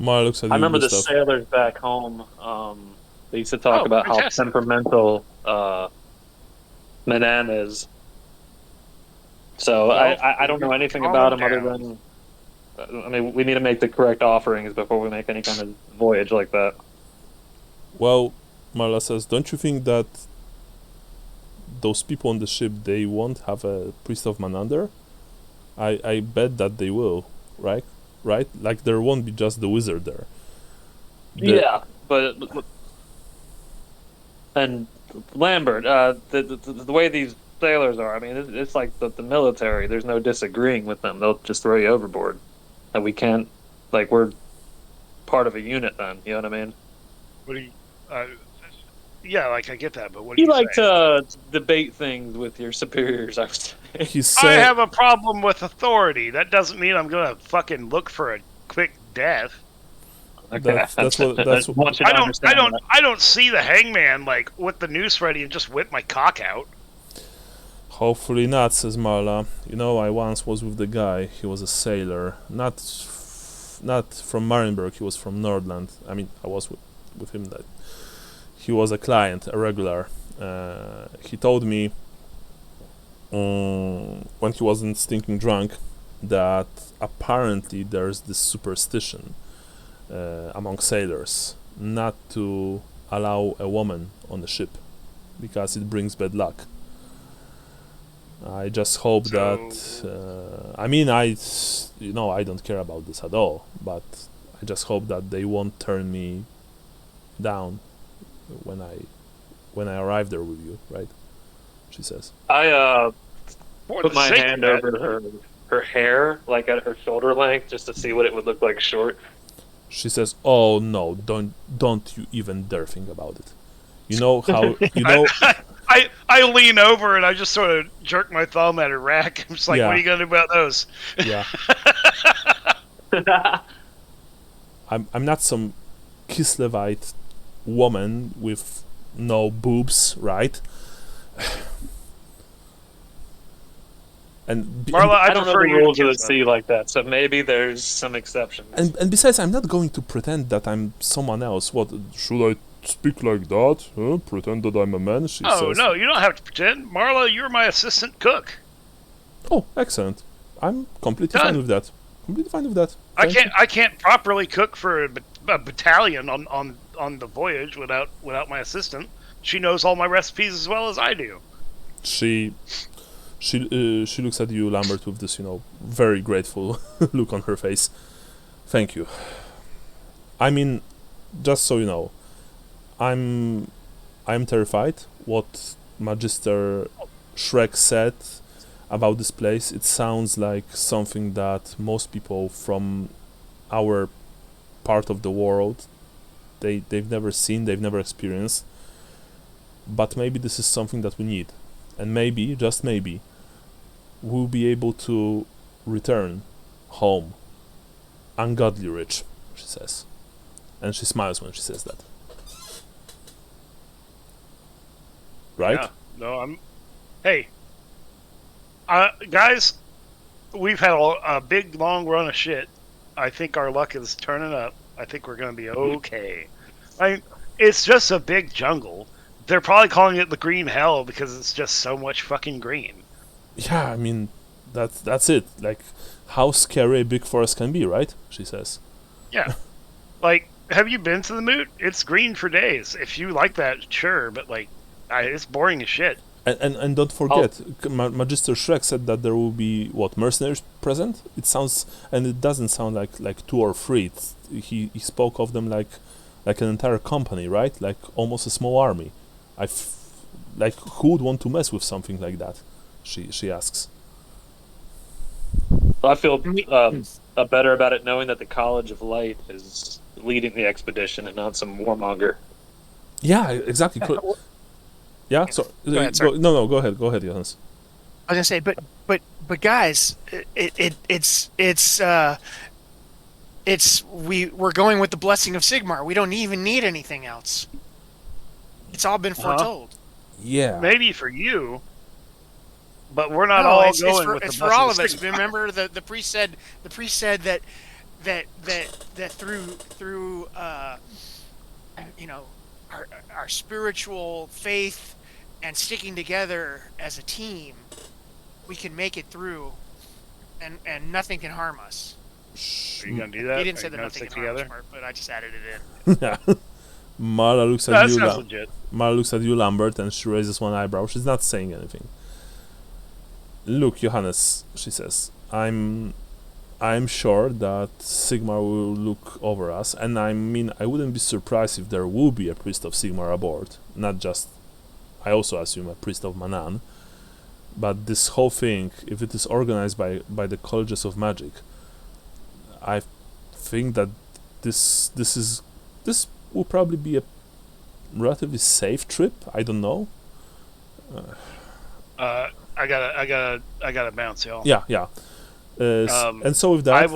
Marla looks at you. I remember Gustav. the sailors back home. They used to talk about fantastic. how temperamental Manan is. So Well, I don't know anything calm about him down. other than. I mean, we need to make the correct offerings before we make any kind of voyage like that. Well, Marla says, don't you think that those people on the ship, they won't have a priest of Manander? I bet that they will, right? Right? Like there won't be just the wizard there. Yeah, but and Lambert, the way these sailors are, I mean, it's like the military. There's no disagreeing with them. They'll just throw you overboard. And we can't, like, we're part of a unit then. You know what I mean? What do you? Yeah, like I get that, but what do You you like say? to debate things with your superiors, I would say. He I said, have a problem with authority. That doesn't mean I'm gonna fucking look for a quick death. That's what- that's I what- want you to understand that. I don't see the hangman like with the noose ready and just whip my cock out. hopefully not, says Marla. You know, I once was with the guy. He was a sailor. Not from Marienburg, he was from Nordland. I mean, I was with him that. He was a client, a regular. He told me when he wasn't stinking drunk that apparently there's this superstition among sailors not to allow a woman on the ship because it brings bad luck. I just hope that I mean, I don't care about this at all, but I just hope that they won't turn me down when I arrive there with you, right? She says. I For put the my sake hand of that, over her hair, like at her shoulder length, just to see what it would look like short. She says, "Oh no, don't you even dare think about it. You know how you know." I lean over and I just sort of jerk my thumb at her rack. I'm just like, Yeah. what are you gonna do about those? Yeah, I'm not some Kislevite woman with no boobs, right? And Marla, I I don't know prefer the you to rules of the kiss them. sea like that, so maybe there's some exceptions. and besides, I'm not going to pretend that I'm someone else. What should I speak like that? Huh? Pretend that I'm a man? She Oh says. no, you don't have to pretend. Marla, you're my assistant cook. Oh, excellent. I'm completely Done. fine with that. Completely fine with that. I Thank you. can't properly cook for a battalion on the voyage without my assistant. She knows all my recipes as well as I do. She looks at you, Lambert, with this, very grateful look on her face. Thank you. I mean, just so you know, I'm terrified. What Magister Shrek said about this place, it sounds like something that most people from our part of the world they've never seen, they've never experienced. But maybe this is something that we need, and maybe, just maybe, we'll be able to return home ungodly rich, she says, and she smiles when she says that. right? Yeah. No, Hey, guys, we've had a big long run of shit. I think our luck is turning up. I think we're gonna be okay. It's just a big jungle. They're probably calling it the Green Hell because it's just so much fucking green. Yeah, I mean, that's it. Like, how scary a big forest can be, right? She says. Yeah. Like, have you been to the moot? It's green for days. If you like that, sure, but like, it's boring as shit. And don't forget, Magister Shrek said that there will be mercenaries present. It sounds, and it doesn't sound like 2 or 3. He spoke of them like an entire company, right? Like almost a small army. Like, who would want to mess with something like that? She asks. I feel better about it knowing that the College of Light is leading the expedition and not some warmonger. Yeah, exactly. Yeah. So Go ahead, sir. Go ahead, Johannes. I was gonna say, but guys, we're going with the blessing of Sigmar. We don't even need anything else. It's all been foretold. Yeah. Maybe for you, but we're not all going with the it's blessing for all of of us. Sigmar. Remember, the priest said that through our spiritual faith and sticking together as a team, we can make it through, and nothing can harm us. Are you gonna do that? He didn't Are say you that gonna nothing stick can harm us together? part, but I just added it in. Yeah. Mara looks at That you. sounds legit. Mara looks at you, Lambert, and she raises one eyebrow. She's not saying anything. Look, Johannes, she says, I'm sure that Sigmar will look over us, and I mean, I wouldn't be surprised if there will be a priest of Sigmar aboard. Not just, I also assume, a priest of Manan. But this whole thing, if it is organized by the colleges of magic, I think that this will probably be a relatively safe trip. I don't know. I gotta bounce, y'all. Yeah. And so with that,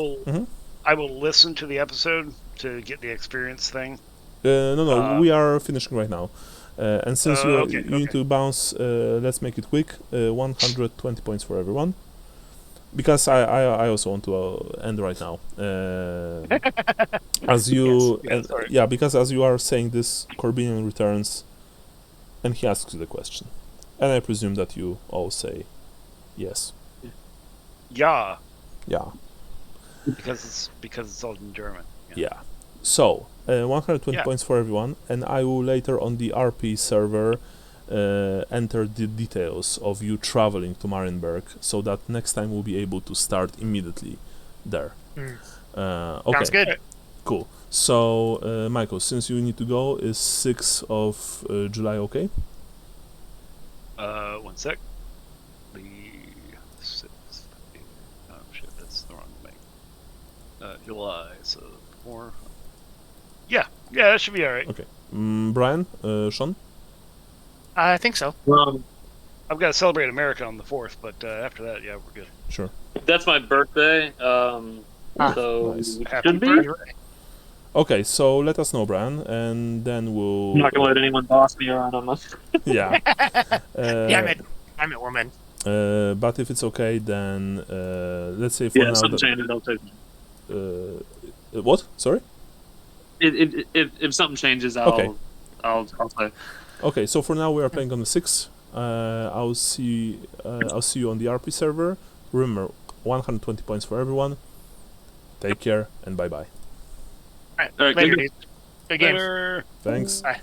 I will listen to the episode to get the experience thing. No, we are finishing right now. And since you need okay. to bounce, let's make it quick. 120 points for everyone. Because I also want to end right now. As you because as you are saying this, Corbinian returns, and he asks you the question, and I presume that you all say yes. Yeah, Yeah. because it's all in German. Yeah. So 120 points for everyone, and I will later on the RP server enter the details of you traveling to Marienburg, so that next time we'll be able to start immediately there. Okay. Sounds good. Cool. So, Michael, since you need to go, is 6th of July okay? 1 sec. The 6th. Oh shit, that's the wrong thing. July, so 4. Yeah, that should be alright. Okay. Brian, Sean? I think so. I've got to celebrate America on the 4th, but after that, yeah, we're good. Sure. That's my birthday. So Nice. Happy should be. birthday. Okay, so let us know, Brian, and then we'll... I'm not gonna let anyone boss me around on this. Yeah. I'm at woman. But if it's okay, then let's say for now... Yeah, something changes, I'll take it. What? Sorry? If something changes, I'll say. Okay, so for now we are playing on the 6th. I'll see you on the RP server. Remember, 120 points for everyone. Take care and bye bye. All right, later, dude. Good game. Later. Thanks. Bye.